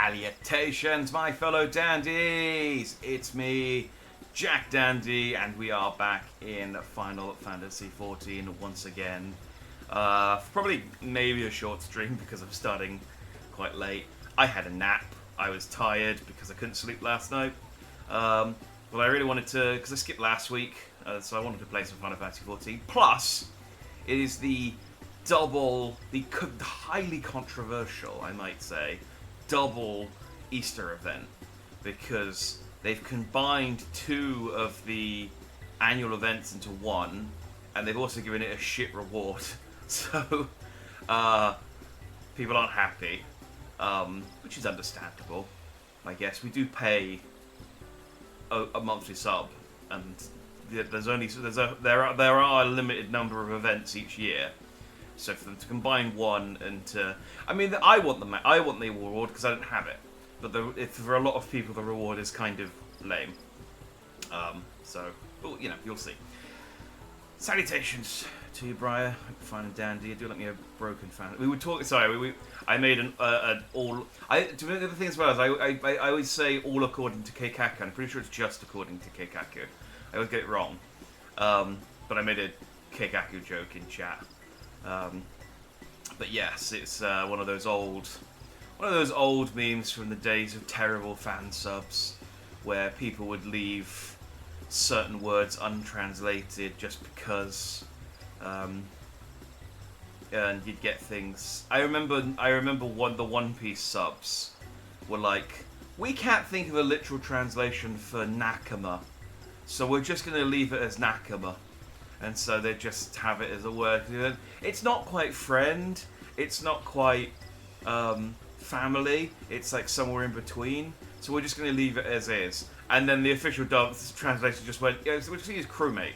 Salutations, my fellow dandies! It's me, Jack Dandy, and we are back in Final Fantasy XIV once again. Probably maybe a short stream because I'm starting quite late. I had a nap. I was tired because I couldn't sleep last night. But I really wanted to, because I skipped last week, so I wanted to play some Final Fantasy XIV. Plus, it is the highly controversial, I might say, double Easter event, because they've combined two of the annual events into one, and they've also given it a shit reward. So, people aren't happy, which is understandable, I guess. We do pay a monthly sub, and there are a limited number of events each year. So for them to combine one and to, I mean, I want the reward because I don't have it, but for a lot of people the reward is kind of lame. So, well, you know, you'll see. Salutations to you, Briar. Fine and dandy. Do let me a broken fan. We were talking. Sorry, I made an all. The other thing as well is I always say all according to Keikaku. I'm pretty sure it's just according to Keikaku. I always get it wrong. But I made a Keikaku joke in chat. But yes, it's one of those old memes from the days of terrible fan subs, where people would leave certain words untranslated just because, and you'd get things. I remember the One Piece subs were like, we can't think of a literal translation for Nakama, so we're just going to leave it as Nakama. And so they just have it as a word. It's not quite friend. It's not quite family. It's like somewhere in between. So we're just going to leave it as is. And then the official translation just went, yeah, so we're just going to use crewmate.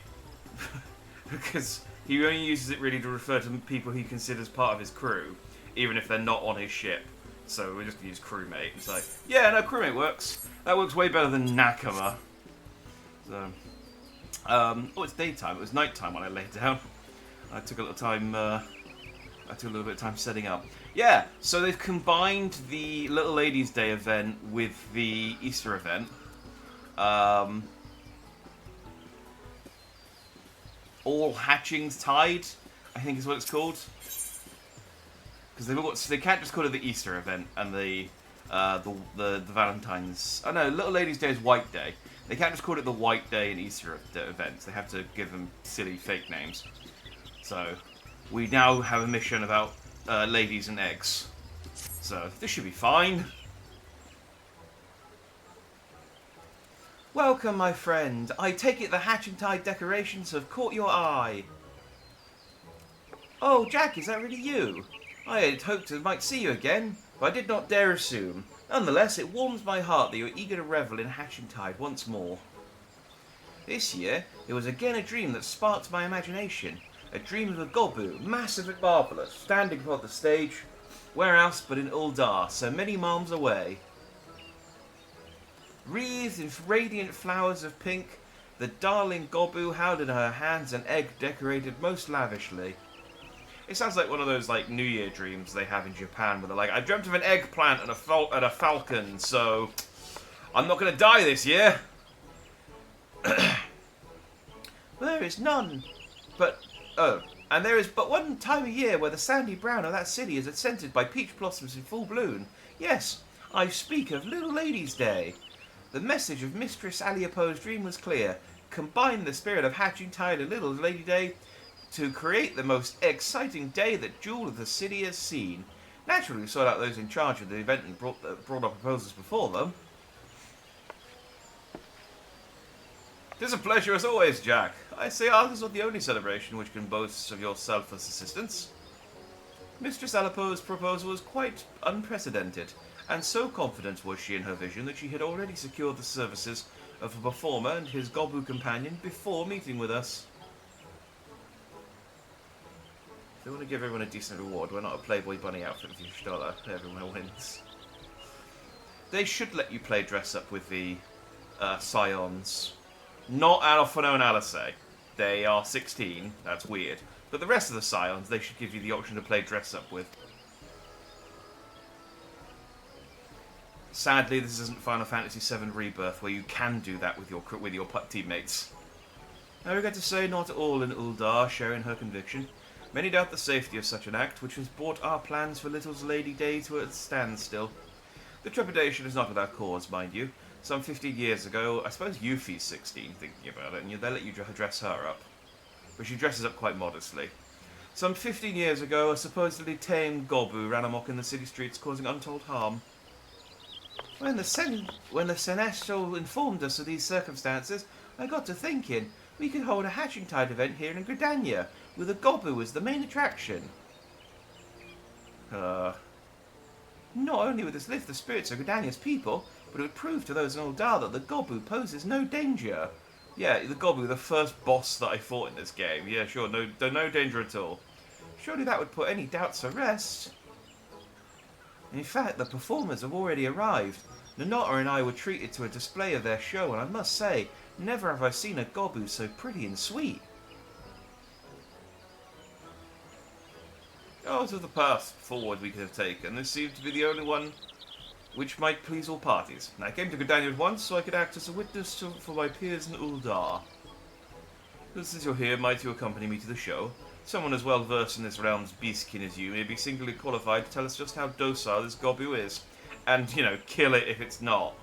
Because he only uses it really to refer to people he considers part of his crew, even if they're not on his ship. So we're just going to use crewmate. It's like, yeah, no, crewmate works. That works way better than Nakama. So... oh, it's daytime. It was nighttime when I laid down. I took a little time. I took a little bit of time setting up. Yeah. So they've combined the Little Ladies' Day event with the Easter event. All Hatchings Tide, I think is what it's called. Because they can't just call it the Easter event and the Valentine's. Oh no, Little Ladies' Day is White Day. They can't just call it the White Day and Easter events. They have to give them silly fake names. So, we now have a mission about ladies and eggs. So, this should be fine. Welcome, my friend. I take it the Hatching Tide decorations have caught your eye. Oh, Jack, is that really you? I had hoped I might see you again, but I did not dare assume. Nonetheless, it warms my heart that you're eager to revel in Hatching Tide once more. This year, it was again a dream that sparked my imagination. A dream of a Gobu, massive and marvellous, standing upon the stage. Where else but in Uldar, so many miles away? Wreathed in radiant flowers of pink, the darling Gobu held in her hands an egg decorated most lavishly. It sounds like one of those like New Year dreams they have in Japan, where they're like, I dreamt of an eggplant and a falcon, so I'm not going to die this year. There is none, and there is but one time a year where the sandy brown of that city is scented by peach blossoms in full bloom. Yes, I speak of Little Ladies' Day. The message of Mistress Aliopo's dream was clear. Combine the spirit of Hatching Tide and Little Lady Day to create the most exciting day that Jewel of the City has seen. Naturally, we sought out those in charge of the event and brought our proposals before them. Tis a pleasure as always, Jack. I say ours is not the only celebration which can boast of your selfless assistance. Mistress Alipo's proposal was quite unprecedented, and so confident was she in her vision that she had already secured the services of a performer and his Gobu companion before meeting with us. If they want to give everyone a decent reward, why not a Playboy Bunny outfit with Y'shtola? Everyone wins. They should let you play dress up with the Scions. Not Alphino and Alice. They are 16, that's weird. But the rest of the Scions, they should give you the option to play dress up with. Sadly, this isn't Final Fantasy VII Rebirth, where you can do that with your teammates. I regret to say, not all in Uldar share in her conviction. Many doubt the safety of such an act, which has brought our plans for Little's Lady Day to a standstill. The trepidation is not without cause, mind you. Some 15 years ago, I suppose Yuffie's 16, thinking about it, and they let you dress her up. But she dresses up quite modestly. Some 15 years ago, a supposedly tame Gobu ran amok in the city streets, causing untold harm. When the Seneschal informed us of these circumstances, I got to thinking we could hold a hatching tide event here in Gridania, with a Gobu as the main attraction. Not only would this lift the spirits of Gridania's people, but it would prove to those in Uldar that the Gobu poses no danger. Yeah, the Gobu, the first boss that I fought in this game. Yeah, sure, no danger at all. Surely that would put any doubts to rest. In fact, the performers have already arrived. Nanota and I were treated to a display of their show, and I must say, never have I seen a Gobu so pretty and sweet. Out of the path forward we could have taken, this seemed to be the only one which might please all parties. I came to Gridania at once, so I could act as a witness for my peers in Uldar. Since you're here, might you accompany me to the show? Someone as well versed in this realm's beastkin as you may be singularly qualified to tell us just how docile this Gobu is. And, you know, kill it if it's not.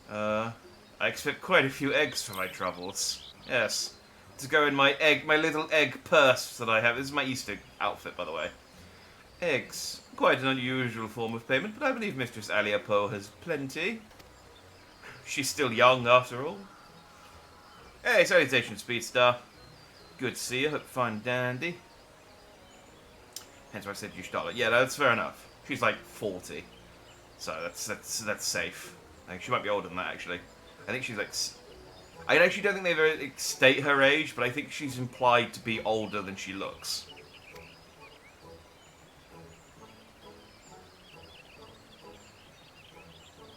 I expect quite a few eggs for my troubles. Yes. To go in my little egg purse that I have. This is my Easter outfit, by the way. Eggs. Quite an unusual form of payment, but I believe Mistress Aliapo has plenty. She's still young, after all. Hey, salutations, Speedstar. Good to see you. Hope you find dandy. Hence why I said you should start. Yeah, that's fair enough. She's like 40, so that's safe. I think she might be older than that, actually. I think she's like. I actually don't think they ever state her age, but I think she's implied to be older than she looks.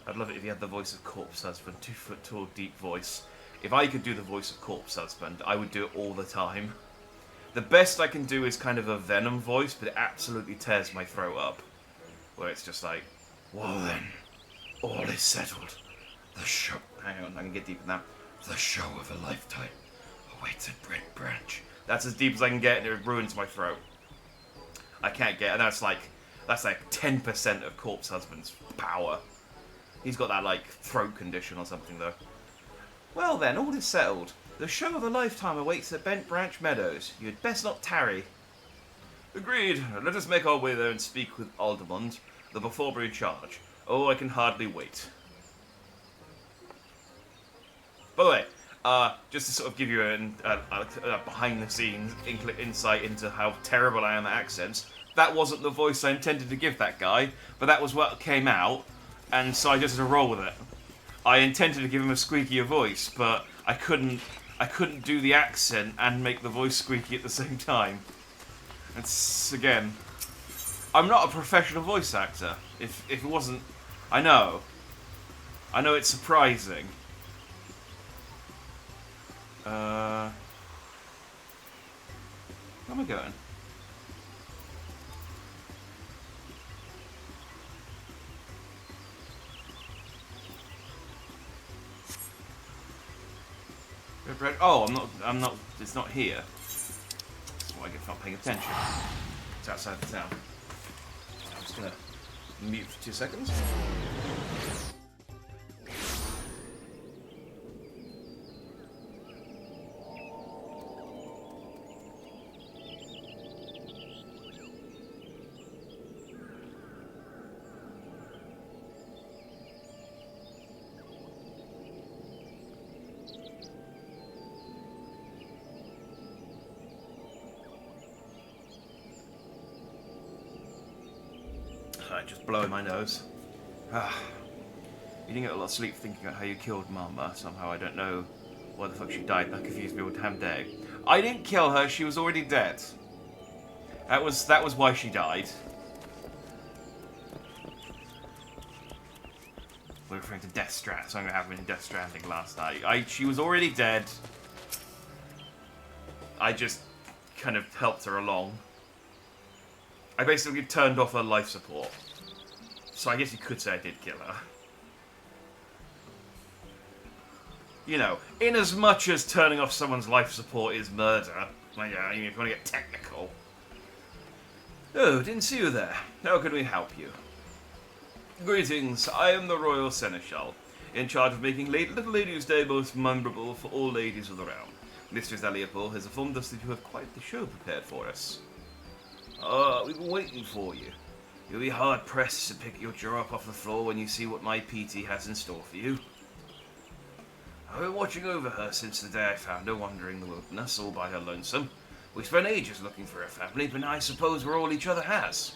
I'd love it if you had the voice of Corpse Husband, 2 foot tall, deep voice. If I could do the voice of Corpse Husband, I would do it all the time. The best I can do is kind of a Venom voice, but it absolutely tears my throat up. Where it's just like, well then, all is settled. The show... Hang on, I can get deep in that. The show of a lifetime awaits at Brent Branch. That's as deep as I can get, and it ruins my throat. I can't get... And that's like 10% of Corpse Husband's power. He's got that, like, throat condition or something, though. Well then, all is settled. The show of a lifetime awaits at Bent Branch Meadows. You had best not tarry. Agreed. Let us make our way there and speak with Aldermond, the performer in charge. Oh, I can hardly wait. By the way, just to sort of give you a behind-the-scenes insight into how terrible I am at accents, that wasn't the voice I intended to give that guy, but that was what came out, and so I just had to roll with it. I intended to give him a squeakier voice, but I couldn't do the accent and make the voice squeaky at the same time. It's, again, I'm not a professional voice actor. If it wasn't... I know it's surprising. Where am I going? Oh, I'm not, it's not here. That's why I get not paying attention. It's outside the town. I'm just gonna mute for 2 seconds. Just blowing my nose. You didn't get a lot of sleep thinking about how you killed Mama. Somehow I don't know why the fuck she died. That confused me all damn day. I didn't kill her. She was already dead. That was why she died. We're referring to Death Strand. Something that happened in Death Stranding last night. She was already dead. I just kind of helped her along. I basically turned off her life support. So I guess you could say I did kill her. You know, in as much as turning off someone's life support is murder, like, yeah, if you want to get technical. Oh, didn't see you there. How can we help you? Greetings, I am the Royal Seneschal, in charge of making Little Lady's Day most memorable for all ladies of the realm. Mistress Aliapol has informed us that you have quite the show prepared for us. We've been waiting for you. You'll be hard-pressed to pick your jaw up off the floor when you see what my PT has in store for you. I've been watching over her since the day I found her wandering the wilderness all by her lonesome. We spent ages looking for a family, but I suppose we're all each other has.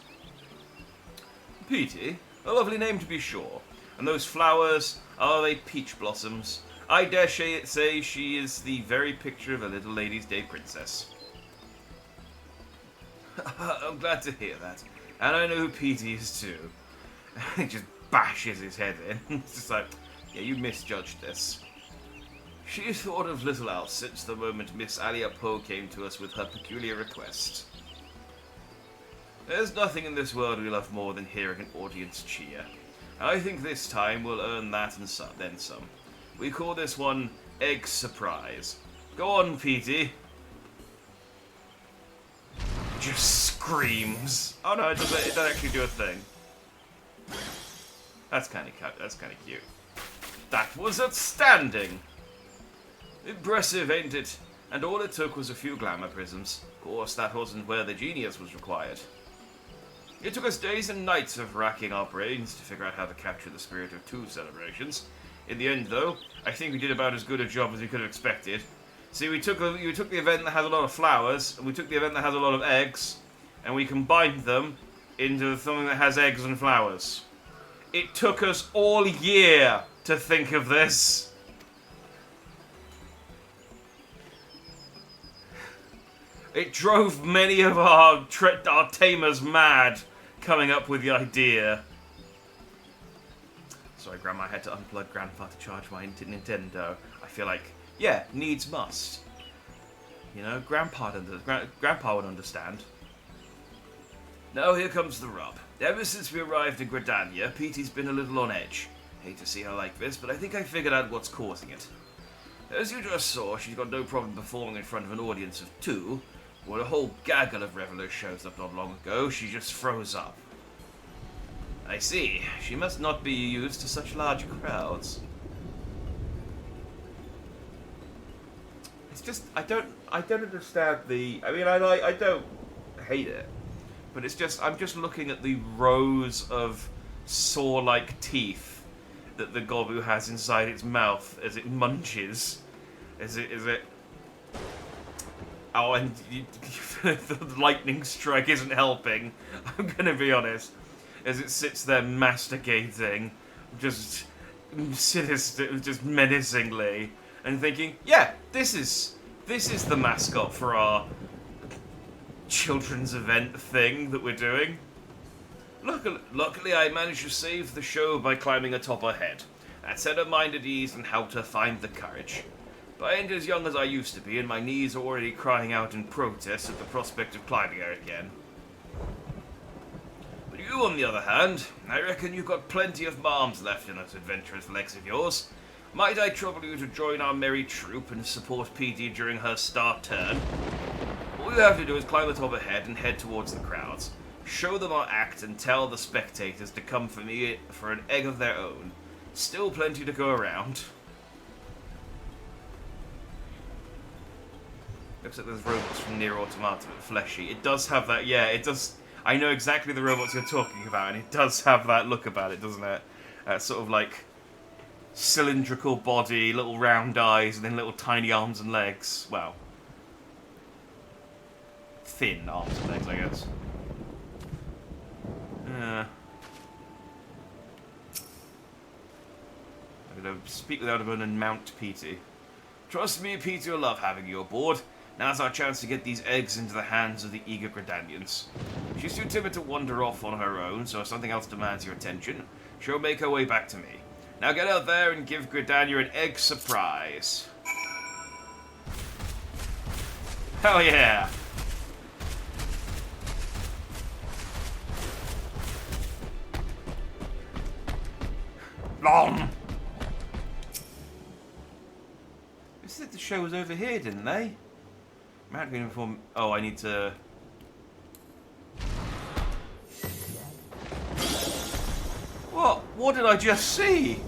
PT? A lovely name to be sure. And those flowers, are they peach blossoms? I dare say she is the very picture of a Little Lady's Day princess. I'm glad to hear that. And I know who PT is too. He just bashes his head in. It's just like, yeah, you misjudged this. She thought of little else since the moment Miss Alia Poe came to us with her peculiar request. There's nothing in this world we love more than hearing an audience cheer. I think this time we'll earn that and then some. We call this one Egg Surprise. Go on, PT. Just screams. Oh no, it doesn't actually do a thing. That's kind of cute. That was outstanding. Impressive, ain't it? And all it took was a few glamour prisms. Of course, that wasn't where the genius was required. It took us days and nights of racking our brains to figure out how to capture the spirit of two celebrations. In the end, though, I think we did about as good a job as we could have expected. See, we took the event that has a lot of flowers, and we took the event that has a lot of eggs, and we combined them into something that has eggs and flowers. It took us all year to think of this. It drove many of our tamers mad coming up with the idea. Sorry, Grandma, I had to unplug Grandpa to charge my Nintendo. I feel like, yeah, needs must. You know, Grandpa would understand. Now here comes the rub. Ever since we arrived in Gridania, Petey's been a little on edge. Hate to see her like this, but I think I figured out what's causing it. As you just saw, she's got no problem performing in front of an audience of two. When a whole gaggle of revelers shows up not long ago, she just froze up. I see. She must not be used to such large crowds. It's just, I don't understand the... I mean, I don't hate it. But it's just, I'm just looking at the rows of saw-like teeth that the Gobu has inside its mouth as it munches. Is it... Oh, and the lightning strike isn't helping. I'm gonna be honest. As it sits there masticating, just sinister, just menacingly, and thinking, yeah, this is the mascot for our children's event thing that we're doing. Luckily, I managed to save the show by climbing atop her head. That set her mind at ease and helped her find the courage. But I ain't as young as I used to be, and my knees are already crying out in protest at the prospect of climbing her again. But you, on the other hand, I reckon you've got plenty of moms left in those adventurous legs of yours. Might I trouble you to join our merry troop and support Petey during her star turn? All you have to do is climb the top ahead and head towards the crowds. Show them our act and tell the spectators to come for me for an egg of their own. Still plenty to go around. Looks like there's robots from Nier Automata, but fleshy. It does have that, yeah, it does. I know exactly the robots you're talking about, and it does have that look about it, doesn't it? Sort of like cylindrical body, little round eyes, and then little tiny arms and legs. Well, thin arms and legs, I guess. I'm going to speak without a bone and mount Petey. Trust me, Petey will love having you aboard. Now's our chance to get these eggs into the hands of the eager Gridanians. She's too timid to wander off on her own, so if something else demands your attention, she'll make her way back to me. Now get out there and give Gridania an egg surprise. Hell yeah! Long! They said the show was over here, didn't they? Mount uniform. Oh, I need to. What? What did I just see?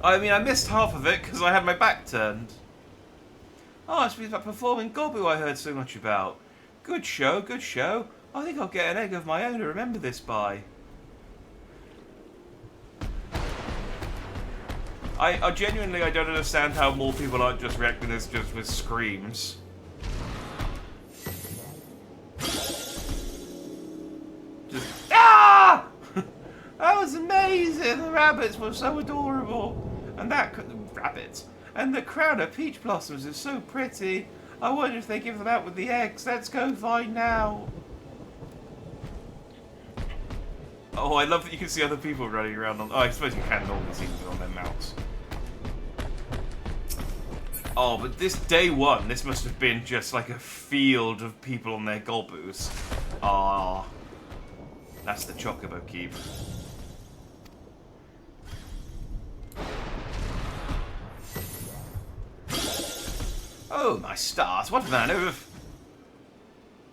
I mean, I missed half of it because I had my back turned. Oh, it's that performing Gobu I heard so much about. Good show, good show. I think I'll get an egg of my own to remember this by. I genuinely, I don't understand how more people aren't just reacting to this just with screams. Just, ah! That was amazing! The rabbits were so adorable. And rabbits. And the crown of peach blossoms is so pretty. I wonder if they give them out with the eggs. Let's go find out. Oh, I love that you can see other people running around on... Oh, I suppose you can normally see them on their mounts. Oh, but this day one, this must have been just like a field of people on their Golboos. Ah, that's the Chocobo Keep. Oh, my stars, what manner of...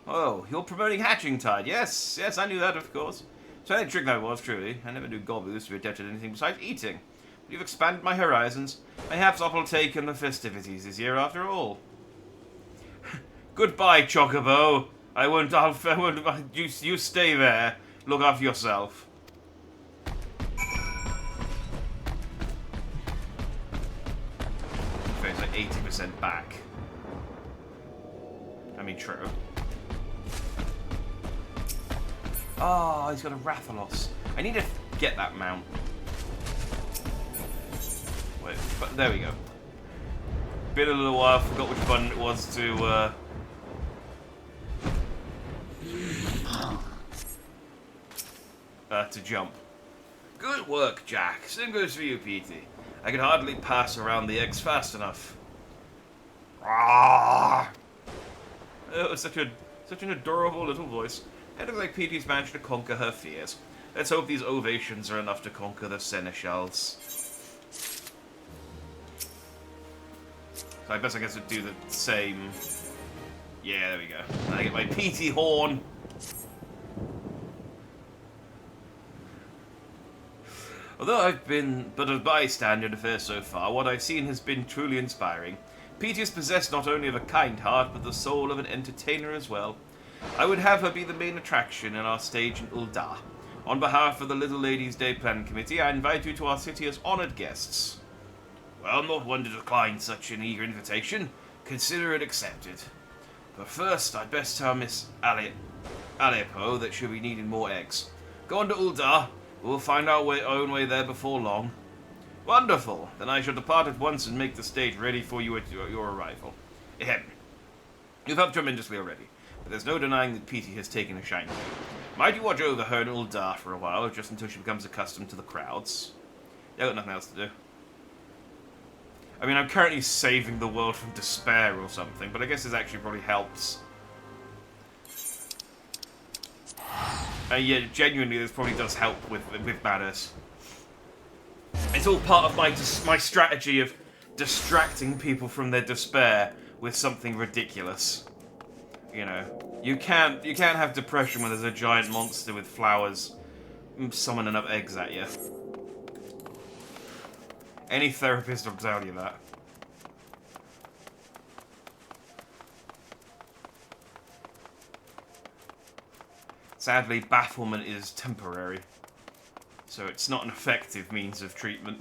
Oh, you're promoting hatching tide. Yes, yes, I knew that, of course. So any trick that was, truly. I never knew Golboos to be adept at anything besides eating. But you've expanded my horizons. Perhaps I'll partake in the festivities this year after all. Goodbye, Chocobo. I won't, you stay there. Look after yourself. It's like 80% back. I mean, true. Oh, he's got a Rathalos. I need to get that mount. Wait, but there we go. Been a little while, forgot which button it was to, to jump. Good work, Jack. Same goes for you, Petey. I can hardly pass around the eggs fast enough. Ah! Oh, such an adorable little voice. It looks like Petey's managed to conquer her fears. Let's hope these ovations are enough to conquer the seneschals. So I guess would do the same. Yeah, there we go. I get my Petey horn. Although I've been but a bystander in affairs so far, what I've seen has been truly inspiring. Petey is possessed not only of a kind heart, but the soul of an entertainer as well. I would have her be the main attraction in our stage in Ul'dah. On behalf of the Little Ladies' Day Planning Committee, I invite you to our city as honoured guests. Well, I'm not one to decline such an eager invitation. Consider it accepted. But first, I'd best tell Miss Aleppo that she'll be needing more eggs. Go on to Ul'dah. We'll find our own way there before long. Wonderful. Then I shall depart at once and make the stage ready for you at your arrival. Ahem. You've helped tremendously already, but there's no denying that Petey has taken a shine to you. Might you watch over her in Ul'dah for a while, just until she becomes accustomed to the crowds? I've got nothing else to do. I mean, I'm currently saving the world from despair or something, but I guess this actually probably helps. Yeah, genuinely, this probably does help with matters. It's all part of my strategy of distracting people from their despair with something ridiculous. You know, you can't have depression when there's a giant monster with flowers summoning up eggs at you. Any therapist will tell you that. Sadly, bafflement is temporary, so it's not an effective means of treatment.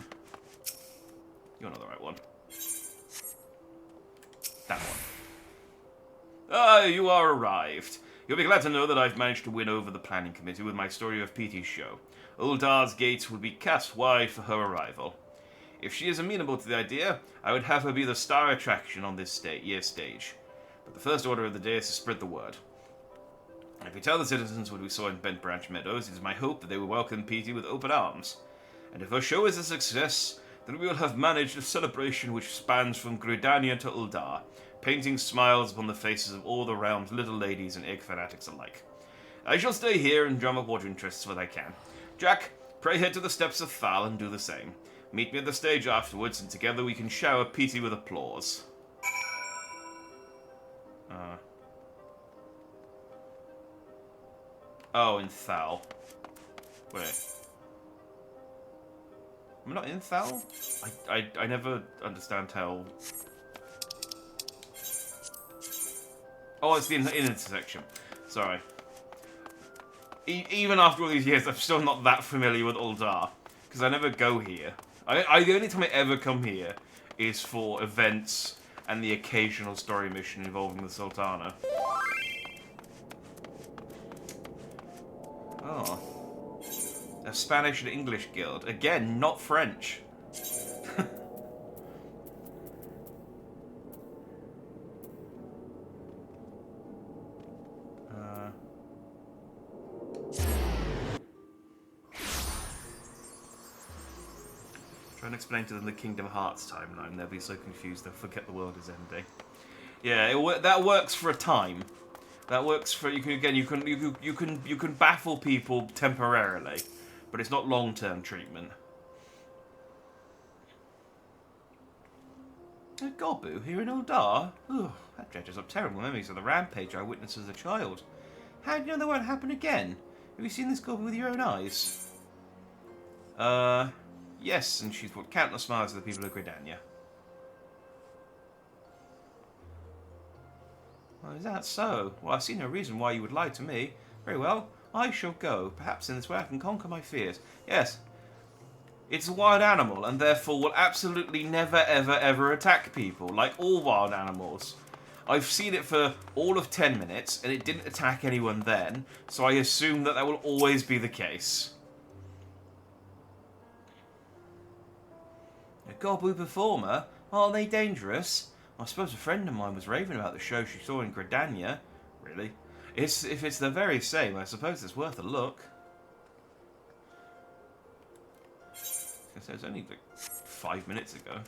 You're not the right one. That one. Ah, you are arrived. You'll be glad to know that I've managed to win over the planning committee with my story of Petey's show. Ul'dah's gates will be cast wide for her arrival. If she is amenable to the idea, I would have her be the star attraction on this year's stage. But the first order of the day is to spread the word. If we tell the citizens what we saw in Bent Branch Meadows, it is my hope that they will welcome Petey with open arms. And if her show is a success, then we will have managed a celebration which spans from Gridania to Ul'dah, painting smiles upon the faces of all the realm's little ladies and egg fanatics alike. I shall stay here and drum up water interests when I can. Jack, pray head to the steps of Thal and do the same. Meet me at the stage afterwards, and together we can shower Petey with applause. Oh, in Thal. Wait. Am I not in Thal? I never understand how... Oh, it's the intersection. Sorry. Even after all these years, I'm still not that familiar with Uldar. Because I never go here. The only time I ever come here is for events and the occasional story mission involving the Sultana. Oh. A Spanish and English guild. Again, not French. Try and explain to them the Kingdom Hearts timeline. They'll be so confused they'll forget the world is ending. Yeah, that works for a time. That works for you can baffle people temporarily, but it's not long-term treatment. Gobu here in Uldar? Ugh, that dredges up terrible memories of the rampage I witnessed as a child. How do you know that won't happen again? Have you seen this Gobu with your own eyes? Yes, and she's brought countless smiles to the people of Gridania. Oh, is that so? Well, I see no reason why you would lie to me. Very well, I shall go. Perhaps in this way I can conquer my fears. Yes, it's a wild animal, and therefore will absolutely never, ever, ever attack people, like all wild animals. I've seen it for all of 10 minutes, and it didn't attack anyone then, so I assume that will always be the case. A Gobu performer? Aren't they dangerous? I suppose a friend of mine was raving about the show she saw in Gridania. Really? If it's the very same, I suppose it's worth a look. It was only like 5 minutes ago.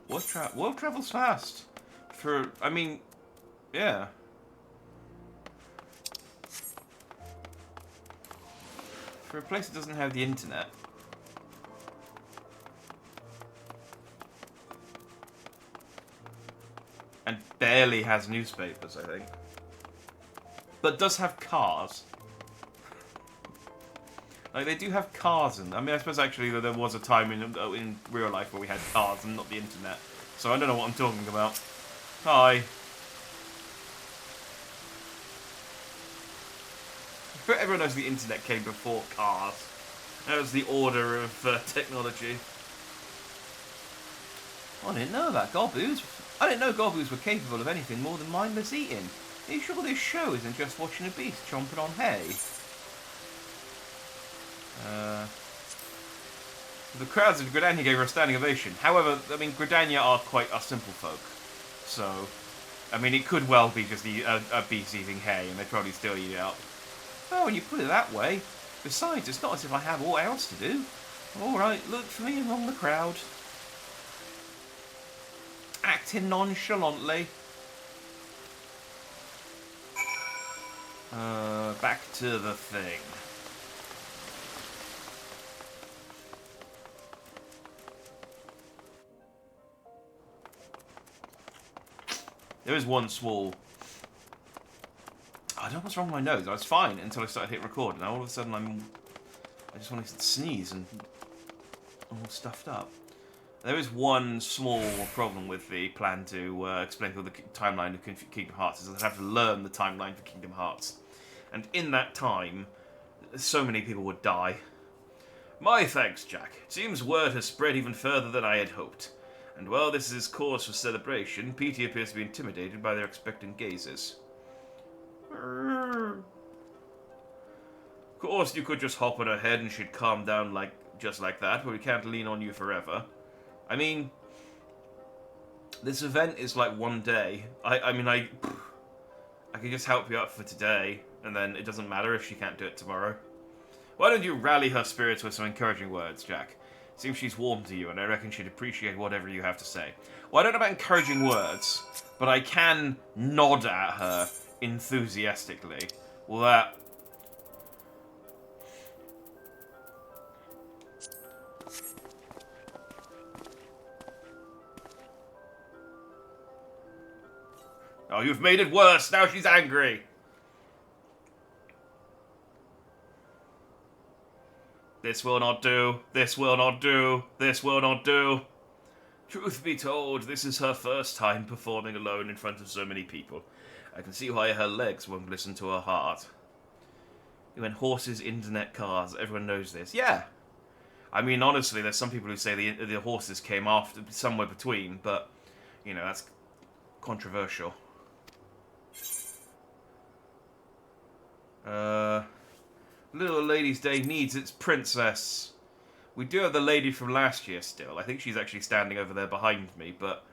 World travels fast. I mean, yeah. For a place that doesn't have the internet. And barely has newspapers, I think. But does have cars. Like, they do have cars in... I mean, I suppose actually there was a time in real life where we had cars and not the internet. So I don't know what I'm talking about. Hi. But everyone knows the internet came before cars. That was the order of technology. I didn't know about Gobus. I didn't know Gobus were capable of anything more than mindless eating. Are you sure this show isn't just watching a beast chomping on hay? The crowds of Gridania gave her a standing ovation. However, I mean, Gridania are simple folk. So, I mean, it could well be just a beast eating hay, and they'd probably still eat it up. Oh, when you put it that way. Besides, it's not as if I have all else to do. Alright, look for me among the crowd. Acting nonchalantly. Back to the thing. There is one small... I don't know what's wrong with my nose. I was fine until I started hitting record, and now all of a sudden I just want to sneeze and I'm all stuffed up. There is one small problem with the plan to explain the timeline of Kingdom Hearts, is that I have to learn the timeline for Kingdom Hearts. And in that time, so many people would die. My thanks, Jack. It seems word has spread even further than I had hoped. And while this is cause for celebration, Petey appears to be intimidated by their expectant gazes. Of course, you could just hop on her head and she'd calm down just like that, but we can't lean on you forever. I mean, this event is like one day. I mean, I can just help you out for today, and then it doesn't matter if she can't do it tomorrow. Why don't you rally her spirits with some encouraging words, Jack? Seems she's warm to you, and I reckon she'd appreciate whatever you have to say. Well, I don't know about encouraging words, but I can nod at her enthusiastically. Well, that... Oh, you've made it worse. Now she's angry. This will not do. This will not do. This will not do. Truth be told, this is her first time performing alone in front of so many people. I can see why her legs won't listen to her heart. When horses, internet, cars, everyone knows this. Yeah. I mean, honestly, there's some people who say the horses came after, somewhere between, but, you know, that's controversial. Little Lady's Day needs its princess. We do have the lady from last year still. I think she's actually standing over there behind me, but,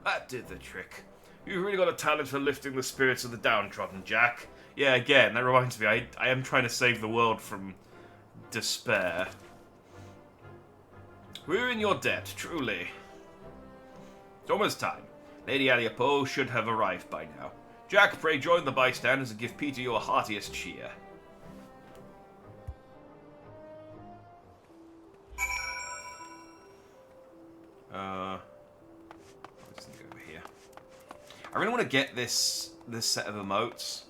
That did the trick. You've really got a talent for lifting the spirits of the downtrodden, Jack. Yeah, again, that reminds me, I am trying to save the world from despair. We're in your debt, truly. It's almost time. Lady Aliapo should have arrived by now. Jack, pray join the bystanders and give Peter your heartiest cheer. Let's think over here. I really want to get this set of emotes.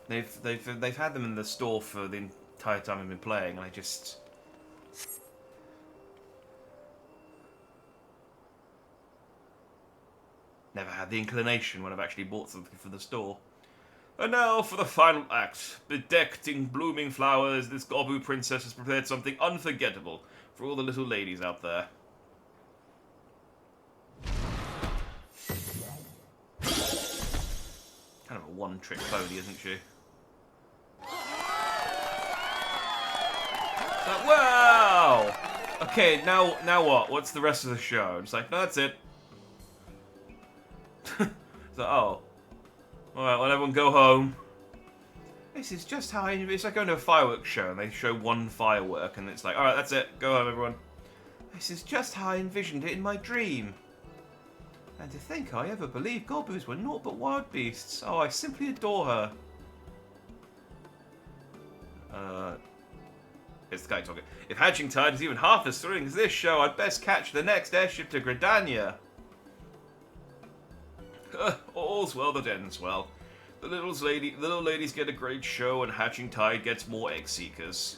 They've had them in the store for the entire time I've been playing, and I just never had the inclination when I've actually bought something for the store. And now for the final act. Bedecked in blooming flowers, this Gobu princess has prepared something unforgettable for all the little ladies out there. Kind of a one-trick pony, isn't she? Like, wow! Okay, now what? What's the rest of the show? It's like, no, that's it. So, oh. Alright, well, everyone go home. This is just how it's like going to a fireworks show and they show one firework and it's like, alright, that's it. Go home, everyone. This is just how I envisioned it in my dream. And to think I ever believed Gobus were naught but wild beasts. Oh, I simply adore her. It's the guy talking. If Hatching Tide is even half as thrilling as this show, I'd best catch the next airship to Gridania. All's well that ends well. The little ladies get a great show, and Hatching Tide gets more egg seekers.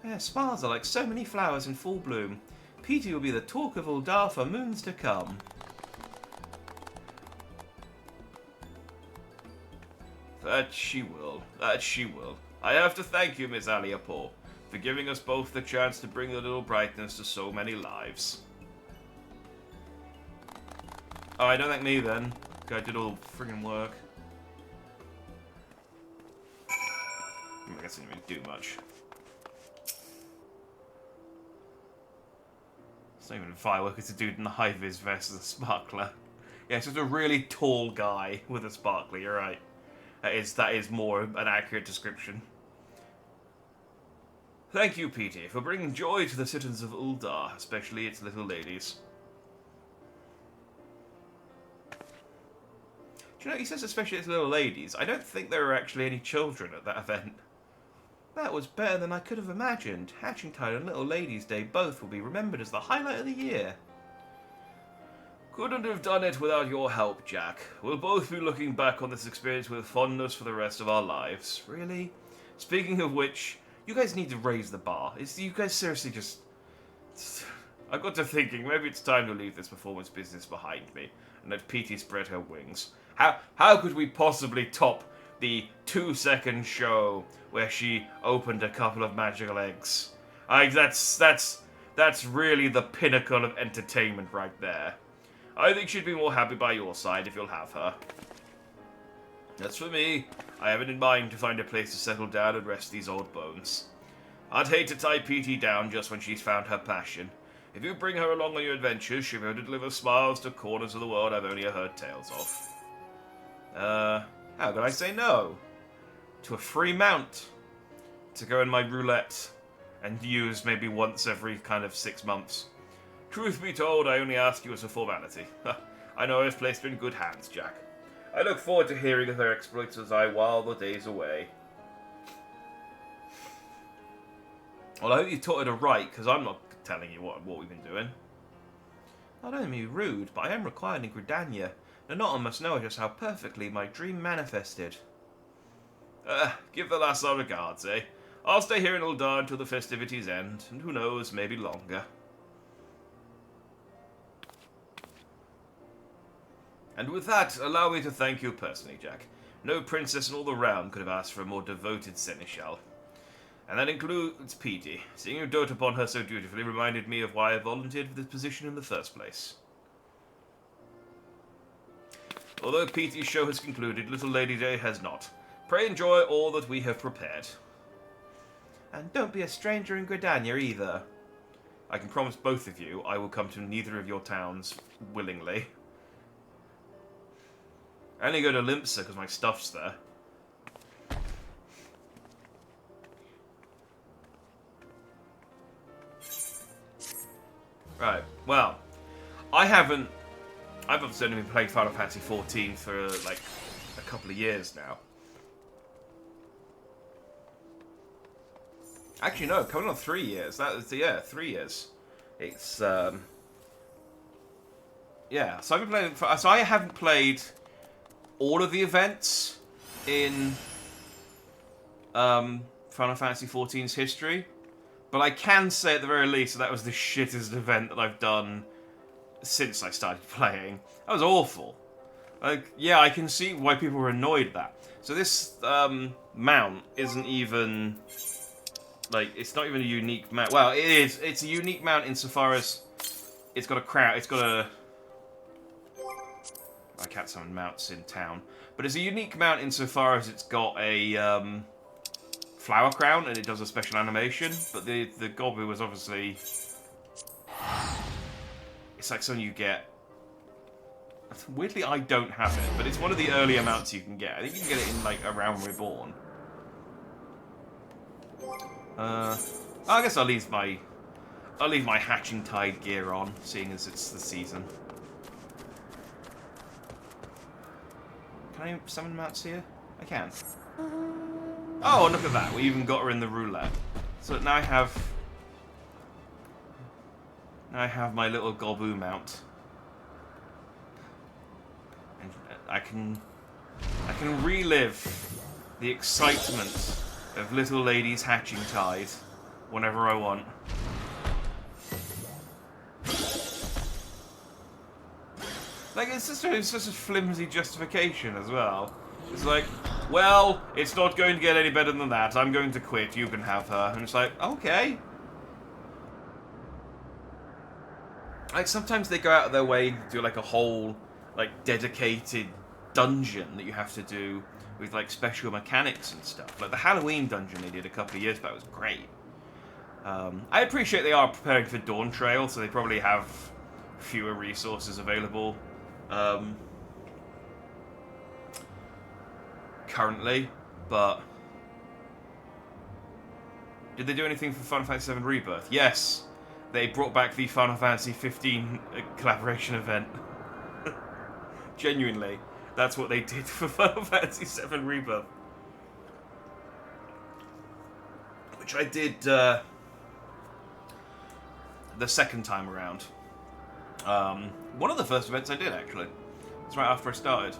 Their smiles are like so many flowers in full bloom. Petey will be the talk of Uldar for moons to come. That she will. That she will. I have to thank you, Miss Aliapo, for giving us both the chance to bring a little brightness to so many lives. Oh, don't thank me then. I did all the friggin' work. I guess I didn't really do much. It's not even a firework, it's a dude in the high-vis vest with a sparkler. Yeah, it's just a really tall guy with a sparkler, you're right. That is more an accurate description. Thank you, Petey, for bringing joy to the citizens of Uldar, especially its little ladies. Do you know, he says especially its little ladies. I don't think there were actually any children at that event. That was better than I could have imagined. Hatching Tide and Little Ladies' Day both will be remembered as the highlight of the year. Couldn't have done it without your help, Jack. We'll both be looking back on this experience with fondness for the rest of our lives. Really? Speaking of which, you guys need to raise the bar. You guys seriously just... I got to thinking, maybe it's time to leave this performance business behind me and let Petey spread her wings. How could we possibly top the 2-second show where she opened a couple of magical eggs? That's really the pinnacle of entertainment right there. I think she'd be more happy by your side if you'll have her. As for me, I have it in mind to find a place to settle down and rest these old bones. I'd hate to tie Petey down just when she's found her passion. If you bring her along on your adventures, she'll be able to deliver smiles to corners of the world I've only heard tales of. How could I say no? To a free mount. To go in my roulette and use maybe once every kind of 6 months. Truth be told, I only ask you as a formality. I know I've placed her in good hands, Jack. I look forward to hearing of her exploits as I while the days away. Well, I hope you taught her to write, because I'm not telling you what we've been doing. I don't mean to be rude, but I am required in Gridania. And not one must know just how perfectly my dream manifested. Give the lass our regards, eh? I'll stay here in Uldar until the festivities end, and who knows, maybe longer. And with that, allow me to thank you personally, Jack. No princess in all the realm could have asked for a more devoted seneschal. And that includes Petey. Seeing you dote upon her so dutifully reminded me of why I volunteered for this position in the first place. Although Petey's show has concluded, Little Lady Day has not. Pray enjoy all that we have prepared. And don't be a stranger in Gridania either. I can promise both of you I will come to neither of your towns willingly. I only go to Limpsa because my stuff's there. Right, well, I've obviously only been playing Final Fantasy XIV for like a couple of years now. Actually, no, coming on 3 years. That is, yeah, 3 years. It's yeah. So I've been playing. So I haven't played all of the events in Final Fantasy XIV's history. But I can say at the very least that was the shittest event that I've done since I started playing. That was awful. Like, yeah, I can see why people were annoyed at that. So this mount isn't even... Like, it's not even a unique mount. Well, it is. It's a unique mount insofar as it's got a crown. It's got a... I can't summon mounts in town. But it's a unique mount insofar as it's got a... flower crown, and it does a special animation, but the Gobu was obviously... It's like something you get... Weirdly, I don't have it, but it's one of the earlier mounts you can get. I think you can get it in, like, around Reborn. I guess I'll leave my Hatching Tide gear on, seeing as it's the season. Can I summon mounts here? I can. Oh, look at that. We even got her in the roulette. So now I have my little Gobu mount. And I can relive the excitement of Little Lady's Hatching Tide whenever I want. Like, it's just a flimsy justification as well. It's like, well, it's not going to get any better than that. I'm going to quit. You can have her. And it's like, okay. Like, sometimes they go out of their way to do, like, a whole, like, dedicated dungeon that you have to do with, like, special mechanics and stuff. Like, the Halloween dungeon they did a couple of years back was great. I appreciate they are preparing for Dawn Trail, so they probably have fewer resources available. Currently, but did they do anything for Final Fantasy VII Rebirth? Yes, they brought back the Final Fantasy XV collaboration event. Genuinely, that's what they did for Final Fantasy VII Rebirth, which I did the second time around. One of the first events I did, actually. It's right after I started.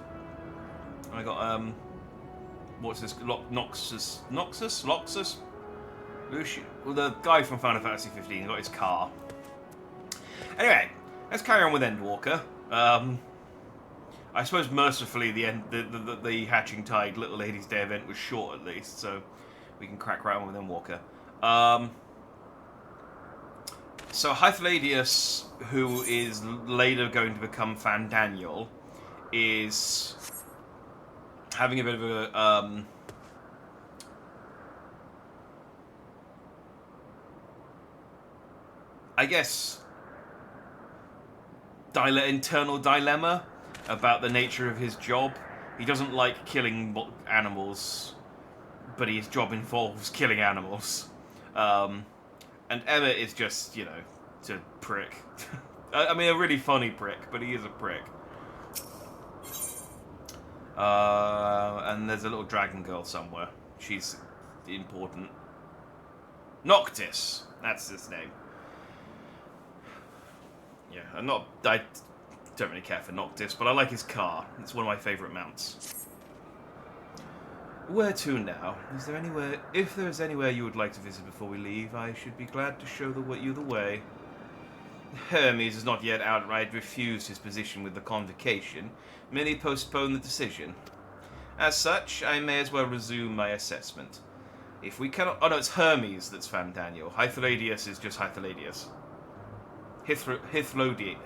I got what's this? Noxus? Lucian? Well, the guy from Final Fantasy XV got his car. Anyway, let's carry on with Endwalker. I suppose mercifully the Hatching Tide Little Lady's Day event was short at least, so we can crack right on with Endwalker. So Hythladius, who is later going to become Fandaniel, is having a bit of a I guess internal dilemma about the nature of his job. He doesn't like killing animals, but his job involves killing animals. And Emmett is just, you know, a prick. I mean, a really funny prick, but he is a prick. And there's a little dragon girl somewhere. She's important. Noctis. That's his name. Yeah, I don't really care for Noctis, but I like his car. It's one of my favourite mounts. Where to now? Is there anywhere? If there is anywhere you would like to visit before we leave, I should be glad to show you the way. Hermes has not yet outright refused his position with the convocation, merely postponed the decision. As such, I may as well resume my assessment. If we cannot... Oh no, it's Hermes that's Fan Daniel. Hythladius is just Hythladius. Hythlodius.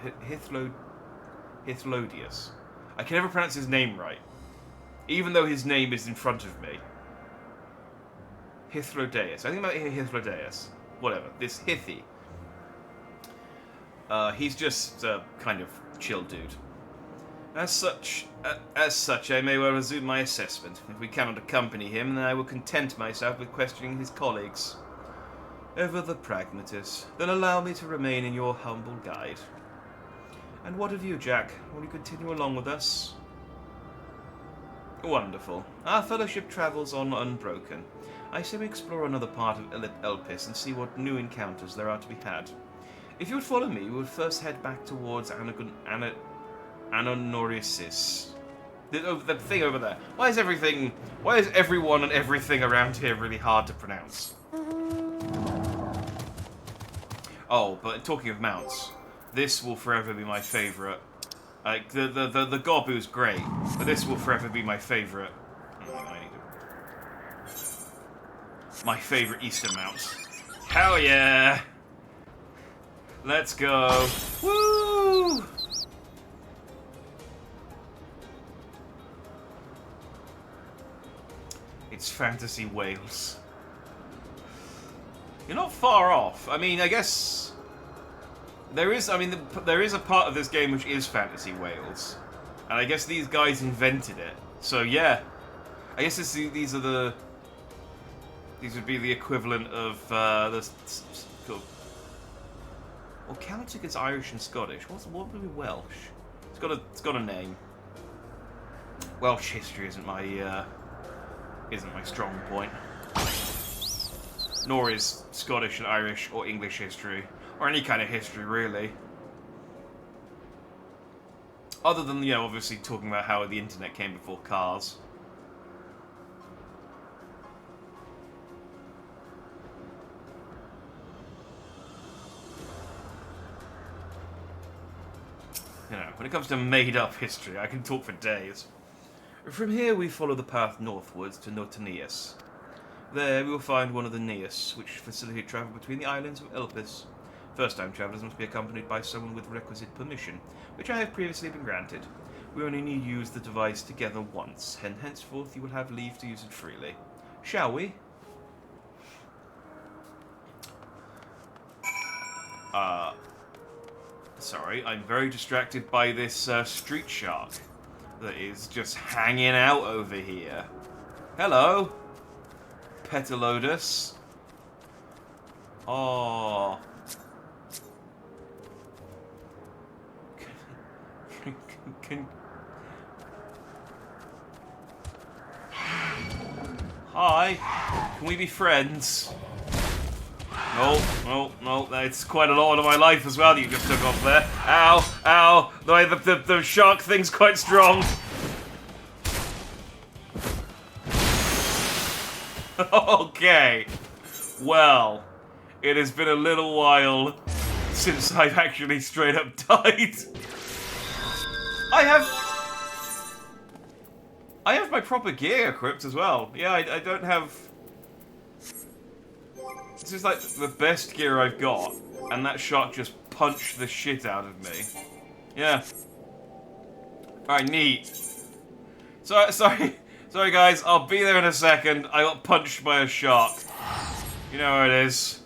I can never pronounce his name right. Even though his name is in front of me. Hythlodeus. I think about Hythlodeus. Whatever. This Hythi. He's just a kind of chill dude. As such, I may well resume my assessment. If we cannot accompany him, then I will content myself with questioning his colleagues. Ever the pragmatist. Then allow me to remain in your humble guide. And what of you, Jack? Will you continue along with us? Wonderful. Our fellowship travels on unbroken. I say we explore another part of Elpis and see what new encounters there are to be had. If you would follow me, we would first head back towards Anonorisis. The thing over there. Why is everyone and everything around here really hard to pronounce? Oh, but talking of mounts, this will forever be my favourite. Like, the Gobu's great, but this will forever be my favourite. My favourite Eastern mount. Hell yeah! Let's go. Woo! It's Fantasy Wales. You're not far off. I mean, I guess... There is a part of this game which is Fantasy Wales. And I guess these guys invented it. So, yeah. I guess these would be the equivalent of, well, Celtic is Irish and Scottish. What would be Welsh? It's got a name. Welsh history isn't my strong point. Nor is Scottish and Irish or English history. Or any kind of history, really. Other than, obviously talking about how the internet came before cars. When it comes to made-up history, I can talk for days. From here, we follow the path northwards to Notanius. There, we will find one of the Neas, which facilitate travel between the islands of Elpis. First-time travellers must be accompanied by someone with requisite permission, which I have previously been granted. We only need to use the device together once, and henceforth you will have leave to use it freely. Shall we? Sorry, I'm very distracted by this street shark that is just hanging out over here. Hello, Petalodus. Oh. Hi, can we be friends? No, that's quite a lot of my life as well that you just took off there. Ow, the shark thing's quite strong. Okay, well, it has been a little while since I've actually straight up died. I have my proper gear equipped as well. Yeah, I don't have... This is like the best gear I've got, and that shark just punched the shit out of me. Yeah. Alright, neat. Sorry guys, I'll be there in a second. I got punched by a shark. You know where it is.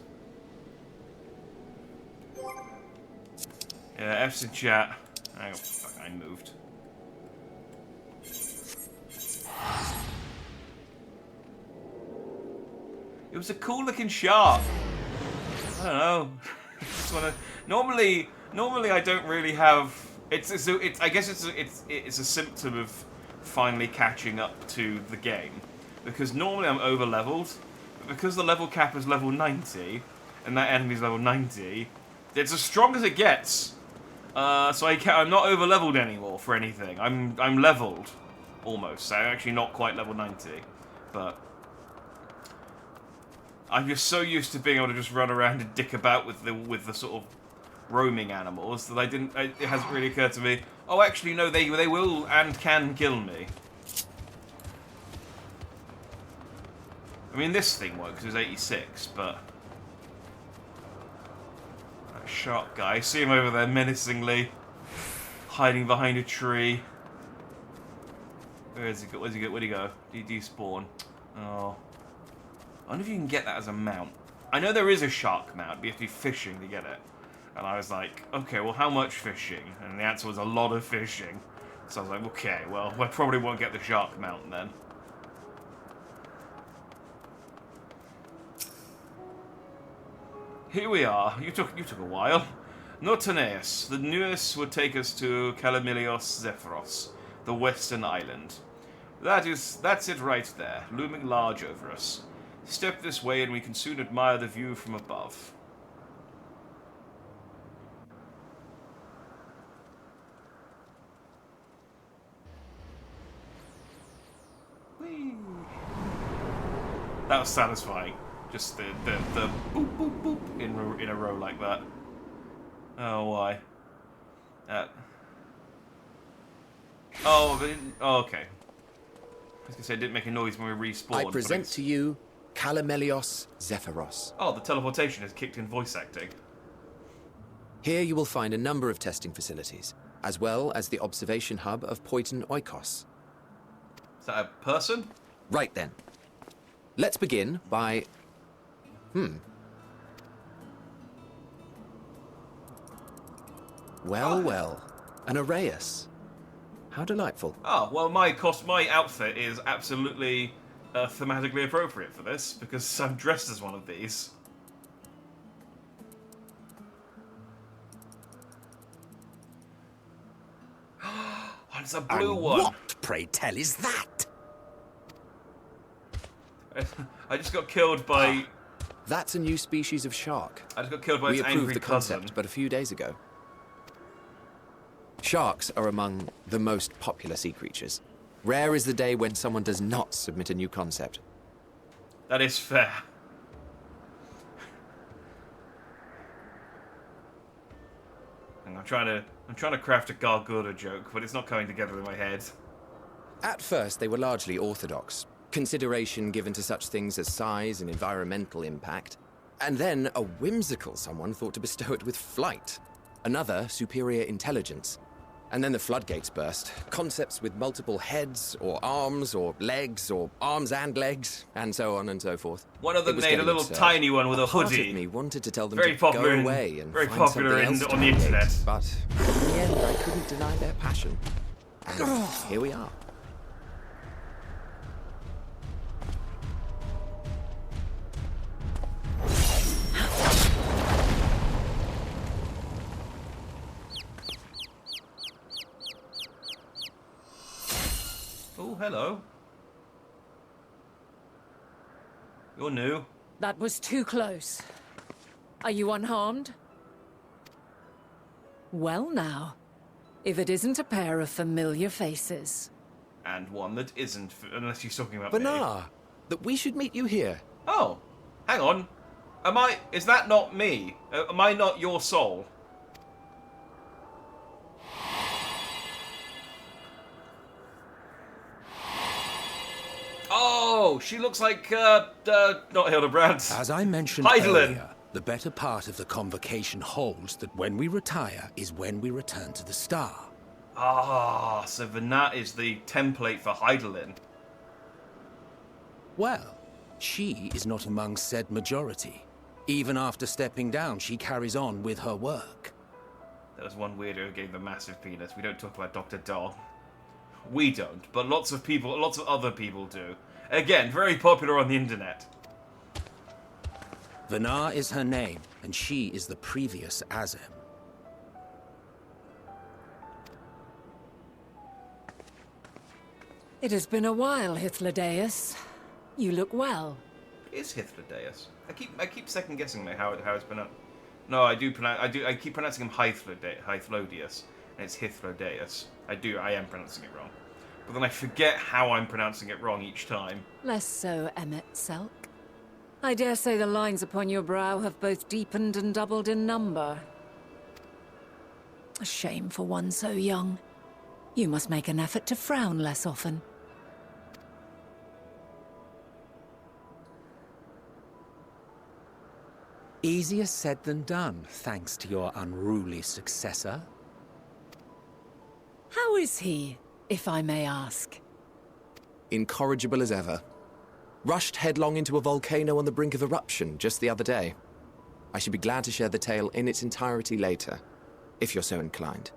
Yeah, F's in chat. Oh, fuck, I moved. It was a cool looking shark. I don't know. Just wanna... Normally I don't really have. I guess it's a symptom of finally catching up to the game, because normally I'm over leveled, but because the level cap is level 90, and that enemy's level 90, it's as strong as it gets. So I'm not over leveled anymore for anything. I'm leveled almost. I'm actually not quite level 90, but I'm just so used to being able to just run around and dick about with the sort of roaming animals that it hasn't really occurred to me. Oh, actually, no, they will and can kill me. I mean, this thing won't, because it's 86, but that shark guy, I see him over there menacingly, hiding behind a tree. Where's he go? Where'd he go? Did he despawn? Oh. I wonder if you can get that as a mount. I know there is a shark mount, but you have to be fishing to get it. And I was like, okay, well, how much fishing? And the answer was a lot of fishing. So I was like, okay, well, I probably won't get the shark mount then. Here we are. You took a while. Notaneus. The newest would take us to Calamilios Zephyros, the western island. That's it right there, looming large over us. Step this way and we can soon admire the view from above. Whee! That was satisfying. Just the boop boop boop in a row like that. Oh, why? Oh, okay. I was gonna say it didn't make a noise when we respawned. I present to you Calamelios Zephyros. Oh, the teleportation has kicked in voice acting. Here you will find a number of testing facilities, as well as the observation hub of Poiton Oikos. Is that a person? Right then. Let's begin by... Well, an Arrhaeus. How delightful. Oh, well, my outfit is absolutely thematically appropriate for this, because I'm dressed as one of these. Oh, it's a blue one. What, pray tell, is that? I just got killed by... That's a new species of shark. I just got killed by its angry We approved the cousin. concept but a few days ago. Sharks are among the most popular sea creatures. Rare is the day when someone does not submit a new concept. That is fair. And I'm trying to craft a Gargura joke, but it's not coming together in my head. At first, they were largely orthodox. Consideration given to such things as size and environmental impact. And then a whimsical someone thought to bestow it with flight. Another, superior intelligence. And then the floodgates burst. Concepts with multiple heads, or arms and legs, and so on and so forth. One of them made a little tiny one with a hoodie. Part of me wanted to tell them very to popular go away and very find popular something else to on the create, internet. But in the end, I couldn't deny their passion. And here we are. Oh, hello. You're new. That was too close. Are you unharmed? Well now, if it isn't a pair of familiar faces. And one that isn't, unless you're talking about me. Benar, that we should meet you here. Oh, hang on. Is that not me? Am I not your soul? Oh, she looks like, not Hildebrand. As I mentioned earlier, the better part of the convocation holds that when we retire is when we return to the star. Ah, so Venat is the template for Heidelin. Well, she is not among said majority. Even after stepping down, she carries on with her work. There was one weirdo who gave a massive penis. We don't talk about Dr. Dong. We don't, but lots of other people do. Again, very popular on the internet. Venar is her name, and she is the previous Azem. It has been a while, Hythlodaeus. You look well. Is Hythlodaeus? I keep second guessing how it's pronounced. No, I keep pronouncing him Hythlodius, and it's Hythlodaeus. I am pronouncing it wrong. But then I forget how I'm pronouncing it wrong each time. Less so, Emmet Selk. I dare say the lines upon your brow have both deepened and doubled in number. A shame for one so young. You must make an effort to frown less often. Easier said than done, thanks to your unruly successor. How is he, if I may ask? Incorrigible as ever. Rushed headlong into a volcano on the brink of eruption just the other day. I should be glad to share the tale in its entirety later, if you're so inclined.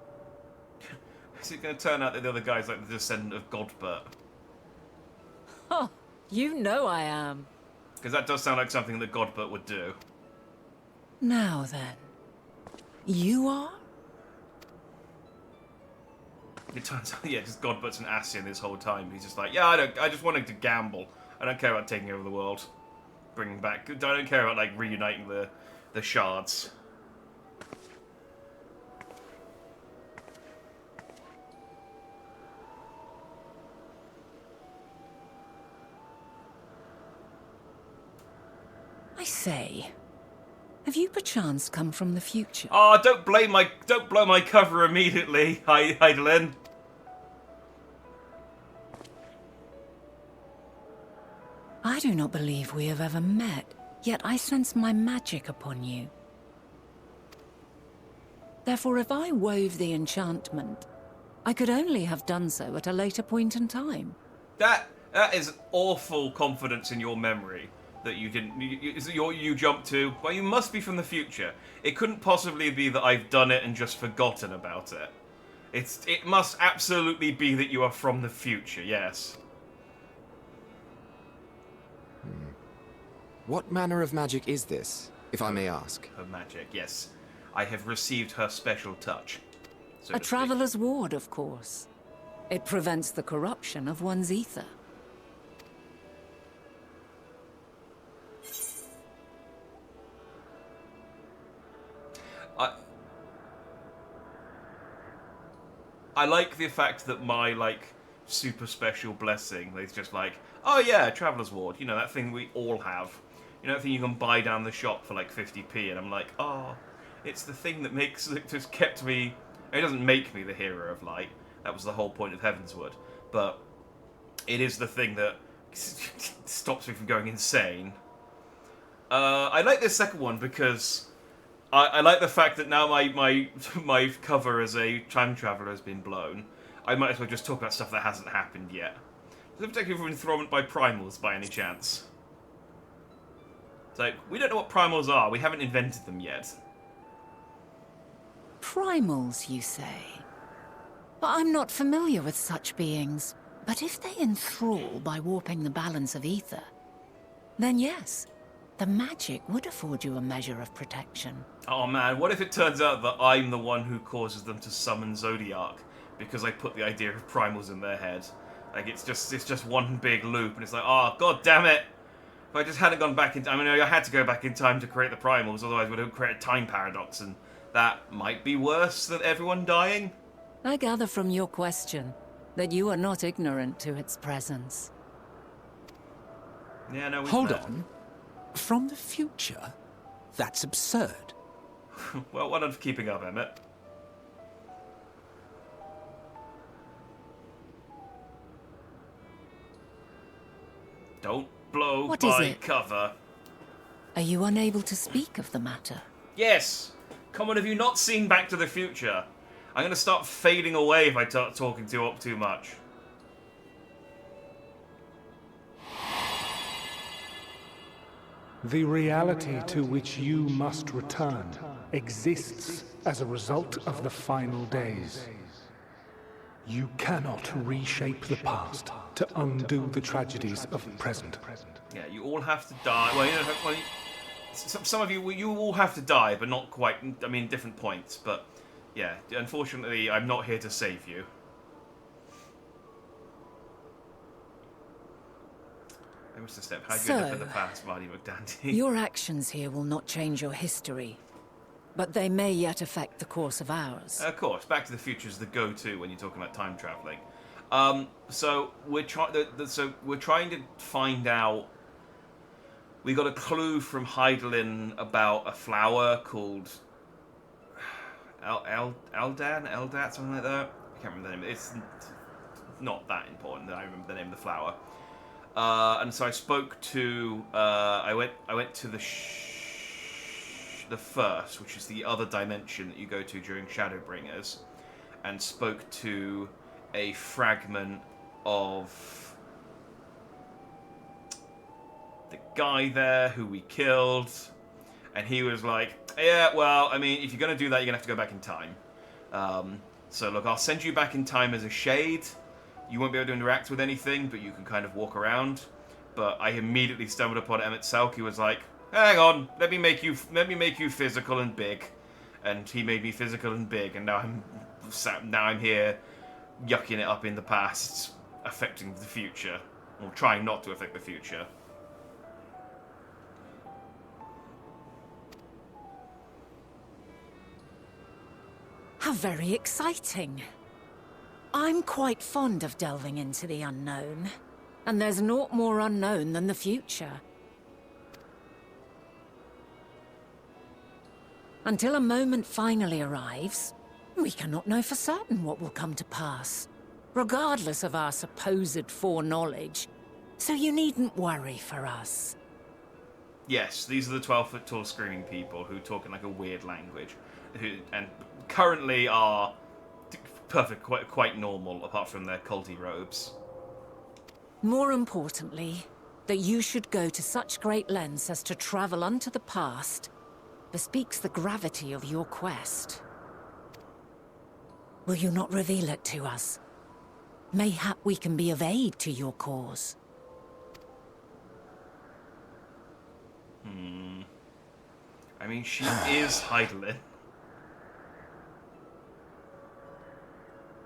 Is it going to turn out that the other guy's like the descendant of Godbert? Oh, you know I am. Because that does sound like something that Godbert would do. Now then, you are? It turns out, yeah, because Godbert's an Ascian this whole time. He's just like, yeah, I just wanted to gamble. I don't care about taking over the world. Bringing back, I don't care about, like, reuniting the shards. I say, have you perchance come from the future? Oh, don't blow my cover immediately, Heidelin. I do not believe we have ever met, yet I sense my magic upon you. Therefore, if I wove the enchantment, I could only have done so at a later point in time. That is awful confidence in your memory that you didn't. You jumped to. Well, you must be from the future. It couldn't possibly be that I've done it and just forgotten about it. It must absolutely be that you are from the future. Yes. What manner of magic is this, if I may ask? Her magic, yes. I have received her special touch. So A traveler's ward, of course. It prevents the corruption of one's ether. I like the fact that my, like, super special blessing is just like, oh yeah, Traveler's Ward, you know, that thing we all have. You know, that thing you can buy down the shop for like 50p, and I'm like, oh, it's the thing that just kept me. It doesn't make me the hero of light. That was the whole point of Heavensward. But it is the thing that stops me from going insane. I like this second one because I like the fact that now my cover as a time traveler has been blown. I might as well just talk about stuff that hasn't happened yet. Does it protect you from enthrallment by primals by any chance? It's like, we don't know what primals are. We haven't invented them yet. Primals, you say? But I'm not familiar with such beings. But if they enthrall by warping the balance of ether, then yes, the magic would afford you a measure of protection. Oh man, what if it turns out that I'm the one who causes them to summon Zodiac because I put the idea of primals in their head? Like, it's just one big loop, and it's like, oh, god damn it! If I just hadn't gone back in time, I mean, I had to go back in time to create the primals, otherwise we would create a time paradox, and that might be worse than everyone dying. I gather from your question that you are not ignorant to its presence. Yeah, no, Hold on. From the future? That's absurd. Well, well done for keeping up, Emmett. Don't blow What is my it? cover. Are you unable to speak of the matter? Yes! Come on, have you not seen Back to the Future? I'm going to start fading away if I start talking too much. The reality to which you must return exists as a result of the final days. You cannot reshape the past to undo the tragedies of the present. Yeah, you all have to die. Well, some of you all have to die, but not quite. I mean, different points. But yeah, unfortunately, I'm not here to save you. What's the step? How do you end up in the past, Marty McDandy? Your actions here will not change your history, but they may yet affect the course of ours. Of course, Back to the Future is the go-to when you're talking about time traveling. So we're trying to find out. We got a clue from Heidelin about a flower called Eldat, something like that. I can't remember the name. It's not that important that I remember the name of the flower. And so I spoke to. I went to the first, which is the other dimension that you go to during Shadowbringers, and spoke to a fragment of the guy there who we killed, and he was like, yeah, well, I mean, if you're going to do that, you're going to have to go back in time. So look, I'll send you back in time as a shade. You won't be able to interact with anything, but you can kind of walk around. But I immediately stumbled upon Emmett Selk. He was like, hang on, let me make you physical and big. And he made me physical and big, and now I'm here yucking it up in the past, affecting the future. Or trying not to affect the future. How very exciting. I'm quite fond of delving into the unknown, and there's naught more unknown than the future. Until a moment finally arrives, we cannot know for certain what will come to pass, regardless of our supposed foreknowledge, so you needn't worry for us. Yes, these are the 12-foot-tall screaming people who talk in like a weird language, and currently are perfect, quite normal, apart from their culty robes. More importantly, that you should go to such great lengths as to travel unto the past bespeaks the gravity of your quest. Will you not reveal it to us? Mayhap we can be of aid to your cause. I mean, she is Heidelin.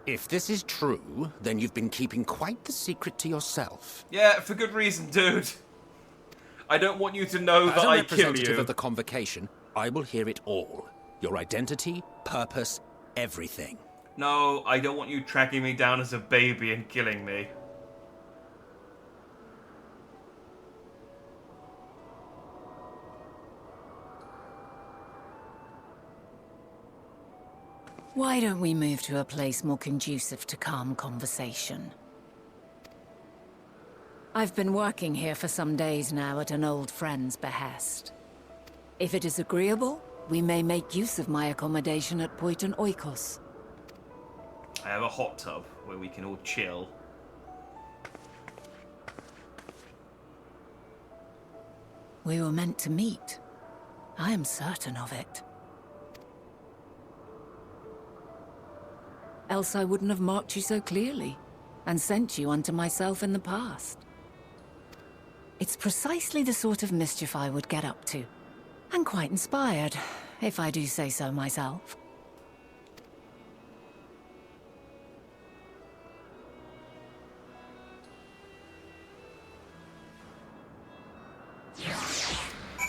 If this is true, then you've been keeping quite the secret to yourself. Yeah, for good reason, dude. I don't want you to know that I kill As a representative you. of the Convocation, I will hear it all. Your identity, purpose, everything. No, I don't want you tracking me down as a baby and killing me. Why don't we move to a place more conducive to calm conversation? I've been working here for some days now at an old friend's behest. If it is agreeable, we may make use of my accommodation at Poiton Oikos. I have a hot tub where we can all chill. We were meant to meet. I am certain of it. Else I wouldn't have marked you so clearly, and sent you unto myself in the past. It's precisely the sort of mischief I would get up to, and quite inspired, if I do say so myself.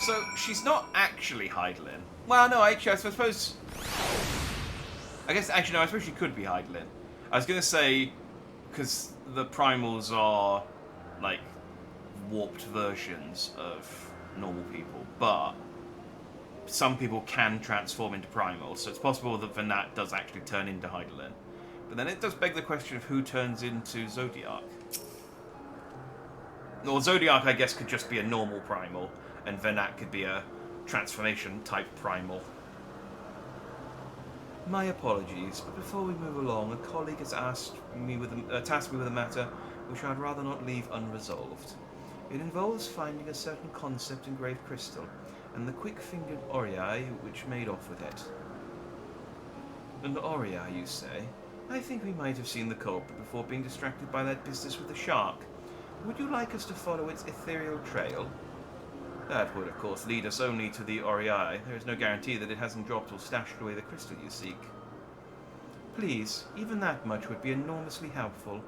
So, she's not actually Heidelin. Well, no, actually, I suppose... I guess, actually, no, I suppose she could be Heidelin. I was going to say, because the primals are, like, warped versions of normal people, but some people can transform into primals, so it's possible that Venat does actually turn into Heidelin. But then it does beg the question of who turns into Zodiac. Or Zodiac, I guess, could just be a normal primal, and Venat could be a transformation-type primal. My apologies, but before we move along, a colleague has tasked me with a matter which I'd rather not leave unresolved. It involves finding a certain concept engraved crystal, and the quick-fingered Oriai which made off with it. An Oriai, you say? I think we might have seen the culprit before being distracted by that business with the shark. Would you like us to follow its ethereal trail? That would, of course, lead us only to the Oriai. There is no guarantee that it hasn't dropped or stashed away the crystal you seek. Please, even that much would be enormously helpful.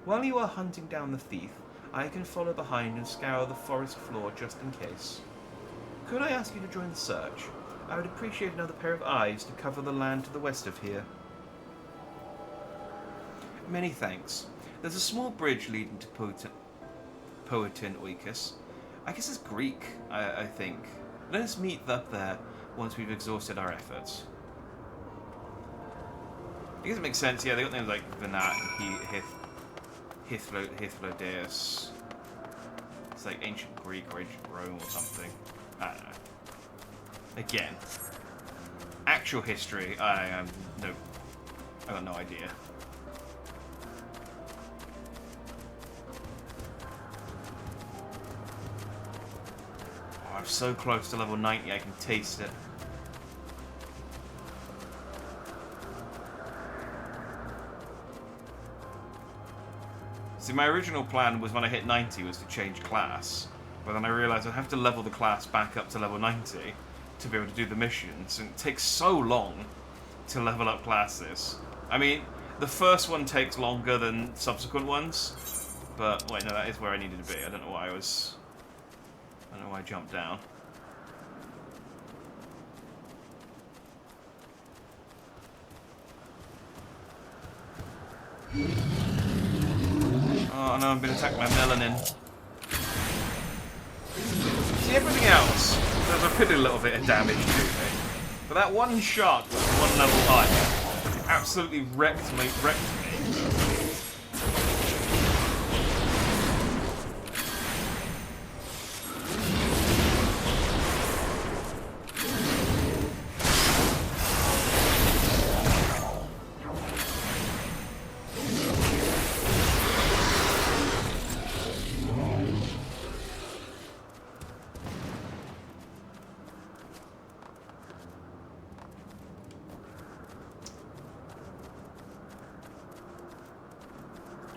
While you are hunting down the thief, I can follow behind and scour the forest floor just in case. Could I ask you to join the search? I would appreciate another pair of eyes to cover the land to the west of here. Many thanks. There's a small bridge leading to Poetin Oikos. I guess it's Greek, I think. Let us meet up there once we've exhausted our efforts. I guess it makes sense, yeah, they got names like Venat and Hythlodeus. It's like ancient Greek or ancient Rome or something. I don't know. Again, actual history, I got no idea. Oh, I'm so close to level 90, I can taste it. See, my original plan was when I hit 90 was to change class, but then I realised I'd have to level the class back up to level 90 to be able to do the missions, and it takes so long to level up classes. I mean, the first one takes longer than subsequent ones, but wait, no, that is where I needed to be. I don't know why I jumped down. Oh no, I'm being attacked by melanin. See, everything else does a pretty little bit of damage to me. But that one shot was one level higher. Absolutely wrecked me.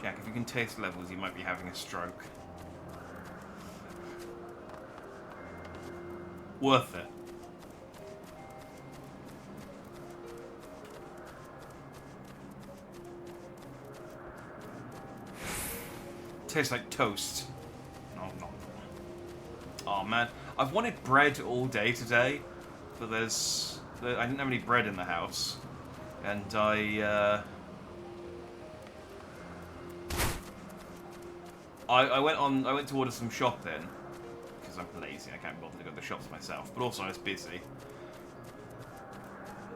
Jack, if you can taste levels, you might be having a stroke. Worth it. Tastes like toast. No, no. Oh man, I've wanted bread all day today, but I didn't have any bread in the house, and I went to order some shopping because I'm lazy. I can't bother to go to the shops myself. But also I was busy,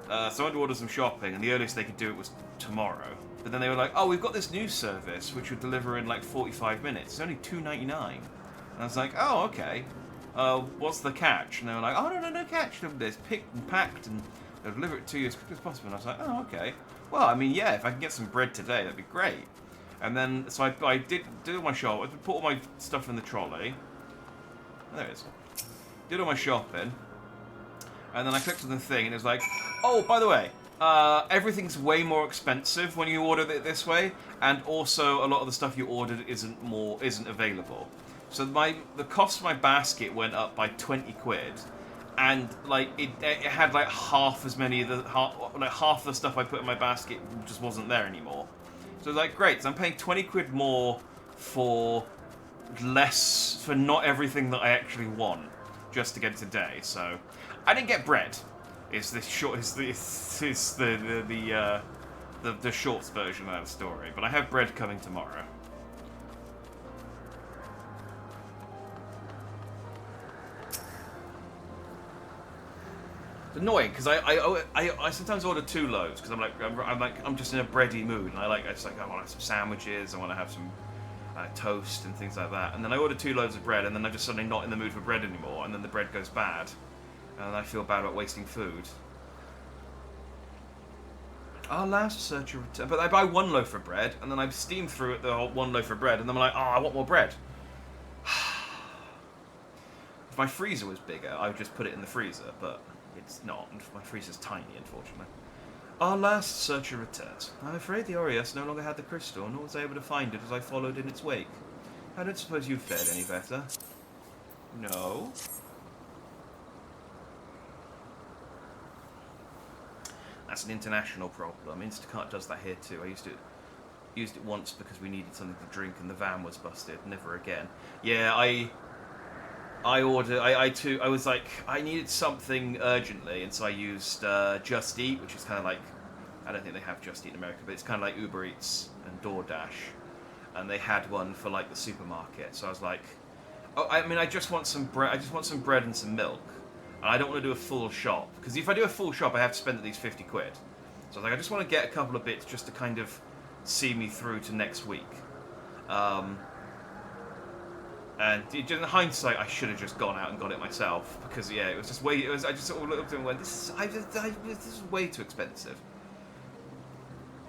so I went to order some shopping, and the earliest they could do it was tomorrow. But then they were like, "Oh, we've got this new service which would deliver in like 45 minutes. It's only $2.99." And I was like, "Oh, okay. What's the catch?" And they were like, "Oh, no catch. It's picked and packed, and they'll deliver it to you as quickly as possible." And I was like, "Oh, okay. Well, I mean, yeah, if I can get some bread today, that'd be great." And then, so I did all my shop. I put all my stuff in the trolley. There it is. Did all my shopping. And then I clicked on the thing, and it was like, "Oh, by the way, everything's way more expensive when you order it this way, and also a lot of the stuff you ordered isn't available." So the cost of my basket went up by 20 quid, and like it had like half as many of half the stuff I put in my basket just wasn't there anymore. So I was like, great, so I'm paying 20 quid more for not everything that I actually want, just to get it today. So I didn't get bread. Is the shorts version of that story. But I have bread coming tomorrow. It's annoying because I sometimes order 2 loaves because I'm just in a bready mood, and I want to have some sandwiches, I want to have some toast and things like that, and then I order 2 loaves of bread, and then I'm just suddenly not in the mood for bread anymore, and then the bread goes bad, and I feel bad about wasting food. Our last search of return, but I buy 1 loaf of bread, and then I steam through it the whole 1 loaf of bread, and then I'm like, oh, I want more bread. If my freezer was bigger, I would just put it in the freezer, but it's not. My freezer's tiny, unfortunately. Our last searcher returns. I'm afraid the Aureus no longer had the crystal, nor was I able to find it as I followed in its wake. I don't suppose you fared any better. No. That's an international problem. Instacart does that here too. I used to Used it once because we needed something to drink and the van was busted. Never again. Yeah, I ordered. I was like, I needed something urgently, and so I used Just Eat, which is kind of like, I don't think they have Just Eat in America, but it's kind of like Uber Eats and DoorDash, and they had one for like the supermarket. So I was like, oh, I mean, I just want some bread. I just want some bread and some milk, and I don't want to do a full shop because if I do a full shop, I have to spend at least 50 quid. So I was like, I just want to get a couple of bits just to kind of see me through to next week. And in hindsight, I should have just gone out and got it myself because yeah, it was just way. It was. I just sort of looked at it and went, "This is way too expensive."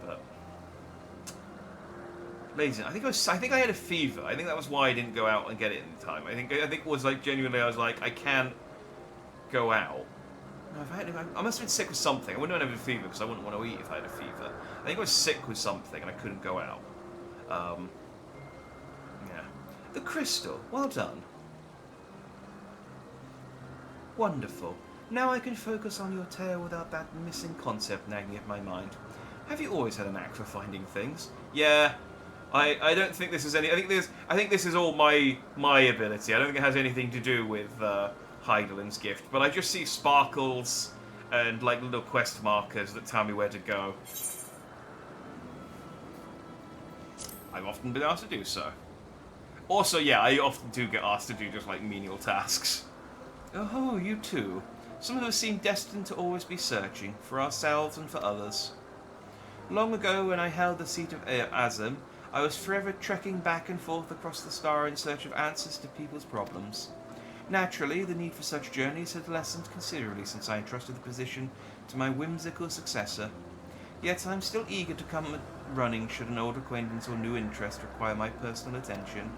But lazy. I think I had a fever. I think that was why I didn't go out and get it in time. I think it was like genuinely. I was like, I can't go out. No, I must have been sick with something. I wouldn't have had a fever because I wouldn't want to eat if I had a fever. I think I was sick with something and I couldn't go out. Yeah. The crystal. Well done. Wonderful. Now I can focus on your tale without that missing concept nagging at my mind. Have you always had a knack for finding things? Yeah. I don't think this is any. I think this is all my ability. I don't think it has anything to do with Heidelin's gift. But I just see sparkles and like little quest markers that tell me where to go. I've often been asked to do so. Also, yeah, I often do get asked to do just like menial tasks. Oh, you too. Some of us seem destined to always be searching, for ourselves and for others. Long ago, when I held the seat of Azim, I was forever trekking back and forth across the star in search of answers to people's problems. Naturally, the need for such journeys had lessened considerably since I entrusted the position to my whimsical successor. Yet I'm still eager to come running should an old acquaintance or new interest require my personal attention.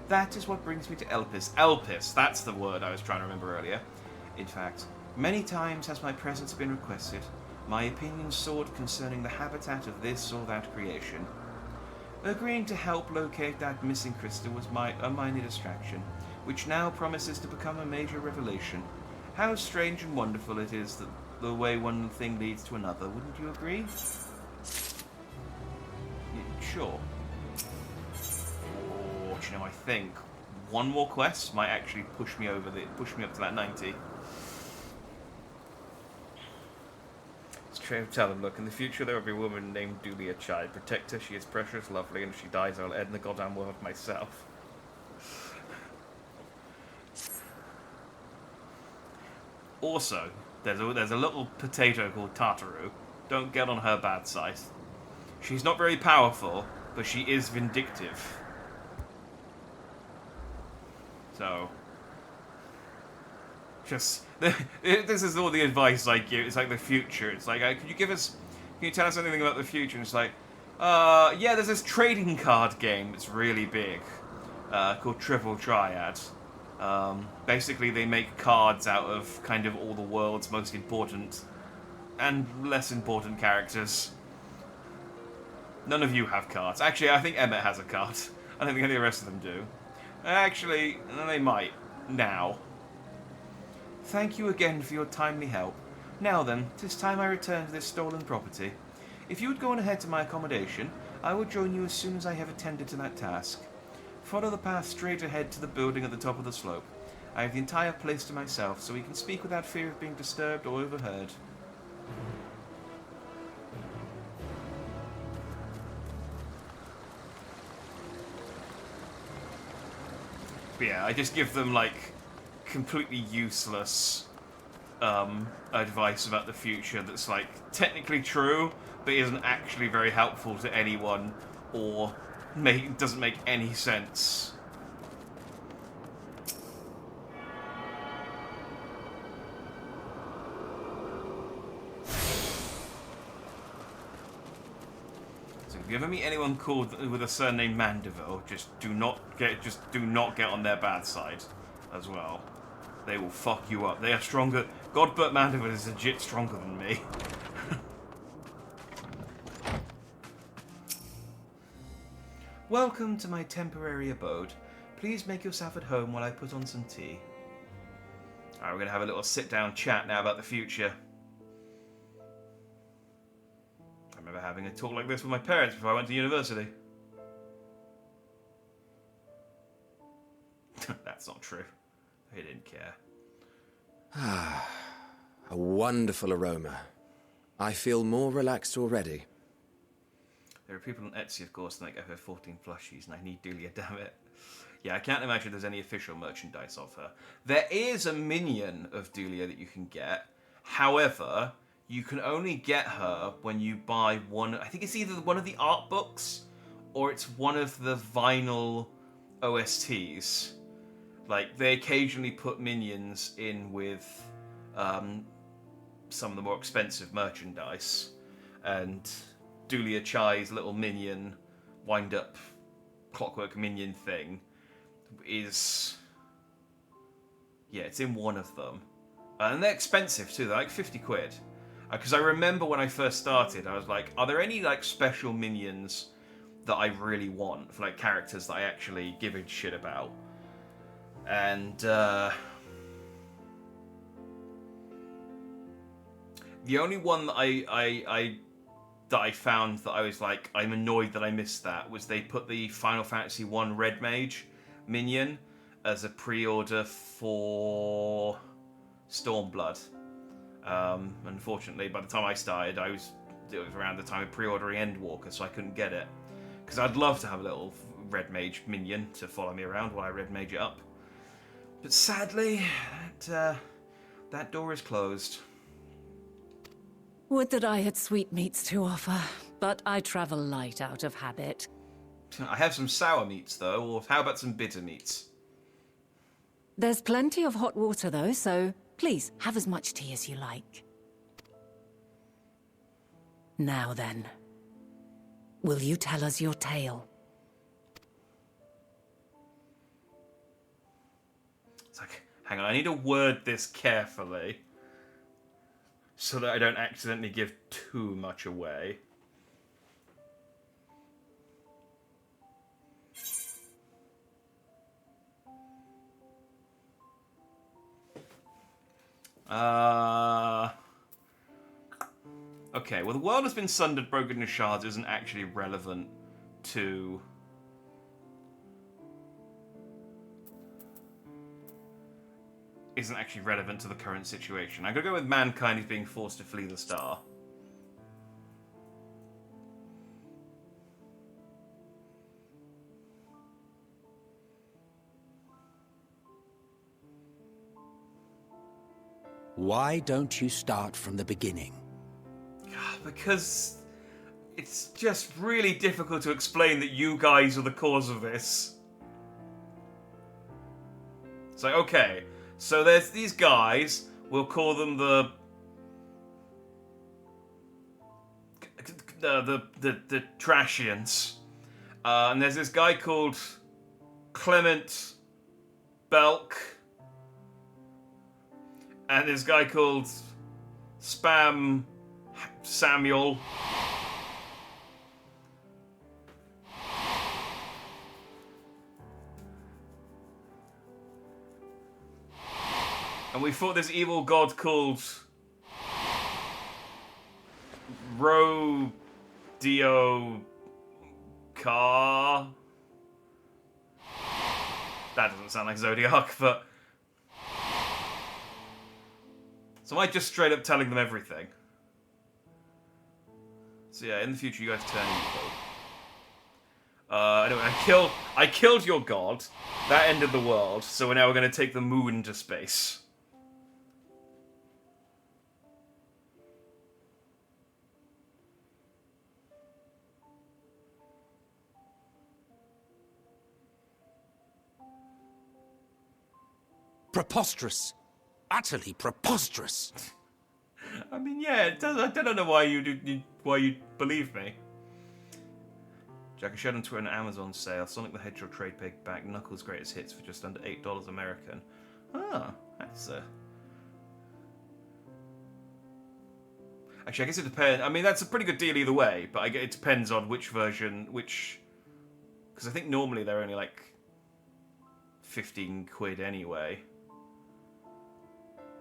That is what brings me to Elpis. Elpis, that's the word I was trying to remember earlier. In fact, many times has my presence been requested, my opinion sought concerning the habitat of this or that creation. Agreeing to help locate that missing crystal was a minor distraction, which now promises to become a major revelation. How strange and wonderful it is that the way one thing leads to another, wouldn't you agree? Yeah, sure. Or, you know, I think one more quest might actually push me up to that 90. Tell them, look, in the future there will be a woman named Julia Chai. Protect her, she is precious, lovely, and if she dies I'll end the goddamn world myself. Also, there's a little potato called Tataru. Don't get on her bad side. She's not very powerful, but she is vindictive. So, just this is all the advice I give. It's like the future. It's like, can you tell us anything about the future? And it's like, yeah, there's this trading card game that's really big, called Triple Triad. Basically, they make cards out of kind of all the world's most important and less important characters. None of you have cards. Actually, I think Emmett has a card. I don't think any of the rest of them do. Actually, they might. Now. Thank you again for your timely help. Now then, 'tis time I return to this stolen property. If you would go on ahead to my accommodation, I will join you as soon as I have attended to that task. Follow the path straight ahead to the building at the top of the slope. I have the entire place to myself, so we can speak without fear of being disturbed or overheard. But yeah, I just give them, like, completely useless advice about the future that's, like, technically true, but isn't actually very helpful to anyone, or doesn't make any sense. So if you ever meet anyone called with a surname Mandeville, just do not get on their bad side as well. They will fuck you up. They are stronger. Godbert Mandeville is legit stronger than me. Welcome to my temporary abode. Please make yourself at home while I put on some tea. Alright, we're going to have a little sit-down chat now about the future. I remember having a talk like this with my parents before I went to university. That's not true. They didn't care. A wonderful aroma. I feel more relaxed already. There are people on Etsy, of course, that make FF14 plushies, and I need Dulia, damn it. Yeah, I can't imagine there's any official merchandise of her. There is a minion of Dulia that you can get. However, you can only get her when you buy one... I think it's either one of the art books, or it's one of the vinyl OSTs. Like, they occasionally put minions in with some of the more expensive merchandise. And Dulia Chai's little minion, wind-up clockwork minion thing is... yeah, it's in one of them. And they're expensive too, they're like 50 quid. Because I remember when I first started, I was like, are there any like special minions that I really want? For like characters that I actually give a shit about? And the only one that I found that I was like, I'm annoyed that I missed that, was they put the Final Fantasy I Red Mage minion as a pre-order for Stormblood. Unfortunately, by the time I started, it was around the time of pre-ordering Endwalker, so I couldn't get it. Because I'd love to have a little Red Mage minion to follow me around while I Red Mage it up. But sadly, that door is closed. Would that I had sweetmeats to offer, but I travel light out of habit. I have some sour meats, though, or how about some bitter meats? There's plenty of hot water, though, so please, have as much tea as you like. Now then, will you tell us your tale? It's like, hang on, I need to word this carefully so that I don't accidentally give too much away. Okay, well, the world has been sundered, broken into shards isn't actually relevant to... isn't actually relevant to the current situation. I'm going to go with mankind is being forced to flee the star. Why don't you start from the beginning? Because it's just really difficult to explain that you guys are the cause of this. It's like, okay, so there's these guys, we'll call them the Trashians. And there's this guy called Clement Belk. And this guy called Spam Samuel. And we fought this evil god called Rodeo Car. That doesn't sound like Zodiac, but... So am I just straight up telling them everything? So yeah, in the future you guys turn evil. Anyway, I killed your god. That ended the world, so now we're going to take the moon to space. Preposterous. Utterly preposterous. I mean, yeah, it does. I don't know why you believe me. Jack, I showed on Twitter an Amazon sale. Sonic the Hedgehog trade paperback, Knuckles' greatest hits for just under $8 American. Ah, that's Actually, I guess it depends. I mean, that's a pretty good deal either way, but it depends on which version, because I think normally they're only like 15 quid anyway.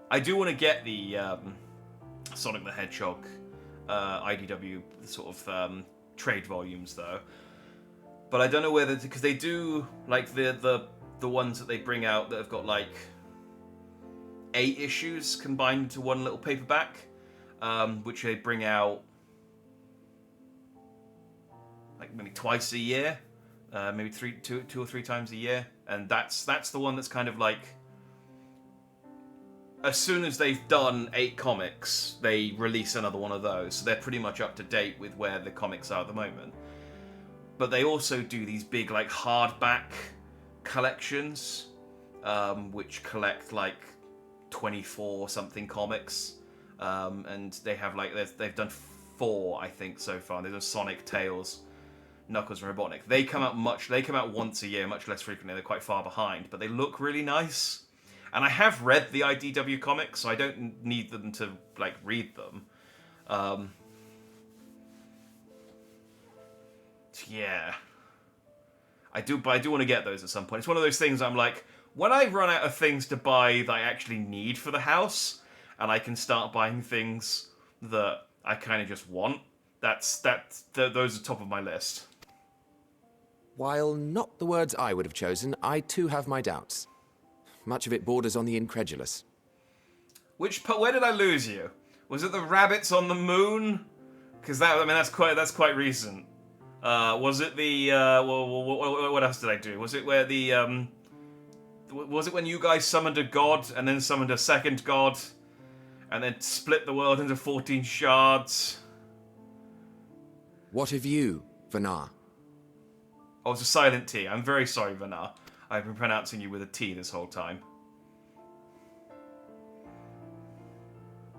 I do want to get the Sonic the Hedgehog IDW sort of trade volumes though. But I don't know whether, because they do like the ones that they bring out that have got like 8 issues combined into one little paperback, which they bring out like maybe twice a year, maybe two or three times a year, and that's the one that's kind of like, as soon as they've done 8 comics, they release another one of those, so they're pretty much up to date with where the comics are at the moment. But they also do these big like hardback collections, which collect like 24 something comics, and they have like they've done 4 I think so far. There's a Sonic, Tails, Knuckles, and Robotnik. They come out once a year, much less frequently. They're quite far behind, but they look really nice. And I have read the IDW comics, so I don't need them to like read them. Yeah, I do, but I do want to get those at some point. It's one of those things I'm like, when I run out of things to buy that I actually need for the house, and I can start buying things that I kind of just want, those are top of my list. While not the words I would have chosen, I too have my doubts. Much of it borders on the incredulous. Where did I lose you? Was it the rabbits on the moon? Because that's quite recent. Was it the what else did I do? Was it where the was it when you guys summoned a god and then summoned a second god and then split the world into 14 shards? What of you, Vanar? Oh, it's a silent T. I'm very sorry, Vanar. I've been pronouncing you with a T this whole time.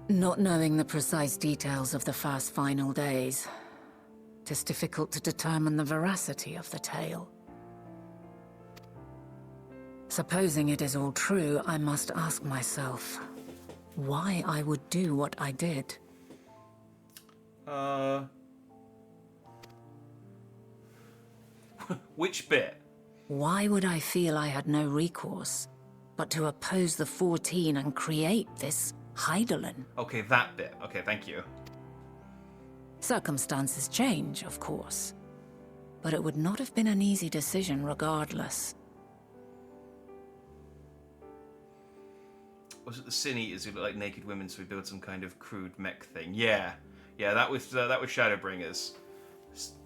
Not knowing the precise details of the first final days, it is difficult to determine the veracity of the tale. Supposing it is all true, I must ask myself why I would do what I did. Which bit? Why would I feel I had no recourse but to oppose the 14 and create this Heidelin? Okay, that bit. Okay, thank you. Circumstances change, of course, but it would not have been an easy decision regardless. Was it the Sin Eaters who looked like naked women, so we built some kind of crude mech thing? Yeah, that was Shadowbringers.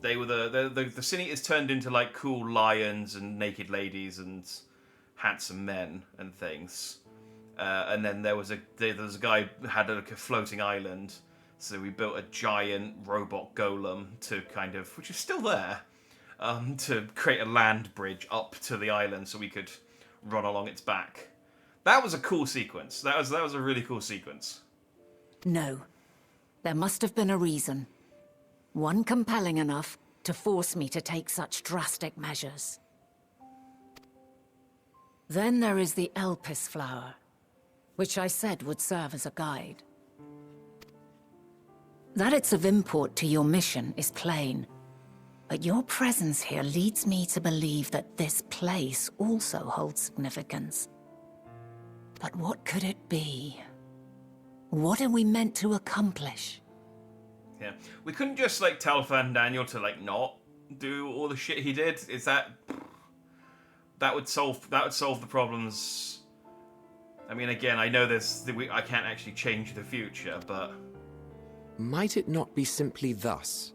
They were the Sin Eaters turned into like cool lions and naked ladies and handsome men and things. And then there was a guy who had like a floating island, so we built a giant robot golem to kind of, which is still there, to create a land bridge up to the island so we could run along its back. That was a cool sequence. That was a really cool sequence. No. There must have been a reason. One compelling enough to force me to take such drastic measures. Then there is the Elpis flower, which I said would serve as a guide. That it's of import to your mission is plain, but your presence here leads me to believe that this place also holds significance. But what could it be? What are we meant to accomplish? Yeah, we couldn't just like tell Fan Daniel to like not do all the shit he did. Is that would solve the problems? I mean, again, I know I can't actually change the future, but Might it not be simply thus?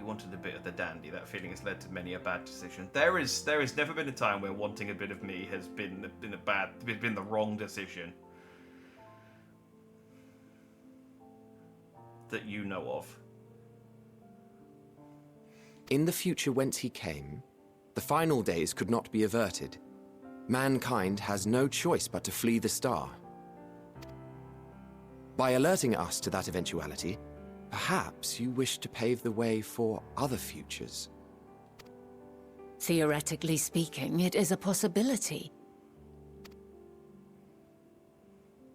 you wanted a bit of the dandy. That feeling has led to many a bad decision. There has never been a time where wanting a bit of me has been the wrong decision that you know of. In the future whence he came, the final days could not be averted. Mankind has no choice but to flee the star. By alerting us to that eventuality, perhaps you wish to pave the way for other futures. Theoretically speaking, it is a possibility.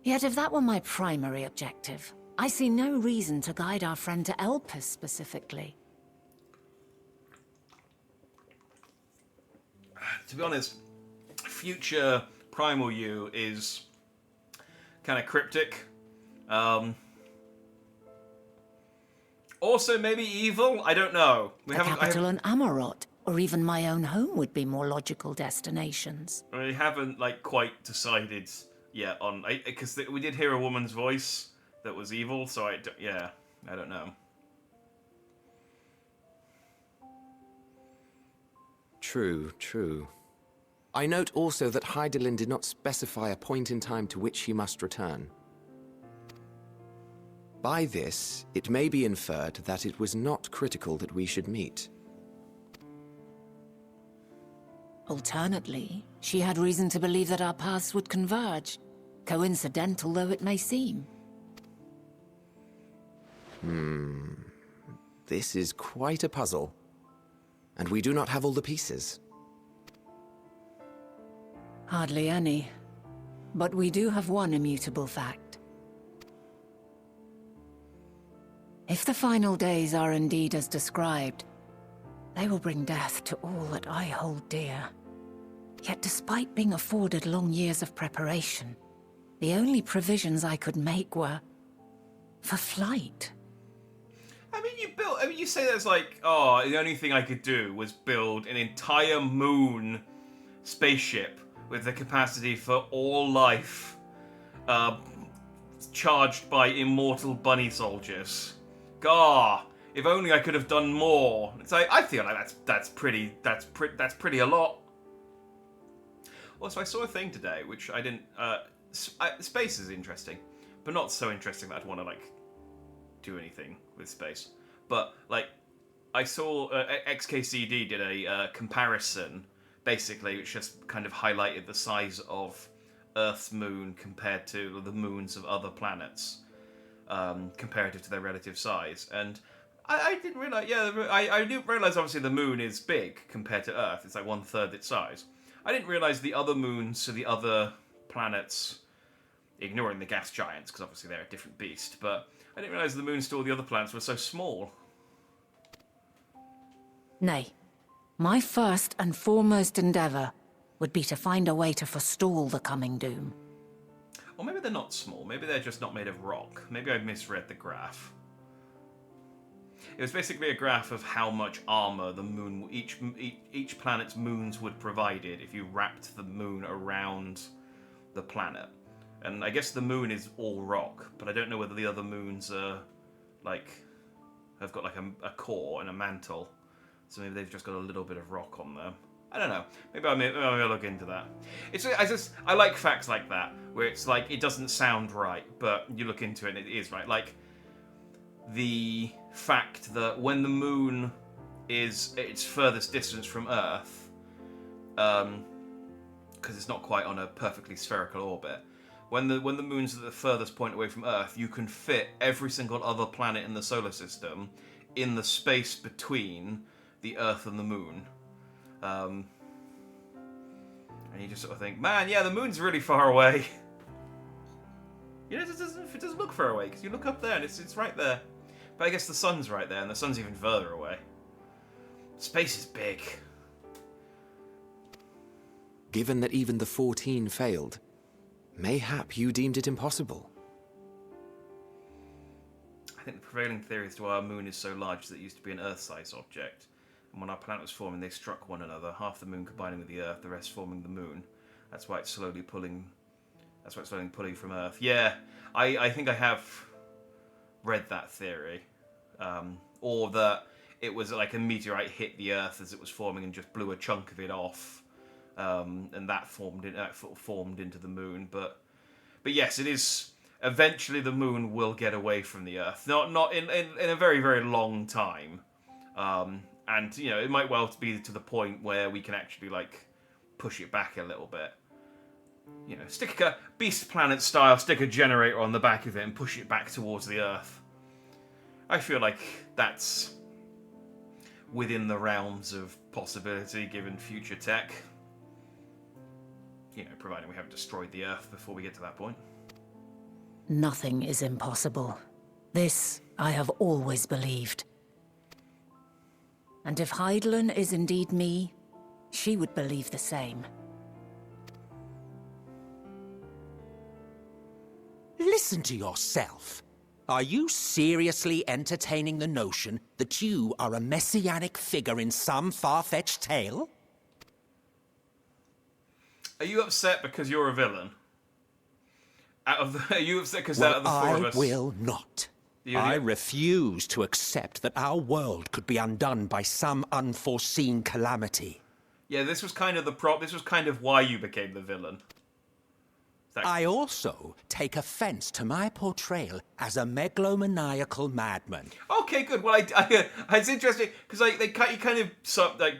Yet if that were my primary objective, I see no reason to guide our friend to Elpis specifically. To be honest, future Primal You is kind of cryptic. Also, maybe evil? I don't know. The capital on Amarot, or even my own home would be more logical destinations. We haven't, like, quite decided yet on... Because we did hear a woman's voice that was evil, so I don't know. True, true. I note also that Hydaelyn did not specify a point in time to which he must return. By this, it may be inferred that it was not critical that we should meet. Alternately, she had reason to believe that our paths would converge, coincidental though it may seem. This is quite a puzzle, and we do not have all the pieces. Hardly any. But we do have one immutable fact. If the final days are indeed as described, they will bring death to all that I hold dear. Yet despite being afforded long years of preparation, the only provisions I could make were for flight. I mean, you say that's like, oh, the only thing I could do was build an entire moon spaceship with the capacity for all life, charged by immortal bunny soldiers. Gah! If only I could have done more. It's like, I feel like that's pretty a lot. Also, I saw a thing today which I didn't. Space is interesting, but not so interesting that I'd want to like do anything with space. But like, I saw XKCD did a comparison, basically, which just kind of highlighted the size of Earth's moon compared to the moons of other planets, comparative to their relative size. And I didn't realize. Yeah, I didn't realize. Obviously, the moon is big compared to Earth. It's like 1/3 its size. I didn't realize the other moons to the other planets, ignoring the gas giants, because obviously they're a different beast, but I didn't realize the moons to all the other planets were so small. Nay, my first and foremost endeavor would be to find a way to forestall the coming doom. Or maybe they're not small. Maybe they're just not made of rock. Maybe I misread the graph. It was basically a graph of how much armor the moon, each planet's moons would provided if you wrapped the moon around the planet. And I guess the moon is all rock, but I don't know whether the other moons are like have got like a core and a mantle. So maybe they've just got a little bit of rock on them. I don't know. Maybe I'll look into that. I like facts like that where it's like it doesn't sound right, but you look into it and it is right. Like the fact that when the moon is its furthest distance from Earth, because it's not quite on a perfectly spherical orbit, when the moon's at the furthest point away from Earth, you can fit every single other planet in the solar system in the space between the Earth and the moon. And you just sort of think, man, yeah, the moon's really far away. You know, it doesn't look far away, because you look up there and it's right there. But I guess the sun's right there, and the sun's even further away. Space is big. Given that even the 14 failed, mayhap you deemed it impossible. I think the prevailing theory as to why our moon is so large is that it used to be an Earth-sized object. And when our planet was forming, they struck one another, half the moon combining with the Earth, the rest forming the moon. That's why it's slowly pulling from Earth. Yeah, I think I have read that theory. Or that it was like a meteorite hit the Earth as it was forming and just blew a chunk of it off. And that formed into the moon. But yes, it is. Eventually, the moon will get away from the Earth. Not in a very, very long time. And you know, it might well be to the point where we can actually like push it back a little bit. You know, stick a Beast Planet style, stick a generator on the back of it and push it back towards the Earth. I feel like that's within the realms of possibility given future tech. You know, providing we haven't destroyed the Earth before we get to that point. Nothing is impossible. This I have always believed. And if Hydaelyn is indeed me, she would believe the same. Listen to yourself. Are you seriously entertaining the notion that you are a messianic figure in some far-fetched tale? Are you upset because you're a villain? Are you upset because out of the four of us... I will not. I refuse to accept that our world could be undone by some unforeseen calamity. Yeah, this was kind of this was kind of why you became the villain. I also take offense to my portrayal as a megalomaniacal madman. Okay, good. Well, it's interesting because you kind of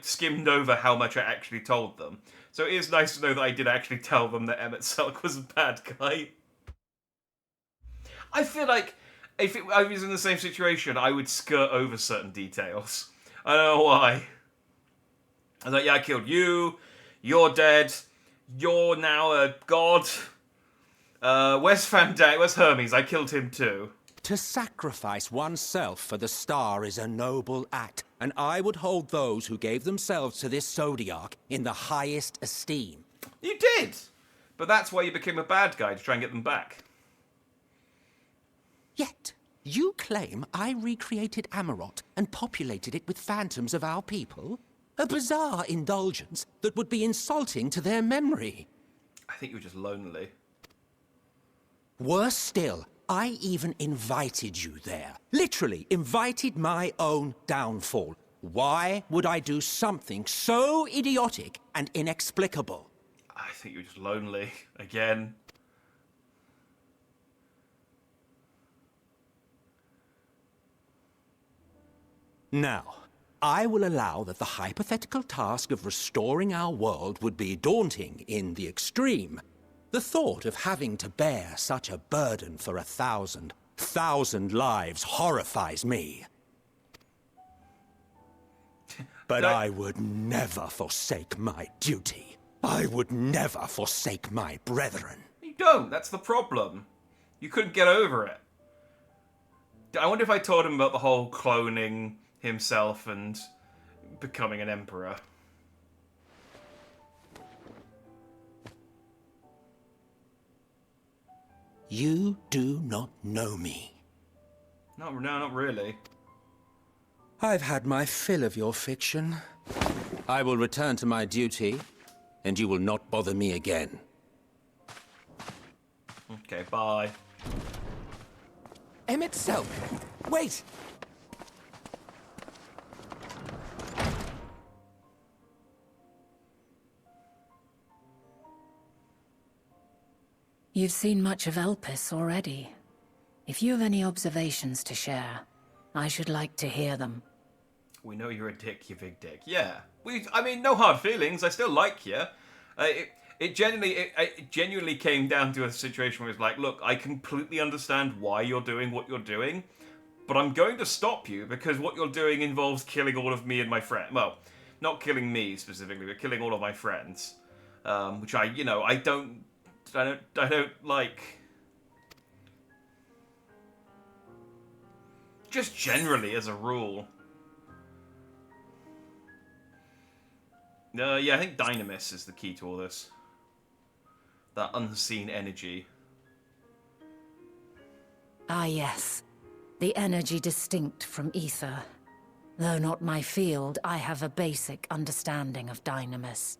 skimmed over how much I actually told them. So it is nice to know that I did actually tell them that Emmett Selk was a bad guy. I feel like if I was in the same situation, I would skirt over certain details. I don't know why. I was like, yeah, I killed you. You're dead. You're now a god. Where's Where's Hermes? I killed him too. To sacrifice oneself for the star is a noble act, and I would hold those who gave themselves to this zodiac in the highest esteem. You did! But that's why you became a bad guy, to try and get them back. Yet, you claim I recreated Amarot and populated it with phantoms of our people? A bizarre indulgence that would be insulting to their memory. I think you were just lonely. Worse still, I even invited you there. Literally invited my own downfall. Why would I do something so idiotic and inexplicable? I think you were just lonely. Again. Now, I will allow that the hypothetical task of restoring our world would be daunting in the extreme. The thought of having to bear such a burden for 1,000 lives horrifies me. But I would never forsake my duty. I would never forsake my brethren. You don't. That's the problem. You couldn't get over it. I wonder if I told him about the whole cloning himself and becoming an emperor. You do not know me. No, not really. I've had my fill of your fiction. I will return to my duty, and you will not bother me again. Okay, bye. Emmett Selk! Wait! You've seen much of Elpis already. If you have any observations to share, I should like to hear them. We know you're a dick, you big dick. Yeah. I mean, no hard feelings. I still like you. It genuinely came down to a situation where it's like, look, I completely understand why you're doing what you're doing, but I'm going to stop you because what you're doing involves killing all of me and my friend. Well, not killing me specifically, but killing all of my friends. Which I don't like. Just generally, as a rule. Yeah, I think Dynamis is the key to all this. That unseen energy. Ah, yes. The energy distinct from ether. Though not my field, I have a basic understanding of Dynamis.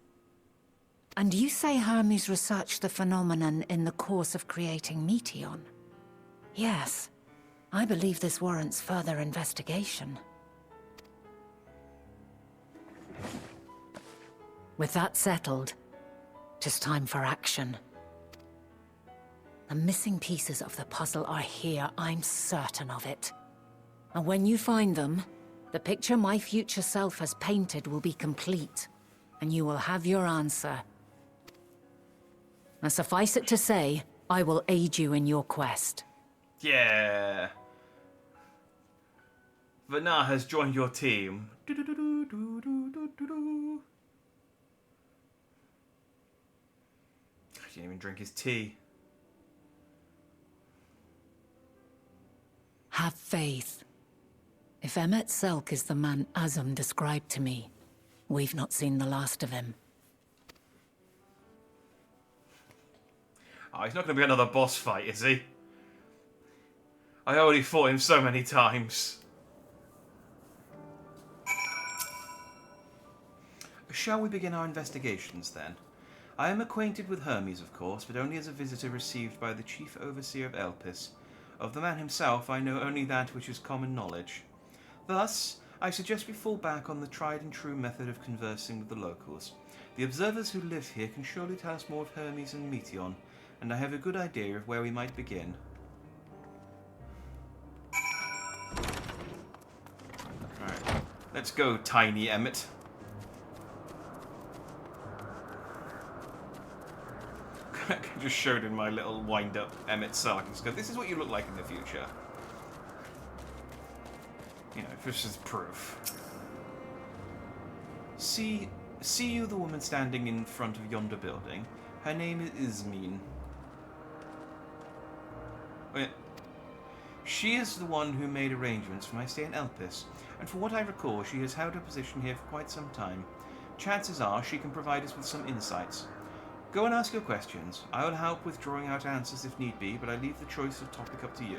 And you say Hermes researched the phenomenon in the course of creating Meteon? Yes. I believe this warrants further investigation. With that settled, 'tis time for action. The missing pieces of the puzzle are here, I'm certain of it. And when you find them, the picture my future self has painted will be complete, and you will have your answer. And suffice it to say, I will aid you in your quest. Yeah. Vana has joined your team. He didn't even drink his tea. Have faith. If Emmett Selk is the man Azum described to me, we've not seen the last of him. Oh, he's not going to be another boss fight, is he? I already fought him so many times. Shall we begin our investigations, then? I am acquainted with Hermes, of course, but only as a visitor received by the chief overseer of Elpis. Of the man himself, I know only that which is common knowledge. Thus, I suggest we fall back on the tried-and-true method of conversing with the locals. The observers who live here can surely tell us more of Hermes and Meteon, and I have a good idea of where we might begin. Alright, let's go, Tiny Emmett. I just showed in my little wind-up Emmett Sark and just go, this is what you look like in the future. You know, this is proof. See you the woman standing in front of yonder building? Her name is Ismene. Wait. She is the one who made arrangements for my stay in Elpis, and for what I recall, she has held her position here for quite some time. Chances are she can provide us with some insights. Go and ask your questions. I will help with drawing out answers if need be, but I leave the choice of topic up to you.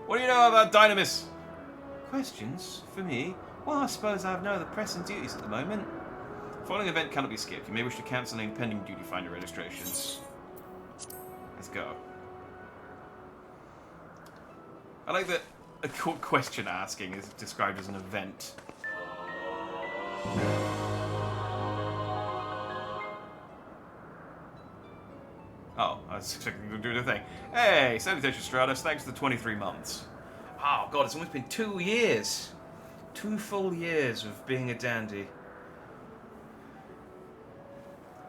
What do you know about Dynamis? Questions? For me? Well, I suppose I have no other pressing duties at the moment. The following event cannot be skipped. You may wish to cancel any pending duty finder registrations. Let's go. I like that a question asking is described as an event. Oh, I was expecting to do the thing. Hey, salutations, Stratus. Thanks for the 23 months. Oh, God, it's almost been 2 years. 2 full years of being a dandy.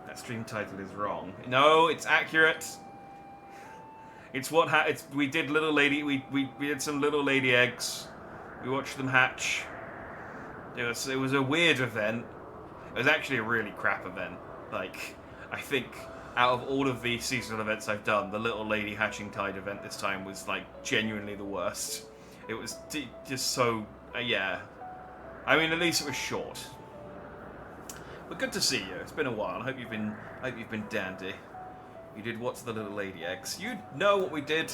That stream title is wrong. No, it's accurate. It's what we did Little Lady. We did some Little Lady eggs. We watched them hatch. It was a weird event. It was actually a really crap event. Like, I think out of all of the seasonal events I've done, the Little Lady Hatching Tide event this time was, like, genuinely the worst. It was just so, yeah. I mean, at least it was short. But good to see you. It's been a while. I hope you've been dandy. You did what's the Little Lady eggs? You know what we did.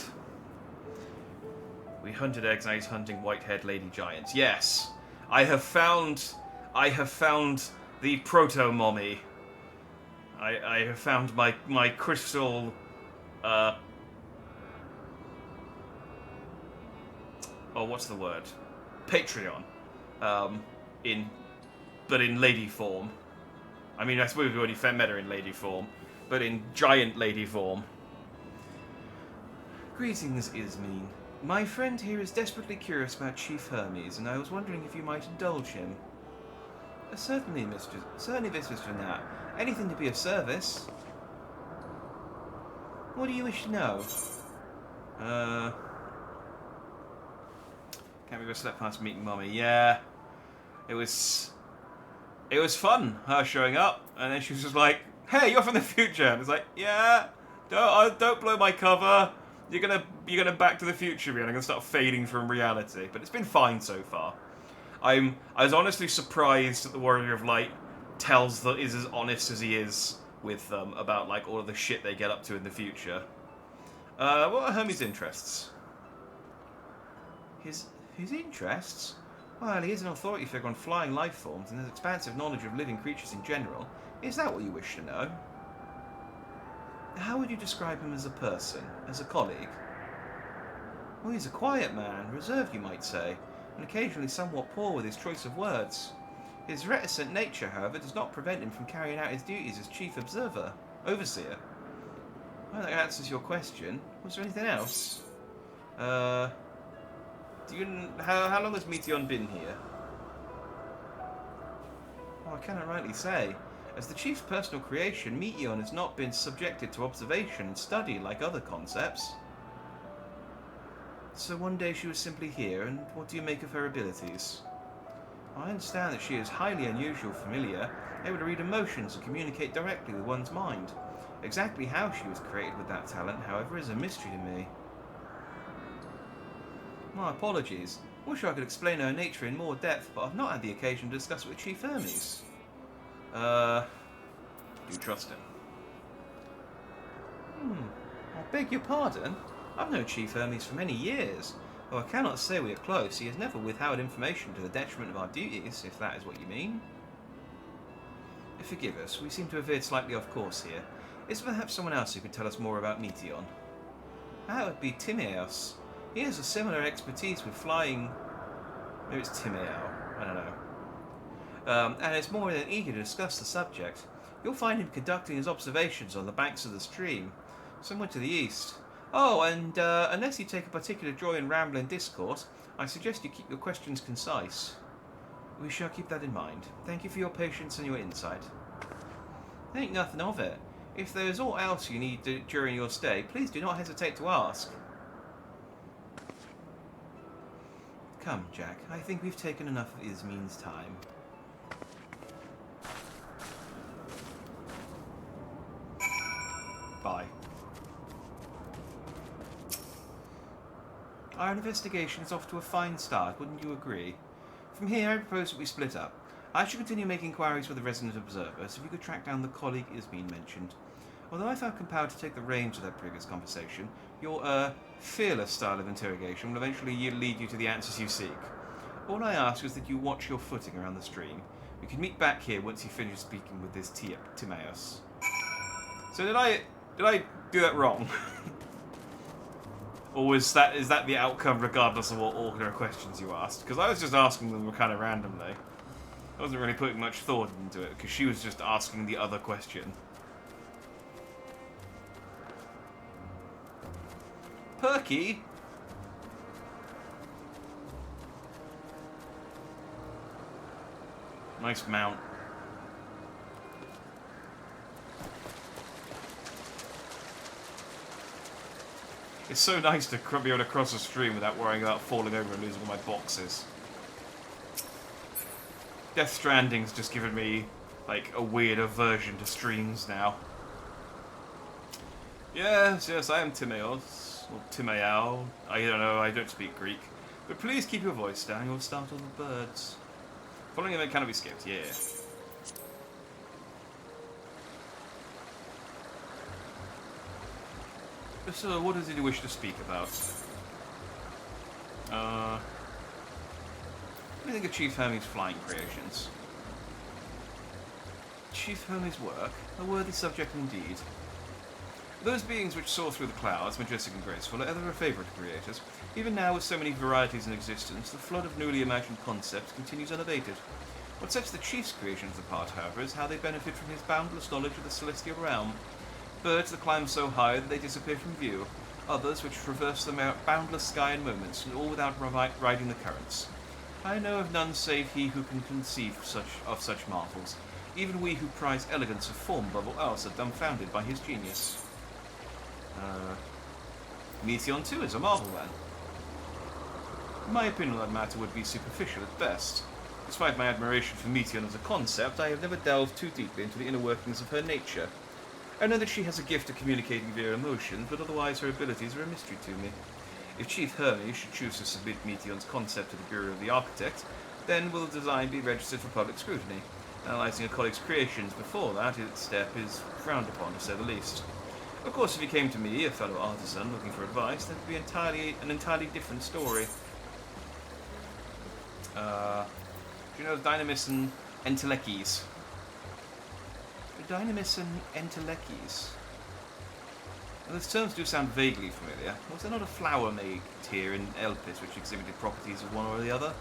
We hunted eggs, and he's hunting white-haired lady giants. Yes, I have found the proto-mommy. I have found my crystal, oh, what's the word? Patreon. In lady form. I mean, I suppose we've already met her in lady form, but in giant lady form. Greetings, Ismene. My friend here is desperately curious about Chief Hermes, and I was wondering if you might indulge him. Certainly, mistress. Certainly, Mistress Vanat. Anything to be of service. What do you wish to know? Can't believe I slept past meeting Mommy. Yeah. It was fun, her showing up, and then she was just like, hey, you're from the future. And it's like, yeah, don't blow my cover. You're gonna Back to the Future me, and I'm gonna start fading from reality. But it's been fine so far. I was honestly surprised that the Warrior of Light is as honest as he is with them about like all of the shit they get up to in the future. What are Hermes' interests? His interests? Well, he is an authority figure on flying life forms and has expansive knowledge of living creatures in general. Is that what you wish to know? How would you describe him as a person? As a colleague? Well, he's a quiet man, reserved you might say, and occasionally somewhat poor with his choice of words. His reticent nature, however, does not prevent him from carrying out his duties as chief overseer. Well, that answers your question. Was there anything else? How long has Meteon been here? Oh, I cannot rightly say. As the chief's personal creation, Meteon has not been subjected to observation and study like other concepts. So one day she was simply here, and what do you make of her abilities? I understand that she is highly unusual familiar, able to read emotions and communicate directly with one's mind. Exactly how she was created with that talent, however, is a mystery to me. My apologies. Wish I could explain her nature in more depth, but I've not had the occasion to discuss it with Chief Hermes. Do you trust him? Beg your pardon? I've known Chief Hermes for many years. Though I cannot say we are close, he has never withheld information to the detriment of our duties, if that is what you mean. Forgive us, we seem to have veered slightly off course here. Is there perhaps someone else who could tell us more about Meteon? That would be Timaeus. He has a similar expertise with flying... Maybe it's Timeo, I don't know. And is more than eager to discuss the subject. You'll find him conducting his observations on the banks of the stream, somewhere to the east. Oh, and unless you take a particular joy in rambling discourse, I suggest you keep your questions concise. We shall keep that in mind. Thank you for your patience and your insight. Think nothing of it. If there is aught else you need during your stay, please do not hesitate to ask. Come, Jack. I think we've taken enough of Ismin's time. Bye. Our investigation is off to a fine start, wouldn't you agree? From here, I propose that we split up. I shall continue making inquiries with the resident observers, if you could track down the colleague Ismin mentioned. Although I felt compelled to take the reins of that previous conversation, your, fearless style of interrogation will eventually lead you to the answers you seek. All I ask is that you watch your footing around the stream. We can meet back here once you finish speaking with this Timaeus. So did I do that wrong? Or is that the outcome regardless of what order of questions you asked? Because I was just asking them kind of randomly. I wasn't really putting much thought into it, because she was just asking the other question. Perky? Nice mount. It's so nice to be able to cross a stream without worrying about falling over and losing all my boxes. Death Stranding's just given me, like, a weird aversion to streams now. Yes, I am Timaeus, or Timaeau. I don't know, I don't speak Greek. But please keep your voice down, you'll startle the birds. Following event cannot be skipped, yeah. So, what does he wish to speak about? What do you think of Chief Hermes' flying creations? Chief Hermes' work? A worthy subject indeed. Those beings which soar through the clouds, majestic and graceful, are ever a favourite of creators. Even now, with so many varieties in existence, the flood of newly imagined concepts continues unabated. What sets the Chief's creations apart, however, is how they benefit from his boundless knowledge of the celestial realm. Birds that climb so high that they disappear from view. Others which traverse the boundless sky in moments, and all without riding the currents. I know of none save he who can conceive of such marvels. Even we who prize elegance of form above all else are dumbfounded by his genius. Meteon too is a marvel then. My opinion on that matter would be superficial at best. Despite my admiration for Meteon as a concept, I have never delved too deeply into the inner workings of her nature. I know that she has a gift of communicating via emotions, but otherwise her abilities are a mystery to me. If Chief Hermes should choose to submit Meteon's concept to the Bureau of the Architect, then will the design be registered for public scrutiny. Analysing a colleague's creations before that step is frowned upon, to say the least. Of course, if he came to me, a fellow artisan, looking for advice, that would be an entirely different story. Do you know Dynamis and Entelekes? Dynamis and Entelekes? Well, those terms do sound vaguely familiar. Was there not a flower made here in Elpis which exhibited properties of one or the other?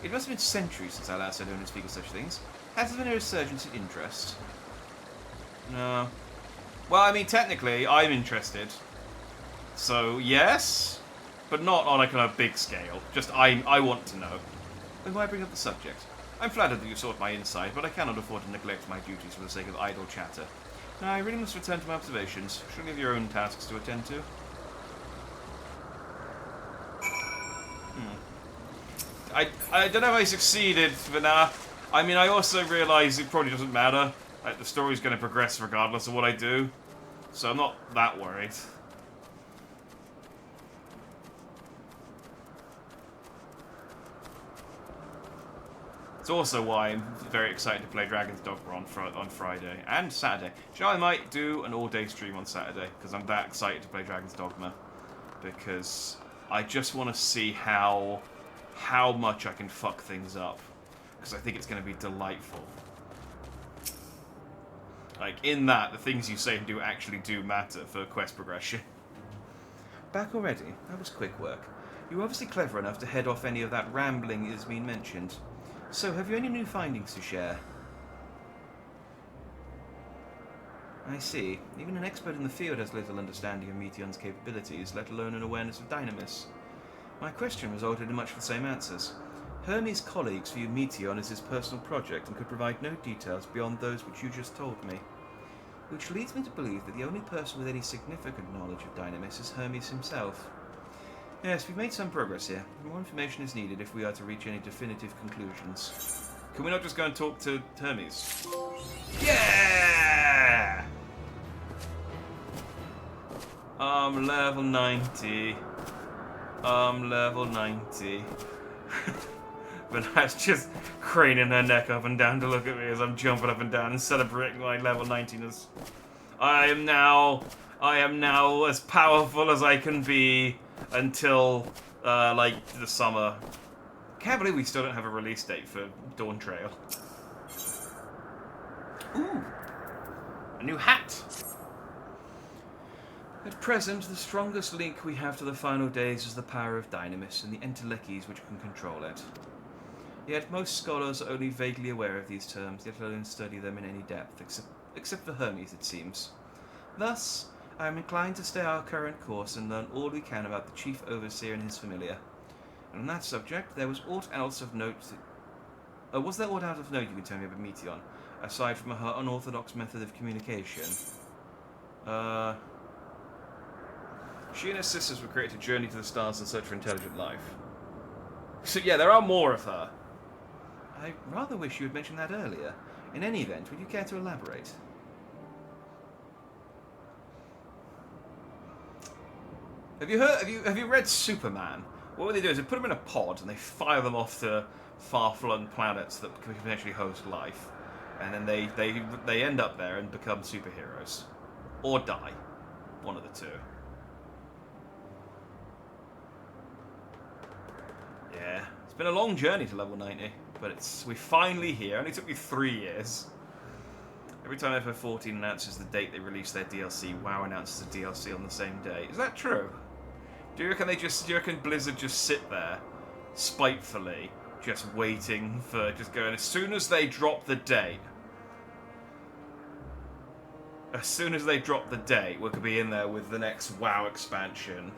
It must have been centuries since I last heard anyone speak of such things. Has there been a resurgence in interest? No. Well, I mean, technically, I'm interested. So, yes, but not on a kind of big scale. Just, I want to know. Then why bring up the subject? I'm flattered that you sought my insight, but I cannot afford to neglect my duties for the sake of idle chatter. Now, I really must return to my observations. Surely you have your own tasks to attend to. I don't know if I succeeded, but I mean, I also realise it probably doesn't matter. Like, the story's going to progress regardless of what I do. So I'm not that worried. It's also why I'm very excited to play Dragon's Dogma on Friday and Saturday. Do you know, I might do an all-day stream on Saturday because I'm that excited to play Dragon's Dogma, because I just want to see how much I can fuck things up, because I think it's going to be delightful. Like, in that, the things you say and do actually do matter for quest progression. Back already? That was quick work. You were obviously clever enough to head off any of that rambling Ismene mentioned. So, have you any new findings to share? I see. Even an expert in the field has little understanding of Meteion's capabilities, let alone an awareness of Dynamis. My question resulted in much the same answers. Hermes' colleagues view Meteion as his personal project and could provide no details beyond those which you just told me. Which leads me to believe that the only person with any significant knowledge of Dynamis is Hermes himself. Yes, we've made some progress here. More information is needed if we are to reach any definitive conclusions. Can we not just go and talk to Hermes? Yeah! Level 90. Level 90. But that's just craning her neck up and down to look at me as I'm jumping up and down and celebrating my level 90ness. I am now as powerful as I can be until, like, the summer. Can't believe we still don't have a release date for Dawn Trail. Ooh! A new hat! At present, the strongest link we have to the final days is the power of Dynamis and the entelechies which can control it. Yet most scholars are only vaguely aware of these terms, yet alone study them in any depth, except for Hermes, it seems. Thus, I am inclined to stay our current course and learn all we can about the Chief Overseer and his familiar. And on that subject, there was aught else of note... was there aught out of note you could tell me about Meteion, aside from her unorthodox method of communication? She and her sisters would create a journey to the stars in search for intelligent life. So yeah, there are more of her. I rather wish you had mentioned that earlier. In any event, would you care to elaborate? Have you read Superman? What they do is they put them in a pod and they fire them off to far-flung planets that can potentially host life, and then they end up there and become superheroes, or die, one of the two. Yeah, it's been a long journey to level 90, but we're finally here. It only took me 3 years. Every time FF14 announces the date they release their DLC, WoW announces the DLC on the same day. Is that true? Do you reckon Blizzard just sit there, spitefully, just waiting for, just going, as soon as they drop the date, we could be in there with the next WoW expansion,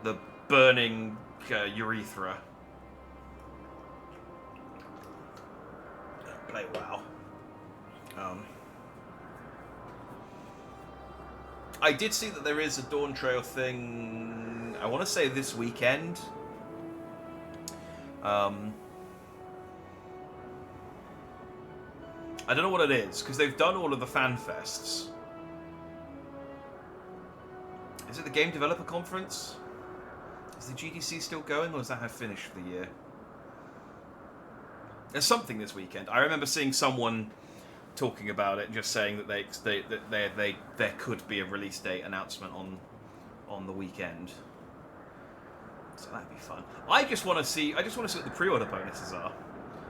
the burning urethra. Play WoW. I did see that there is a Dawn Trail thing, I want to say this weekend. I don't know what it is, because they've done all of the fan fests. Is it the Game Developer Conference? Is the GDC still going, or does that have finished for the year? There's something this weekend. I remember seeing someone talking about it, just saying that there could be a release date announcement on the weekend. So that'd be fun. I just want to see what the pre-order bonuses are,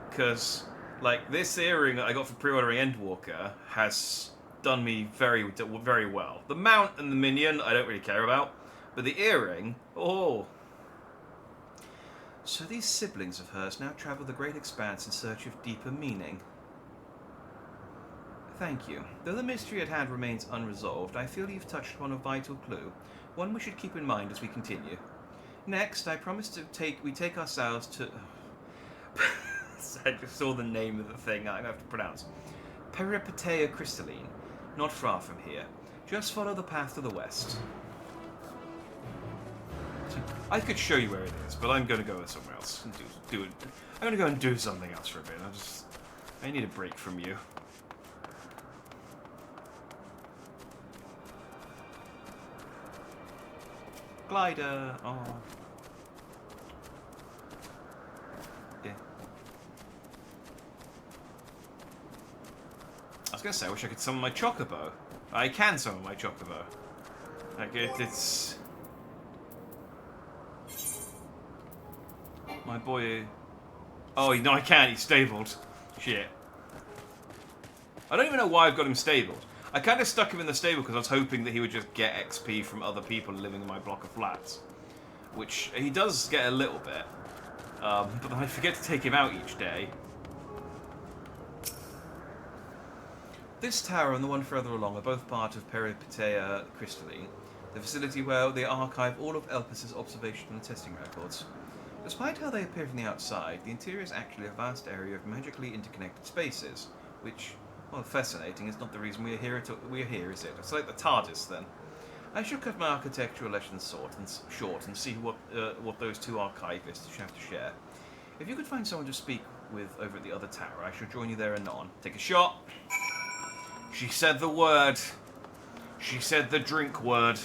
because like this earring that I got for pre-ordering Endwalker has done me very, very well. The mount and the minion I don't really care about, but the earring, oh. So these siblings of hers now travel the great expanse in search of deeper meaning. Thank you. Though the mystery at hand remains unresolved, I feel you've touched upon a vital clue, one we should keep in mind as we continue. Next, I promise we take ourselves to... I just saw the name of the thing I have to pronounce. Peripetea Crystalline, not far from here. Just follow the path to the west. I could show you where it is, but I'm going to go somewhere else and do it. I'm going to go and do something else for a bit. I need a break from you. Glider. Oh. Yeah. was gonna say, I wish I could summon my Chocobo. I can summon my Chocobo. Like, it's... My boy... Oh, no, I can't. He's stabled. Shit. I don't even know why I've got him stabled. I kind of stuck him in the stable because I was hoping that he would just get XP from other people living in my block of flats. Which he does get a little bit. But then I forget to take him out each day. This tower and the one further along are both part of Peripetea Crystalline, the facility where they archive all of Elpis's observation and testing records. Despite how they appear from the outside, the interior is actually a vast area of magically interconnected spaces, which, while fascinating, is not the reason we are here, is it? It's like the TARDIS, then. I shall cut my architectural lessons short and see what those two archivists have to share. If you could find someone to speak with over at the other tower, I shall join you there anon. Take a shot. She said the word. She said the drink word.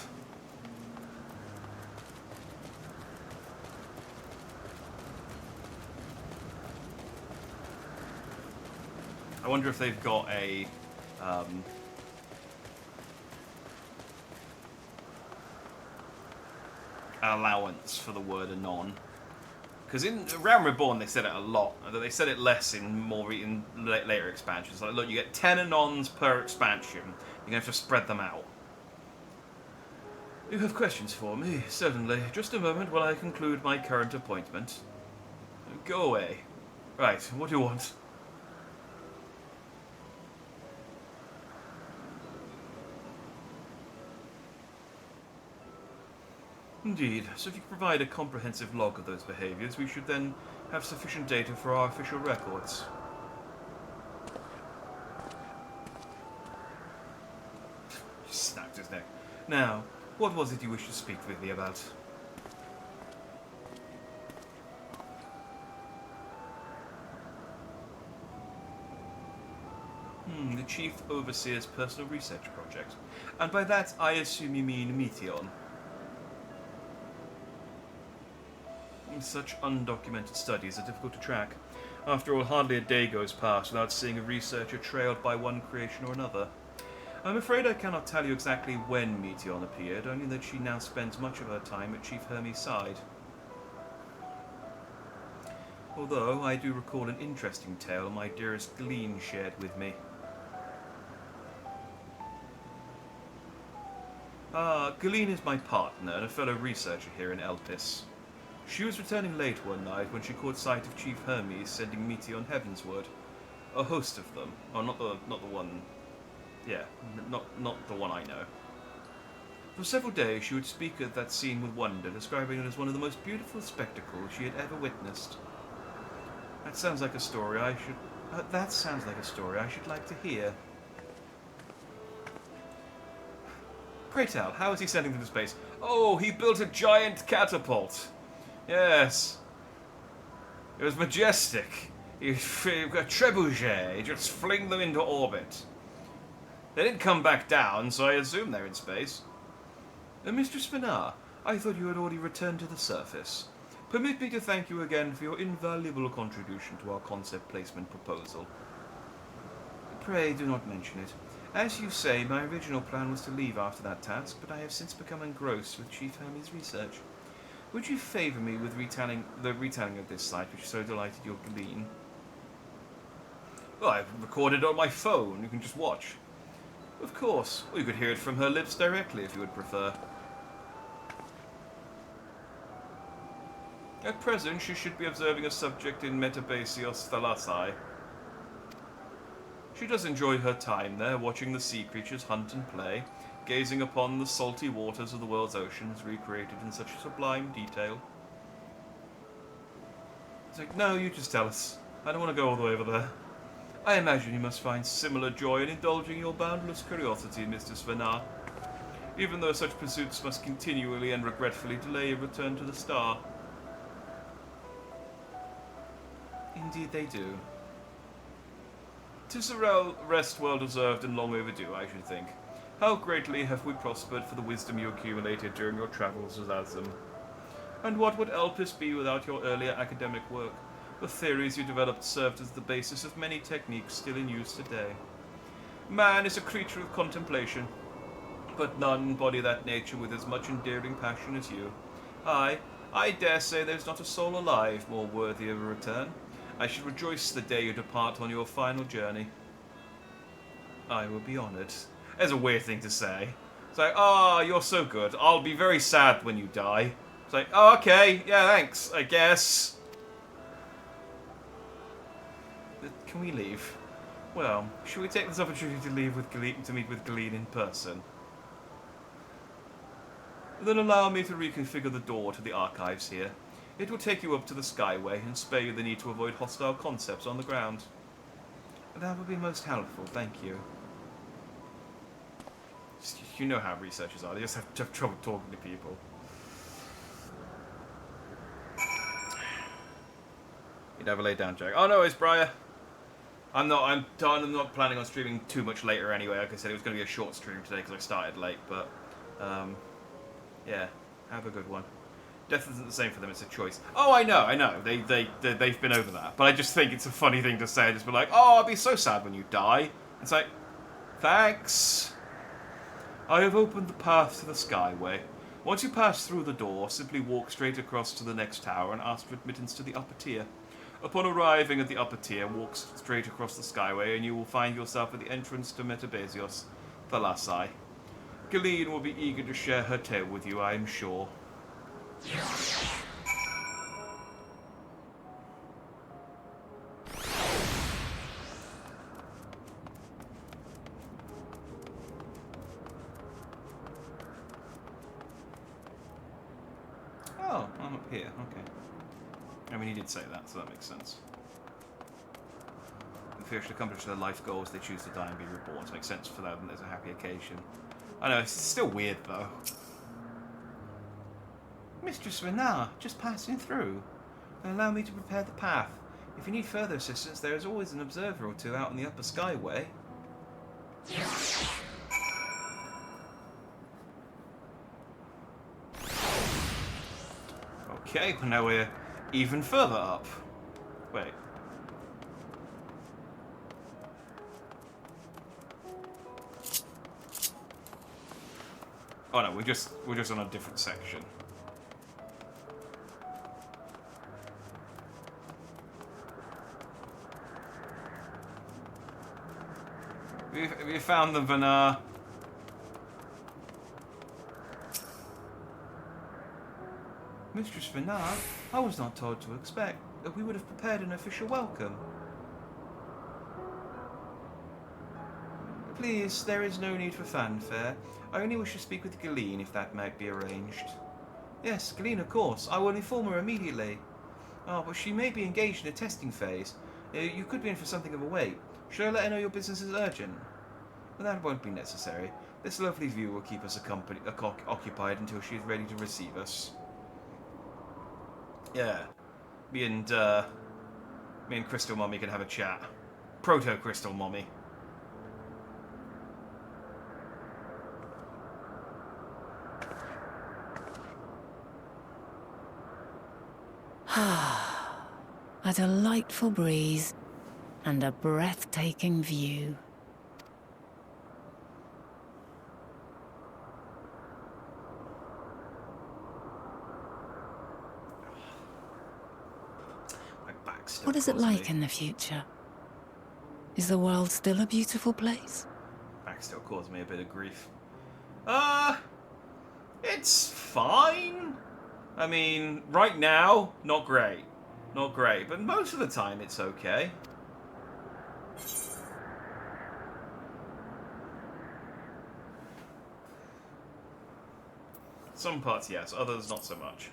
I wonder if they've got a allowance for the word anon. Because in Realm Reborn they said it a lot. They said it less in later expansions. Like, look, you get 10 anons per expansion. You're going to have to spread them out. You have questions for me? Certainly. Just a moment while I conclude my current appointment. Go away. Right, what do you want? Indeed. So if you could provide a comprehensive log of those behaviours, we should then have sufficient data for our official records. He snapped his neck. Now, what was it you wished to speak with me about? The Chief Overseer's personal research project. And by that, I assume you mean Meteon. Such undocumented studies are difficult to track. After all, hardly a day goes past without seeing a researcher trailed by one creation or another. I'm afraid I cannot tell you exactly when Meteon appeared, only that she now spends much of her time at Chief Hermes' side. Although, I do recall an interesting tale my dearest Glean shared with me. Glean is my partner and a fellow researcher here in Elpis. She was returning late one night when she caught sight of Chief Hermes sending Meteon heavensward. A host of them. Oh, not the one... Yeah, not the one I know. For several days she would speak at that scene with wonder, describing it as one of the most beautiful spectacles she had ever witnessed. That sounds like a story I should like to hear. Pray tell, how is he sending them to space? Oh, he built a giant catapult! Yes. It was majestic. He got trebuchet. He just fling them into orbit. They didn't come back down, so I assume they're in space. Mistress Finar, I thought you had already returned to the surface. Permit me to thank you again for your invaluable contribution to our concept placement proposal. Pray do not mention it. As you say, my original plan was to leave after that task, but I have since become engrossed with Chief Hermes' research. Would you favour me with the retelling of this sight which so delighted your Glean? Well, I've recorded it on my phone. You can just watch. Of course. Or you could hear it from her lips directly if you would prefer. At present, she should be observing a subject in Metabasios Thalassae. She does enjoy her time there, watching the sea creatures hunt and play, gazing upon the salty waters of the world's oceans recreated in such sublime detail. It's like, no, you just tell us. I don't want to go all the way over there. I imagine you must find similar joy in indulging your boundless curiosity, Mr. Svenar, even though such pursuits must continually and regretfully delay your return to the star. Indeed they do. 'Tis a rest well deserved and long overdue, I should think. How greatly have we prospered for the wisdom you accumulated during your travels with Azim. And what would Elpis be without your earlier academic work? The theories you developed served as the basis of many techniques still in use today. Man is a creature of contemplation, but none embody that nature with as much endearing passion as you. I dare say there's not a soul alive more worthy of a return. I should rejoice the day you depart on your final journey. I will be honoured. That's a weird thing to say. It's like, oh, you're so good. I'll be very sad when you die. It's like, oh, okay, yeah, thanks, I guess. Can we leave? Well, should we take this opportunity to leave with Galeen, to meet with Galeen in person? Then allow me to reconfigure the door to the archives here. It will take you up to the Skyway and spare you the need to avoid hostile concepts on the ground. That would be most helpful, thank you. You know how researchers are, they just have trouble talking to people. You never lay down, Jack. Oh no, it's Briar. I'm not planning on streaming too much later anyway. Like I said, it was going to be a short stream today because I started late, but yeah, have a good one. Death isn't the same for them, it's a choice. Oh, I know. They've been over that. But I just think it's a funny thing to say. Just be like, oh, I'll be so sad when you die. It's like, thanks. I have opened the path to the Skyway. Once you pass through the door, simply walk straight across to the next tower and ask for admittance to the upper tier. Upon arriving at the upper tier, walk straight across the Skyway and you will find yourself at the entrance to Metabasios, Thalasai. Galeen will be eager to share her tale with you, I am sure. Oh, I'm up here, okay. I mean, he did say that, so that makes sense. The fish accomplish their life goals, they choose to die and be reborn. So it makes sense for them, there's a happy occasion. I know, it's still weird, though. Mistress Renar, just passing through. Allow me to prepare the path. If you need further assistance, there is always an observer or two out in the upper Skyway. Okay, but now we're even further up. Wait. Oh no, we're just on a different section. Have you found the Vanar? Mistress Vanar, I was not told to expect that we would have prepared an official welcome. Please, there is no need for fanfare. I only wish to speak with Galeen, if that might be arranged. Yes, Galeen, of course. I will inform her immediately. Oh, but she may be engaged in a testing phase. You could be in for something of a wait. Should I let her know your business is urgent? But that won't be necessary. This lovely view will keep us occupied until she is ready to receive us. Yeah. Me and Crystal Mommy can have a chat. Proto-Crystal Mommy. A delightful breeze and a breathtaking view. What is it like in the future? Is the world still a beautiful place? Back still caused me a bit of grief. It's fine. I mean, right now, not great. Not great, but most of the time it's okay. Some parts, yes. Others, not so much.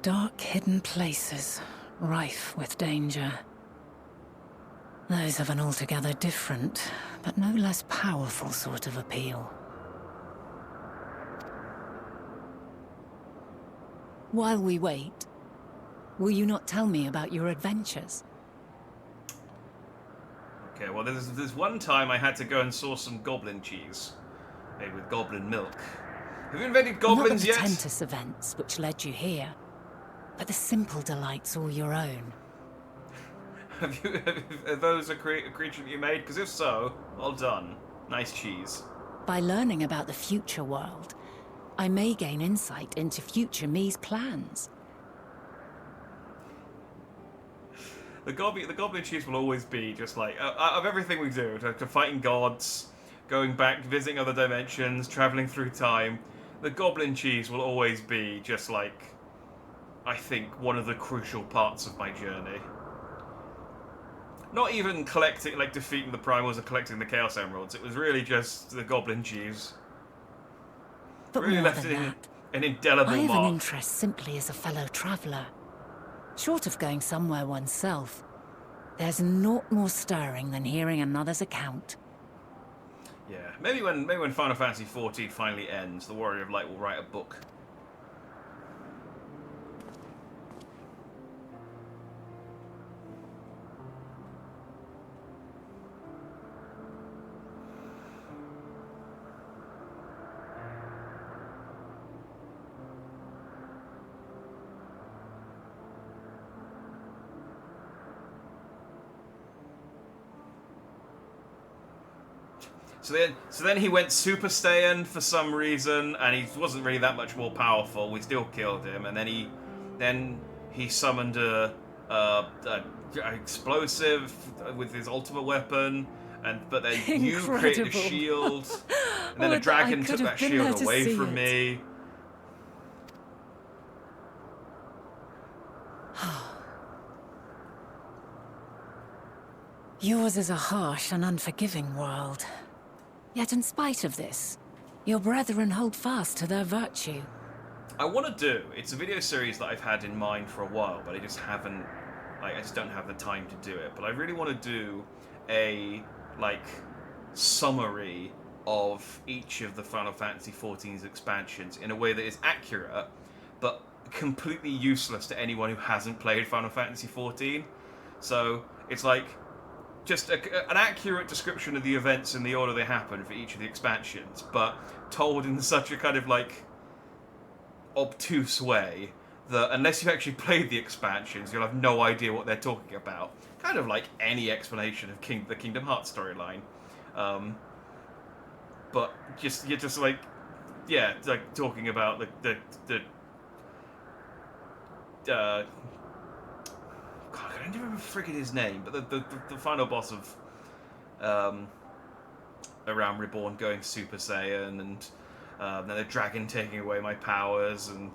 Dark, hidden places, rife with danger. Those have an altogether different, but no less powerful sort of appeal. While we wait, will you not tell me about your adventures? Okay, well, there's one time I had to go and source some goblin cheese, made with goblin milk. Have you invented goblins yet? Not the portentous events which led you here. but the simple delight's all your own. Are those a creature that you made? Because if so, well done. Nice cheese. By learning about the future world, I may gain insight into future me's plans. The goblin cheese will always be just like, out of everything we do, to fighting gods, going back, visiting other dimensions, traveling through time, the goblin cheese will always be just like, I think, one of the crucial parts of my journey. Not even collecting, like defeating the primals or collecting the Chaos Emeralds, it was really just the goblin cheese. But Really more left than that, an indelible I have mark. an interest simply as a fellow traveller. Short of going somewhere oneself, there's naught more stirring than hearing another's account. Yeah, maybe when Final Fantasy XIV finally ends, the Warrior of Light will write a book. So then he went Super Saiyan for some reason, and he wasn't really that much more powerful. We still killed him, and then he summoned a explosive with his ultimate weapon, but then you created a shield, and then a dragon took that shield away from me. Yours is a harsh and unforgiving world. Yet in spite of this, your brethren hold fast to their virtue. I want to do. It's a video series that I've had in mind for a while, but I just haven't. I just don't have the time to do it. But I really want to do a summary of each of the Final Fantasy XIV's expansions in a way that is accurate, but completely useless to anyone who hasn't played Final Fantasy XIV. So it's like just an accurate description of the events in the order they happen for each of the expansions, but told in such a kind of obtuse way that unless you've actually played the expansions, you'll have no idea what they're talking about. Kind of like any explanation of the Kingdom Hearts storyline. But you're just talking about the God, I don't remember friggin' his name, but the final boss of around Reborn going Super Saiyan, and then the dragon taking away my powers, and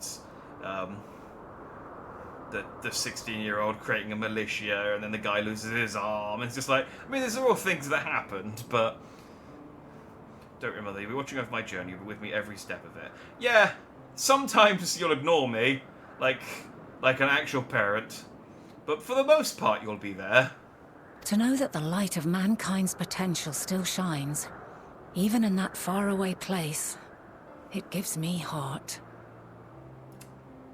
the 16-year-old creating a militia, and then the guy loses his arm. It's just like, I mean, these are all things that happened, but don't remember. You'll be watching over my journey. You'll be with me every step of it. Yeah, sometimes you'll ignore me, like an actual parent. But for the most part, you'll be there. To know that the light of mankind's potential still shines, even in that faraway place, it gives me heart.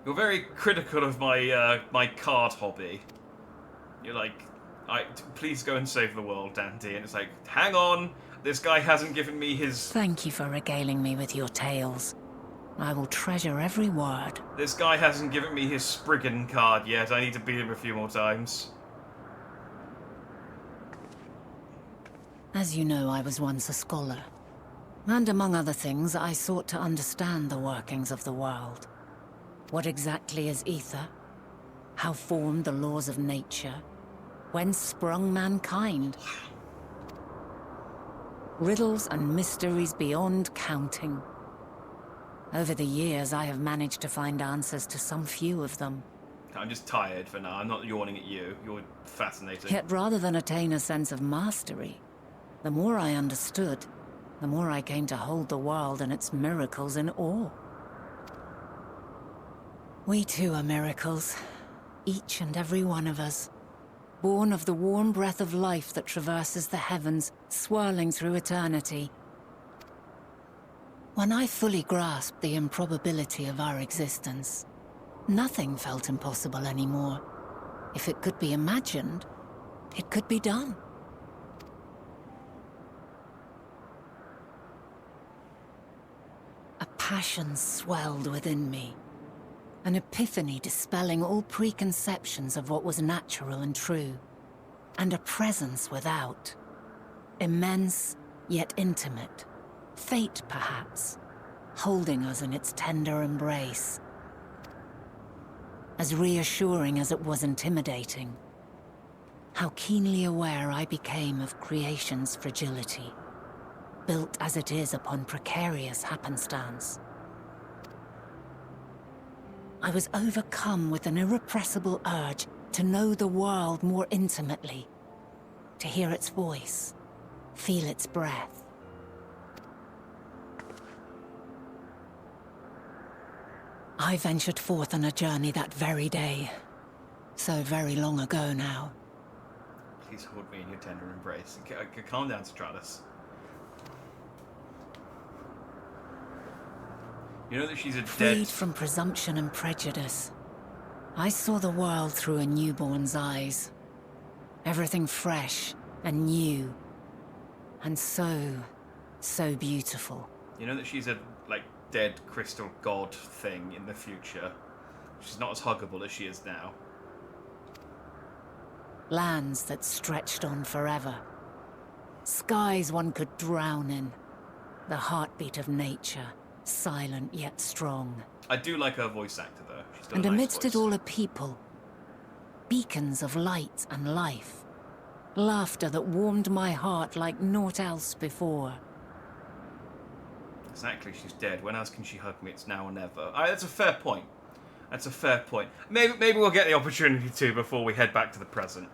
You're very critical of my my card hobby. You're like, please go and save the world, Dante. And it's like, hang on, this guy hasn't given me his... Thank you for regaling me with your tales. I will treasure every word. This guy hasn't given me his Spriggan card yet. I need to beat him a few more times. As you know, I was once a scholar. And among other things, I sought to understand the workings of the world. What exactly is ether? How formed the laws of nature? Whence sprung mankind? Riddles and mysteries beyond counting. Over the years, I have managed to find answers to some few of them. I'm just tired for now. I'm not yawning at you. You're fascinating. Yet rather than attain a sense of mastery, the more I understood, the more I came to hold the world and its miracles in awe. We too are miracles, each and every one of us, born of the warm breath of life that traverses the heavens, swirling through eternity. When I fully grasped the improbability of our existence, nothing felt impossible anymore. If it could be imagined, it could be done. A passion swelled within me. An epiphany dispelling all preconceptions of what was natural and true. And a presence without. Immense, yet intimate. Fate, perhaps, holding us in its tender embrace. As reassuring as it was intimidating. How keenly aware I became of creation's fragility, built as it is upon precarious happenstance. I was overcome with an irrepressible urge to know the world more intimately, to hear its voice, feel its breath. I ventured forth on a journey that very day, so very long ago now. Please hold me in your tender embrace. Calm down, Stratus. You know that she's a Freed from presumption and prejudice, I saw the world through a newborn's eyes. Everything fresh and new, and so beautiful. You know that she's a, dead crystal god thing in the future. She's not as huggable as she is now. Lands that stretched on forever. Skies one could drown in. The heartbeat of nature, silent yet strong. I do like her voice actor, though. She's got And a nice amidst voice. it all a people. Beacons of light and life. Laughter that warmed my heart like naught else before. Exactly, she's dead. When else can she hug me? It's now or never. That's a fair point. That's a fair point. Maybe we'll get the opportunity to before we head back to the present.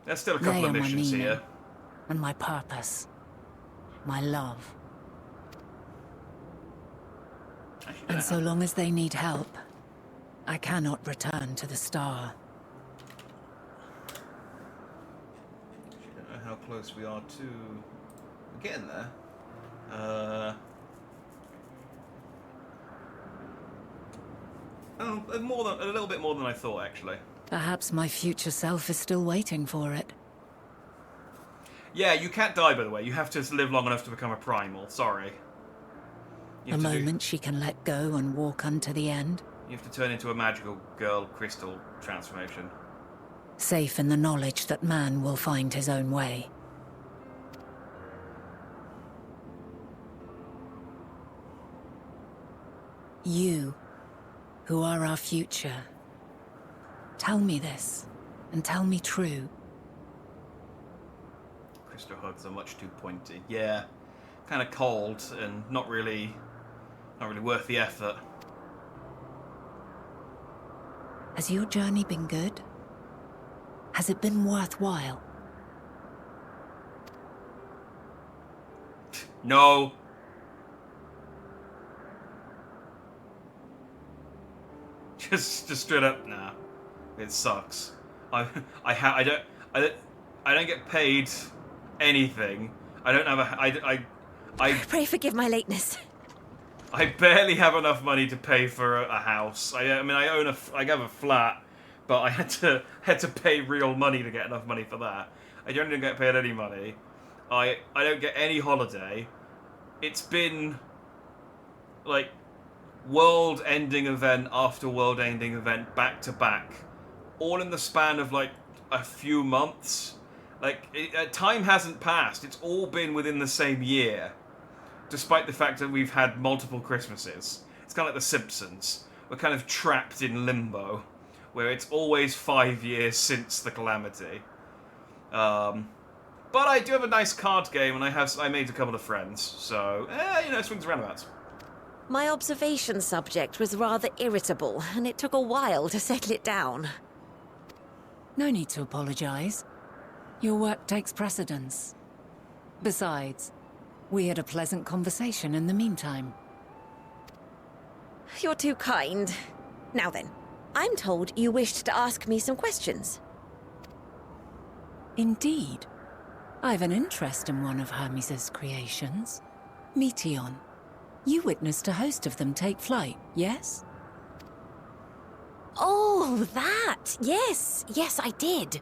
There's still a couple They of are my missions meaning, here. and my purpose. My love. Actually, And so long as they need help, I cannot return to the star. I don't know how close we are to... We're getting there. A little bit more than I thought, actually. Perhaps my future self is still waiting for it. Yeah, you can't die, by the way. You have to live long enough to become a primal. Sorry. A moment she can let go and walk unto the end. You have to turn into a magical girl crystal transformation. Safe in the knowledge that man will find his own way. You, who are our future, tell me this, and tell me true. Crystal hugs are much too pointy. Yeah, kind of cold and not really worth the effort. Has your journey been good? Has it been worthwhile? No. Just straight up, nah. It sucks. I don't get paid anything. I don't have I Pray forgive my lateness. I barely have enough money to pay for a house. I have a flat, but I had to pay real money to get enough money for that. I don't get paid any money. I don't get any holiday. It's been like world-ending event after world-ending event back to back, all in the span of like a few months. Time hasn't passed. It's all been within the same year, despite the fact that we've had multiple Christmases. It's kind of like The Simpsons. We're kind of trapped in limbo, where it's always 5 years since the calamity. But I do have a nice card game, and I made a couple of friends, so swings and roundabouts. My observation subject was rather irritable, and it took a while to settle it down. No need to apologize. Your work takes precedence. Besides, we had a pleasant conversation in the meantime. You're too kind. Now then, I'm told you wished to ask me some questions. Indeed. I've an interest in one of Hermes' creations. Meteon. You witnessed a host of them take flight, yes? Oh, that! Yes, I did.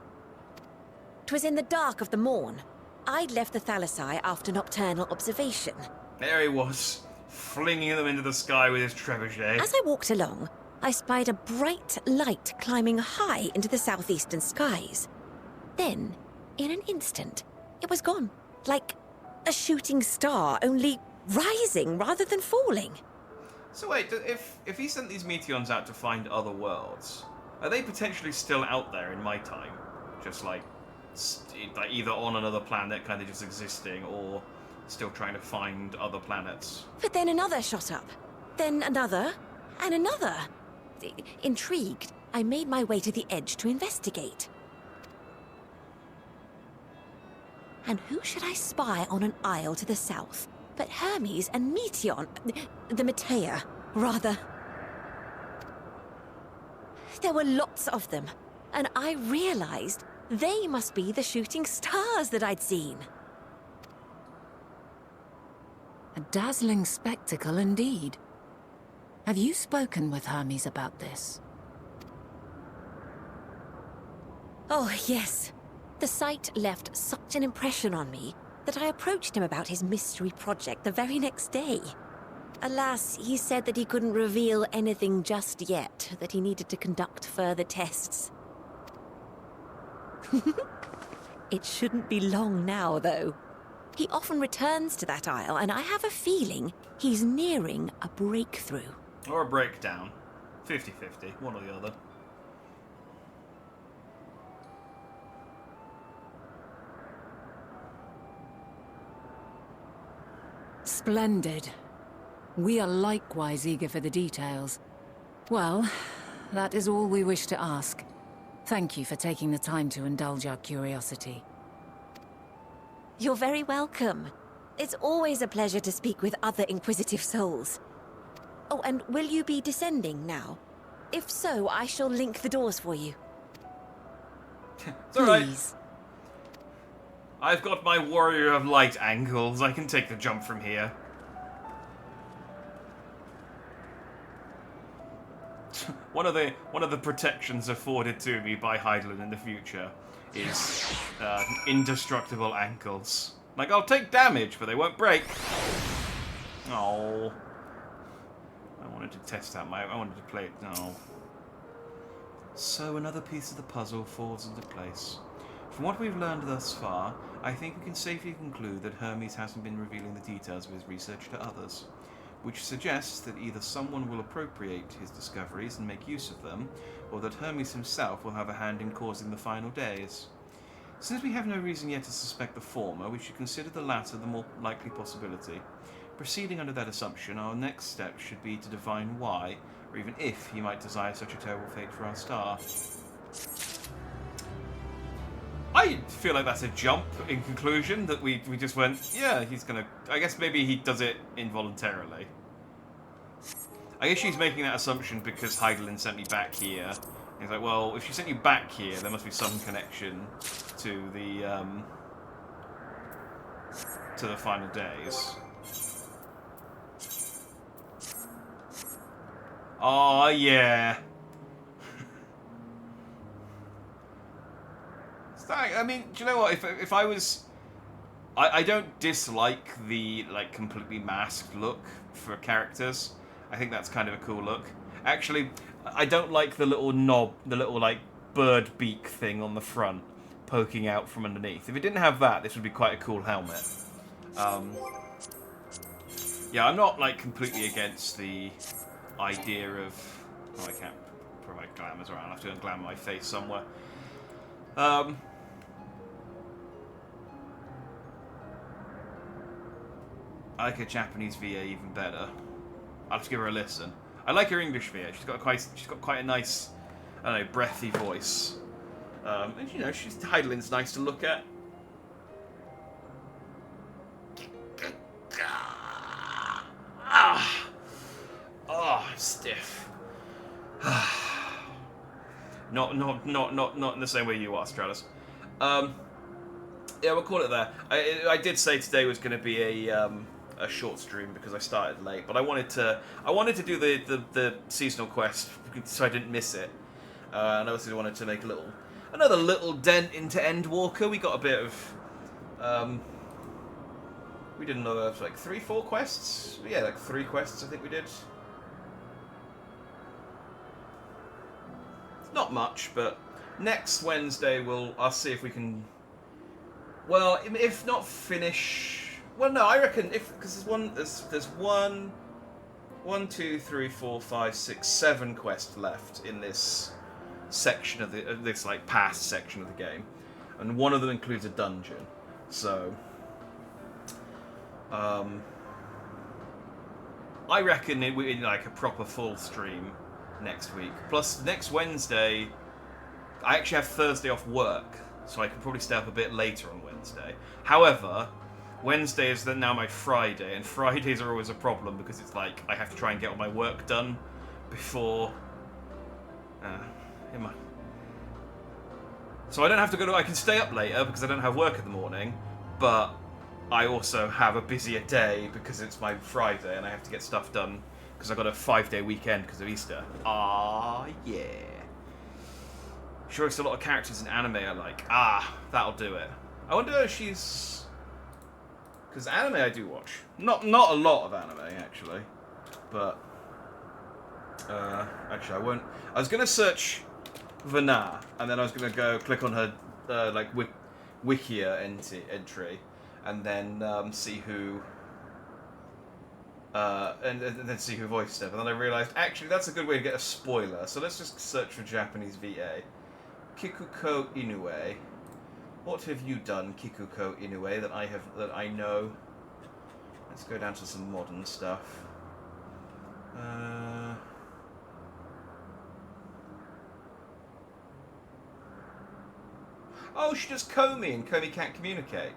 'Twas in the dark of the morn. I'd left the Thalassai after nocturnal observation. There he was, flinging them into the sky with his trebuchet. As I walked along, I spied a bright light climbing high into the southeastern skies. Then, in an instant, it was gone. Like a shooting star, only rising rather than falling. So wait, if he sent these meteons out to find other worlds, are they potentially still out there in my time? Just like either on another planet, kind of just existing, or still trying to find other planets? But then another shot up. Then another, and another. Intrigued, I made my way to the edge to investigate. And who should I spy on an isle to the south but Hermes and Meteon, the Metea, rather. There were lots of them, and I realized they must be the shooting stars that I'd seen. A dazzling spectacle indeed. Have you spoken with Hermes about this? Oh, yes. The sight left such an impression on me that I approached him about his mystery project the very next day. Alas, he said that he couldn't reveal anything just yet, that he needed to conduct further tests. It shouldn't be long now, though. He often returns to that isle, and I have a feeling he's nearing a breakthrough. Or a breakdown. 50-50, one or the other. Splendid. We are likewise eager for the details. Well, that is all we wish to ask. Thank you for taking the time to indulge our curiosity. You're very welcome. It's always a pleasure to speak with other inquisitive souls. Oh, and will you be descending now? If so, I shall link the doors for you. It's alright. Please. I've got my Warrior of Light ankles. I can take the jump from here. One of the protections afforded to me by Heidelin in the future is indestructible ankles. Like, I'll take damage, but they won't break. Oh. I wanted to test out I wanted to play it. No. So another piece of the puzzle falls into place. From what we've learned thus far, I think we can safely conclude that Hermes hasn't been revealing the details of his research to others, which suggests that either someone will appropriate his discoveries and make use of them, or that Hermes himself will have a hand in causing the final days. Since we have no reason yet to suspect the former, we should consider the latter the more likely possibility. Proceeding under that assumption, our next step should be to divine why, or even if, he might desire such a terrible fate for our star. I feel like that's a jump in conclusion, that we just went, yeah, he's gonna... I guess maybe he does it involuntarily. I guess she's making that assumption because Heidelin sent me back here. He's like, well, if she sent you back here, there must be some connection to the final days. Oh, yeah. I mean, do you know what? If I was... I don't dislike the, like, completely masked look for characters. I think that's kind of a cool look. Actually, I don't like the little knob, the little, like, bird beak thing on the front poking out from underneath. If it didn't have that, this would be quite a cool helmet. Yeah, I'm not, like, completely against the idea of... Oh, I can't put my glamours around. I have to unglamour my face somewhere. I like her Japanese VA even better. I'll have to give her a listen. I like her English VA. She's got quite a nice, I don't know, breathy voice. And you know, Heidelin's nice to look at. Oh, I'm stiff. Not in the same way you are, Stratus. Yeah, we'll call it there. I did say today was going to be a short stream because I started late, but I wanted to do the seasonal quest so I didn't miss it. And I also wanted to make another little dent into Endwalker. We got a bit of we did another like 3-4 quests. Yeah, like 3 quests I think we did. not much, but next Wednesday I'll see if we can. Well, if not finish. Well, no, I reckon because there's one, two, three, four, five, six, 7 quests left in this section of this like past section of the game, and one of them includes a dungeon. So, I reckon it will be like a proper full stream next week. Plus, next Wednesday, I actually have Thursday off work, so I can probably stay up a bit later on Wednesday. However, Wednesday is then now my Friday, and Fridays are always a problem because it's like I have to try and get all my work done before. So I don't have to I can stay up later because I don't have work in the morning, but I also have a busier day because it's my Friday and I have to get stuff done because I've got a 5-day weekend because of Easter. Ah, yeah. Sure, it's a lot of characters in anime are like, that'll do it. I wonder if she's. Because anime I do watch. Not a lot of anime, actually. But. Actually, I won't. I was going to search Vana, and then I was going to go click on her, Wikia entry, and then see who. And then see who voiced her. But then I realised, actually, that's a good way to get a spoiler. So let's just search for Japanese VA. Kikuko Inoue. What have you done, Kikuko Inoue, that I know? Let's go down to some modern stuff. Oh, she does Komi, and Komi can't communicate.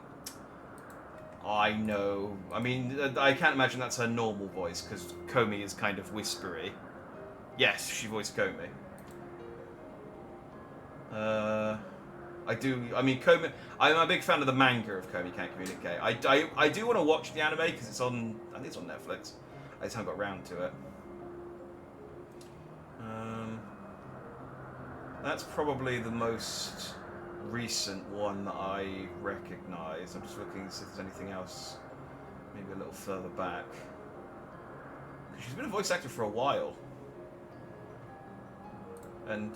I know. I mean, I can't imagine that's her normal voice, because Komi is kind of whispery. Yes, she voiced Komi. I do. I mean, Komi. I'm a big fan of the manga of Komi Can't Communicate. I do want to watch the anime because it's on. I think it's on Netflix. I just haven't got around to it. That's probably the most recent one that I recognise. I'm just looking to see if there's anything else, maybe a little further back. She's been a voice actor for a while, and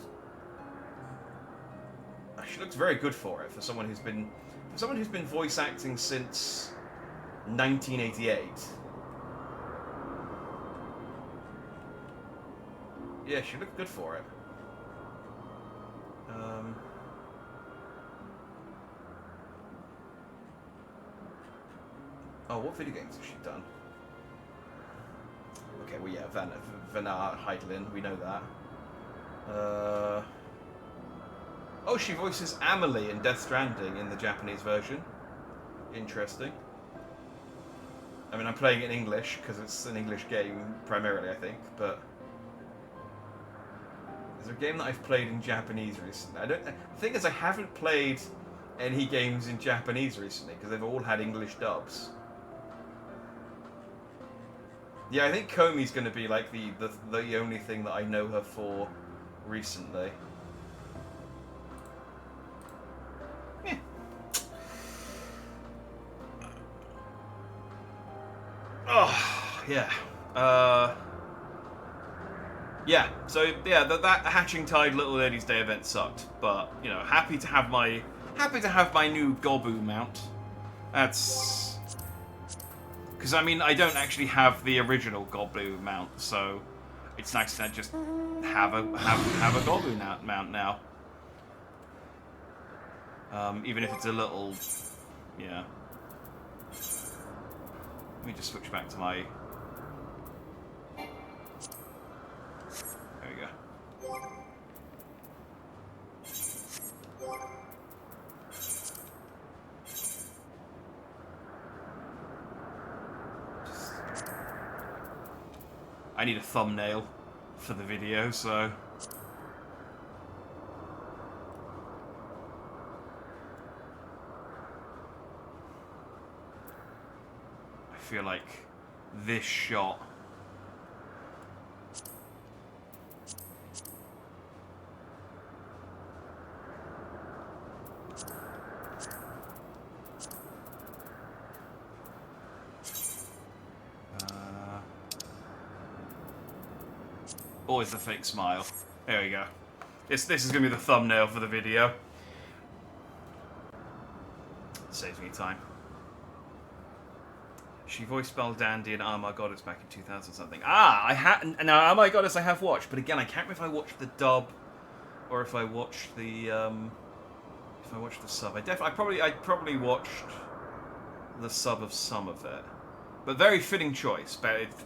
she looks very good for it for someone who's been voice acting since 1988. Yeah, she looked good for it. Oh, what video games has she done? Okay, well, yeah, Vana Heidelin, we know that. Oh, she voices Amelie in Death Stranding in the Japanese version. Interesting. I mean, I'm playing it in English because it's an English game primarily, I think, but is there a game that I've played in Japanese recently? The thing is, I haven't played any games in Japanese recently because they've all had English dubs. Yeah, I think Komi's going to be like the only thing that I know her for recently. Yeah. Oh, yeah. Yeah, so yeah, that Hatching Tide Little Ladies Day event sucked, but you know, happy to have my new Gobu mount. That's because I mean I don't actually have the original Gobu mount, so it's nice to just have a Gobu mount now. Even if it's a little, yeah. Let me just switch back to my. There we go. I need a thumbnail for the video, so. I feel like this shot. Always the fake smile. There we go. This is going to be the thumbnail for the video. Saves me time. She voiced Beldandy in Oh My Goddess back in 2000 something. Now Oh My Goddess I have watched, but again I can't remember if I watched the dub or if I watched the sub. I probably watched the sub of some of it. But very fitting choice,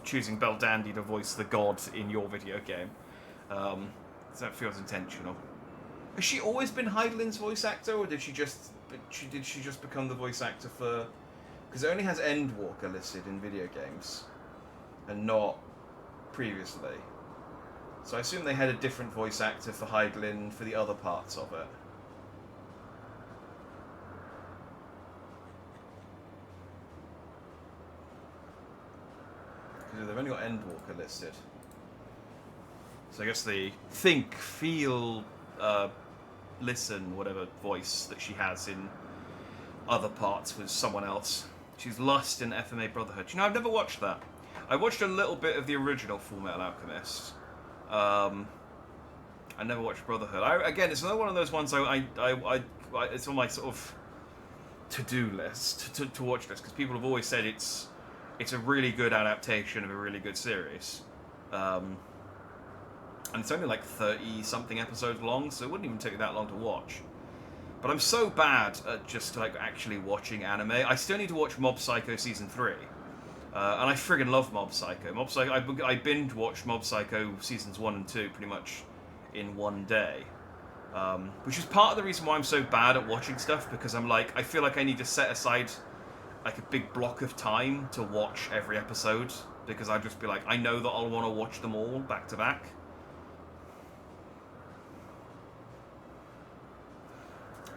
choosing Beldandy to voice the god in your video game. That feels intentional. Has she always been Heidelin's voice actor, or did she just become the voice actor for? Because it only has Endwalker listed in video games, and not previously. So I assume they had a different voice actor for Heidelin for the other parts of it. Because they've only got Endwalker listed. So I guess the think, feel, listen, whatever voice that she has in other parts was someone else. She's Lust in FMA Brotherhood. You know, I've never watched that. I watched a little bit of the original Full Metal Alchemist. I never watched Brotherhood. Again, it's another one of those ones it's on my sort of to-do list, to watch list, because people have always said it's a really good adaptation of a really good series. And it's only like 30-something episodes long, so it wouldn't even take you that long to watch. But I'm so bad at just like actually watching anime. I still need to watch Mob Psycho Season 3. And I friggin' love Mob Psycho. I binge watched Mob Psycho Seasons 1 and 2 pretty much in one day. Which is part of the reason why I'm so bad at watching stuff, because I feel like I need to set aside like a big block of time to watch every episode, because I'd just be like, I know that I'll want to watch them all back to back.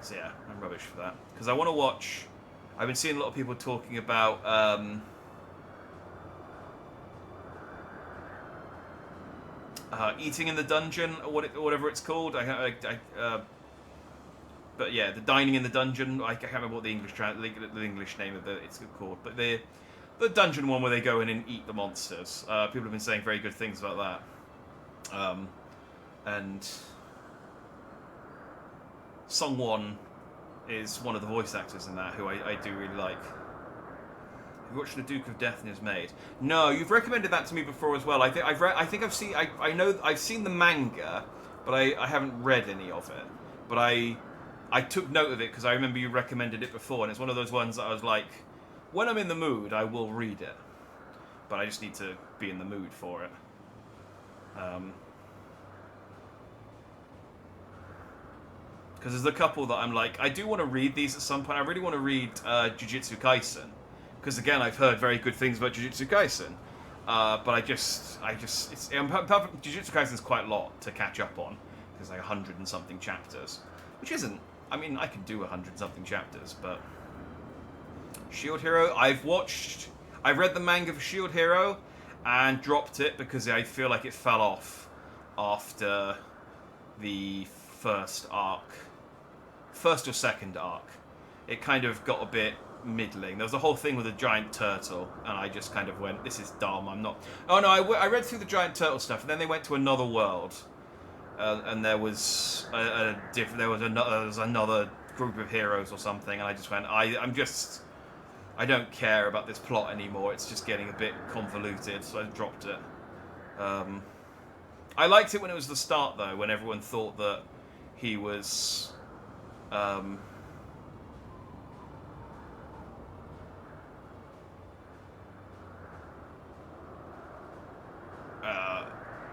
So yeah, I'm rubbish for that. Because I want to watch... I've been seeing a lot of people talking about... Eating in the Dungeon, or whatever it's called. But yeah, the Dining in the Dungeon. I can't remember what the English name of it's called. But the dungeon one where they go in and eat the monsters. People have been saying very good things about that. And... Sungwon is one of the voice actors in that, who I do really like. Have you watched The Duke of Death and His Maid? No, you've recommended that to me before as well. I know I've seen the manga, but I haven't read any of it. But I took note of it because I remember you recommended it before, and it's one of those ones that I was like, when I'm in the mood, I will read it. But I just need to be in the mood for it. Because there's a couple that I'm like, I do want to read these at some point. I really want to read Jujutsu Kaisen. Because again, I've heard very good things about Jujutsu Kaisen. But Jujutsu Kaisen is quite a lot to catch up on. There's like 100 and something chapters. Which isn't, I mean, I can do 100 and something chapters, but... Shield Hero, I've read the manga for Shield Hero, and dropped it because I feel like it fell off after the first or second arc. It kind of got a bit middling. There was a whole thing with a giant turtle, and I just kind of went, this is dumb, I'm not... Oh no, I read through the giant turtle stuff, and then they went to another world, and there was another group of heroes or something, and I just went, I don't care about this plot anymore, it's just getting a bit convoluted, so I dropped it. I liked it when it was the start, though, when everyone thought that he was... an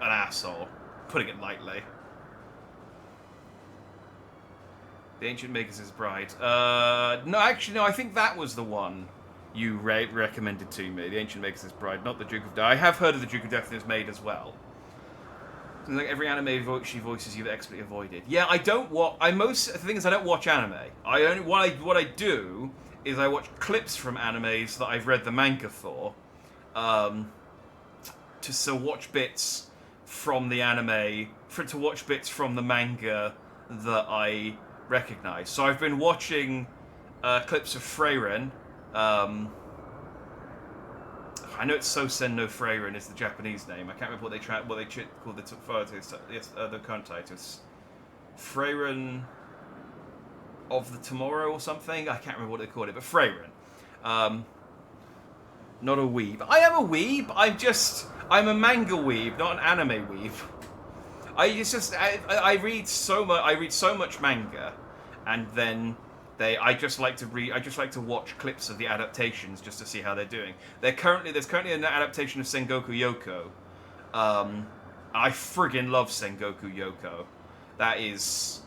asshole, putting it lightly. The Ancient Magus' Bride. No, actually, no, I think that was the one you recommended to me. The Ancient Magus' Bride, not the Duke of Death. I have heard of the Duke of Death and His Maid as well. Like every anime she voices you've expertly avoided. Yeah, I don't watch... The thing is, I don't watch anime. What I do is I watch clips from animes that I've read the manga for. To watch bits from the anime... to watch bits from the manga that I recognise. So I've been watching clips of Freyren. I know it's Sosen no Freyren is the Japanese name. I can't remember what they call the current titles. Freyren of the Tomorrow or something. I can't remember what they called it, but Freyren. Not a weeb. I am a weeb. I'm a manga weeb, not an anime weeb. I read so much. I read so much manga, and then I just like to watch clips of the adaptations just to see how they're doing. There's currently an adaptation of Sengoku Yoko. I friggin' love Sengoku Yoko. That is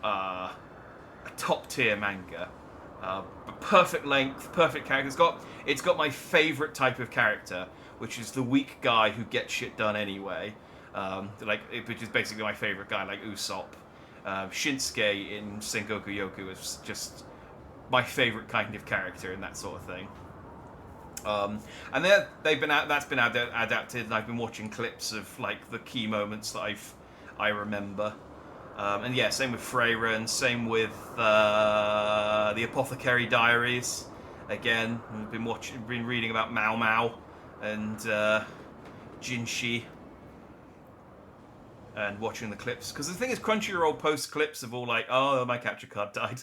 a top tier manga. Perfect length, perfect character. It's got my favorite type of character, which is the weak guy who gets shit done anyway. Which is basically my favorite guy, like Usopp. Shinsuke in Sengoku Yoku is just my favorite kind of character in that sort of thing. And that's been adapted, and I've been watching clips of like the key moments that I remember. And yeah, same with Freyren, same with the Apothecary Diaries. Again, I've been reading about Mao Mao and Jinshi, and watching the clips. Because the thing is, Crunchyroll posts clips of all like, oh, my capture card died.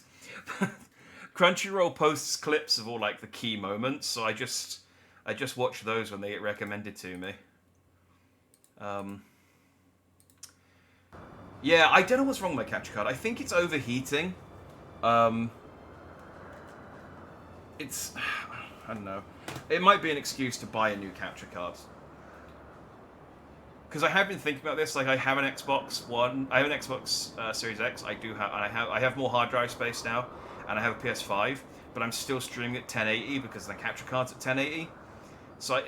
Crunchyroll posts clips of all like the key moments, so I just watch those when they get recommended to me. Yeah, I don't know what's wrong with my capture card. I think it's overheating. It's... I don't know. It might be an excuse to buy a new capture card. Because I have been thinking about this. Like, I have an Xbox One. I have an Xbox Series X. I have more hard drive space now, and I have a PS5. But I'm still streaming at 1080 because the capture card's at 1080. So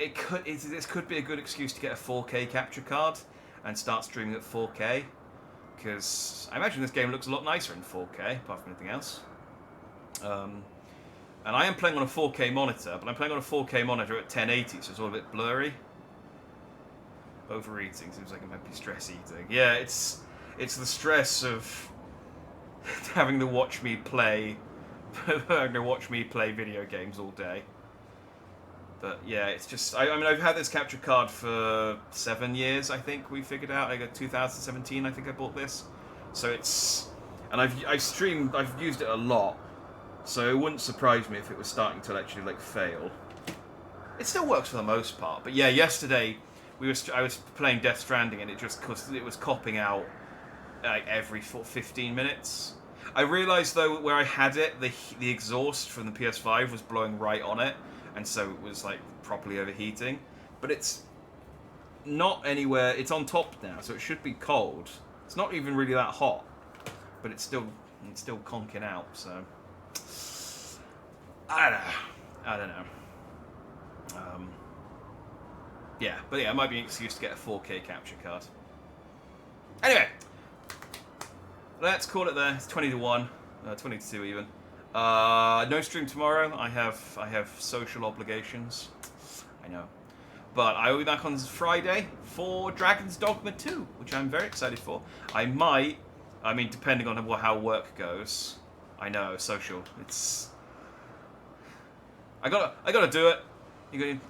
this could be a good excuse to get a 4K capture card and start streaming at 4K. Because I imagine this game looks a lot nicer in 4K, apart from anything else. And I am playing on a 4K monitor, but I'm playing on a 4K monitor at 1080, so it's all a bit blurry. Overeating seems like it might be stress eating. Yeah, it's the stress of having to watch me play video games all day. But yeah, it's just I mean I've had this capture card for 7 years. I think we figured out. I got 2017. I think I bought this. So I've used it a lot. So it wouldn't surprise me if it was starting to actually like fail. It still works for the most part. But yeah, yesterday I was playing Death Stranding, and it was copping out like every 15 minutes. I realised though where I had it, the exhaust from the PS5 was blowing right on it, and so it was like properly overheating. But it's not anywhere. It's on top now, so it should be cold. It's not even really that hot, but it's still conking out. So I don't know. Yeah, but yeah, it might be an excuse to get a 4K capture card. Anyway, let's call it there. It's 20 to 1, 20 to 2 even. No stream tomorrow. I have social obligations. I know. But I will be back on Friday for Dragon's Dogma 2, which I'm very excited for. Depending on how work goes. I know, social. I gotta do it.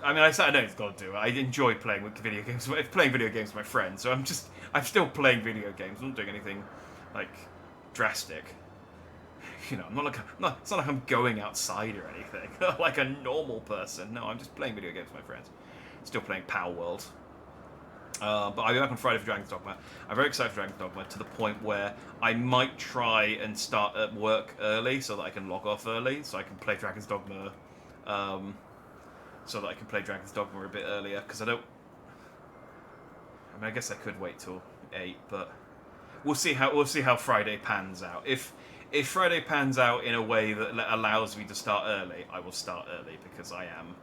I know it's got to do it. I enjoy playing video games with my friends, so I'm still playing video games. I'm not doing anything like drastic. You know, it's not like I'm going outside or anything like a normal person. No, I'm just playing video games with my friends. Still playing Power World. But I'll be back on Friday for Dragon's Dogma. I'm very excited for Dragon's Dogma to the point where I might try and start at work early so that I can log off early, so I can play Dragon's Dogma. A bit earlier, because I guess I could wait till 8, but we'll see how Friday pans out. If Friday pans out in a way that allows me to start early, I will start early because I'm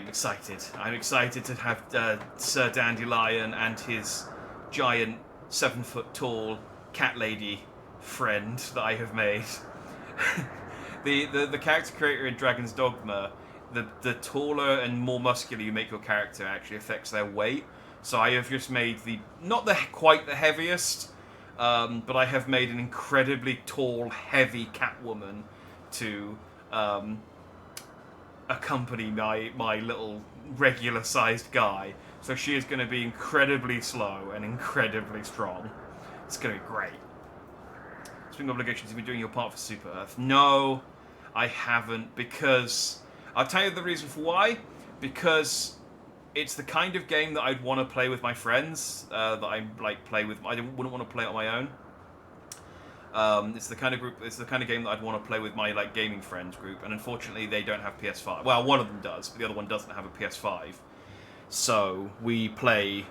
excited. I'm excited to have Sir Dandelion and his giant 7-foot-tall cat lady friend that I have made. The character creator in Dragon's Dogma, the taller and more muscular you make your character actually affects their weight. So I have just made not quite the heaviest, but I have made an incredibly tall, heavy Catwoman to accompany my little regular-sized guy. So she is going to be incredibly slow and incredibly strong. It's going to be great. Spring obligations, have you been doing your part for Super Earth? No, I haven't, because... I'll tell you the reason for why. Because it's the kind of game that I'd want to play with my friends, that I play with... I wouldn't want to play it on my own. It's the kind of game that I'd want to play with my gaming friends group, and unfortunately they don't have PS5. Well, one of them does, but the other one doesn't have a PS5. So we play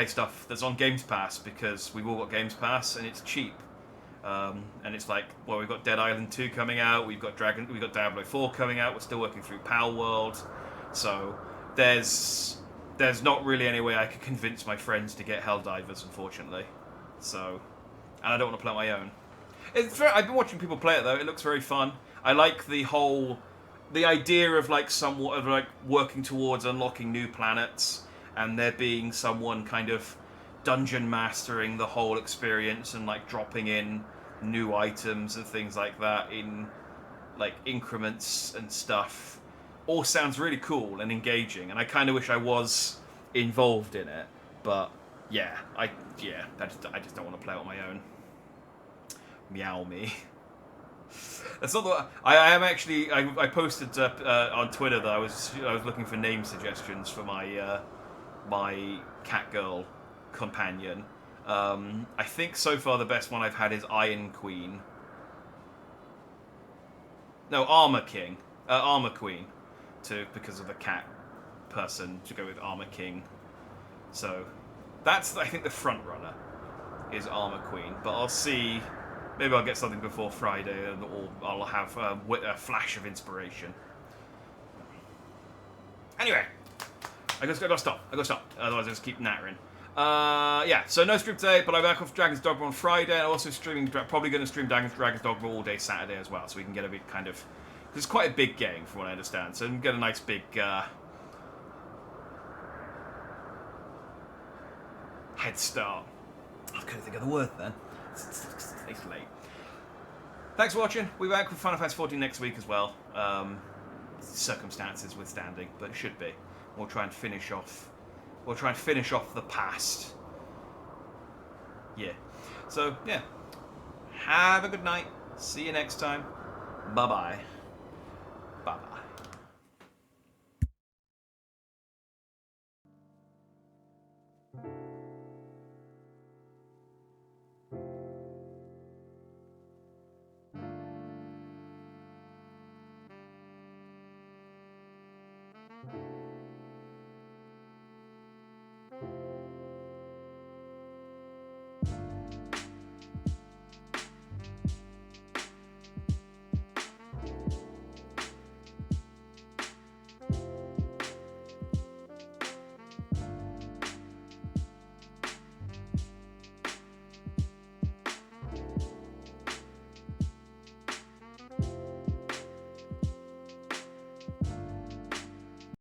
stuff that's on Games Pass because we've all got Games Pass and it's cheap. And it's we've got Dead Island 2 coming out, we've got Diablo 4 coming out, we're still working through Pal World, so there's not really any way I could convince my friends to get Helldivers, unfortunately. So, and I don't want to play on my own. I've been watching people play it though. It looks very fun. I like the idea of somewhat of working towards unlocking new planets, and there being someone kind of dungeon mastering the whole experience and dropping in new items and things like that in increments and stuff. All sounds really cool and engaging, and I kind of wish I was involved in it, but. I just don't want to play it on my own. Meow me. That's not the. I am actually. I posted on Twitter that I was looking for name suggestions for my my cat girl companion. I think so far the best one I've had is Iron Queen. No, Armor King, Armor Queen, because of the cat person to go with Armor King. So. That's, I think, the front runner is Armor Queen, but I'll see. Maybe I'll get something before Friday, or I'll have a flash of inspiration. Anyway, I gotta stop. Otherwise, I just keep nattering. So no stream today, but I'm back off Dragon's Dogma on Friday, and I'm also probably going to stream Dragon's Dogma all day Saturday as well, so we can get a bit kind of. Because it's quite a big game, from what I understand, so we can get a nice big. Head start. I couldn't think of the word then. It's late. Thanks for watching. We'll be back with Final Fantasy XIV next week as well. Circumstances withstanding, but it should be. We'll try and finish off. The past. Yeah. So yeah. Have a good night. See you next time. Bye bye. Bye bye.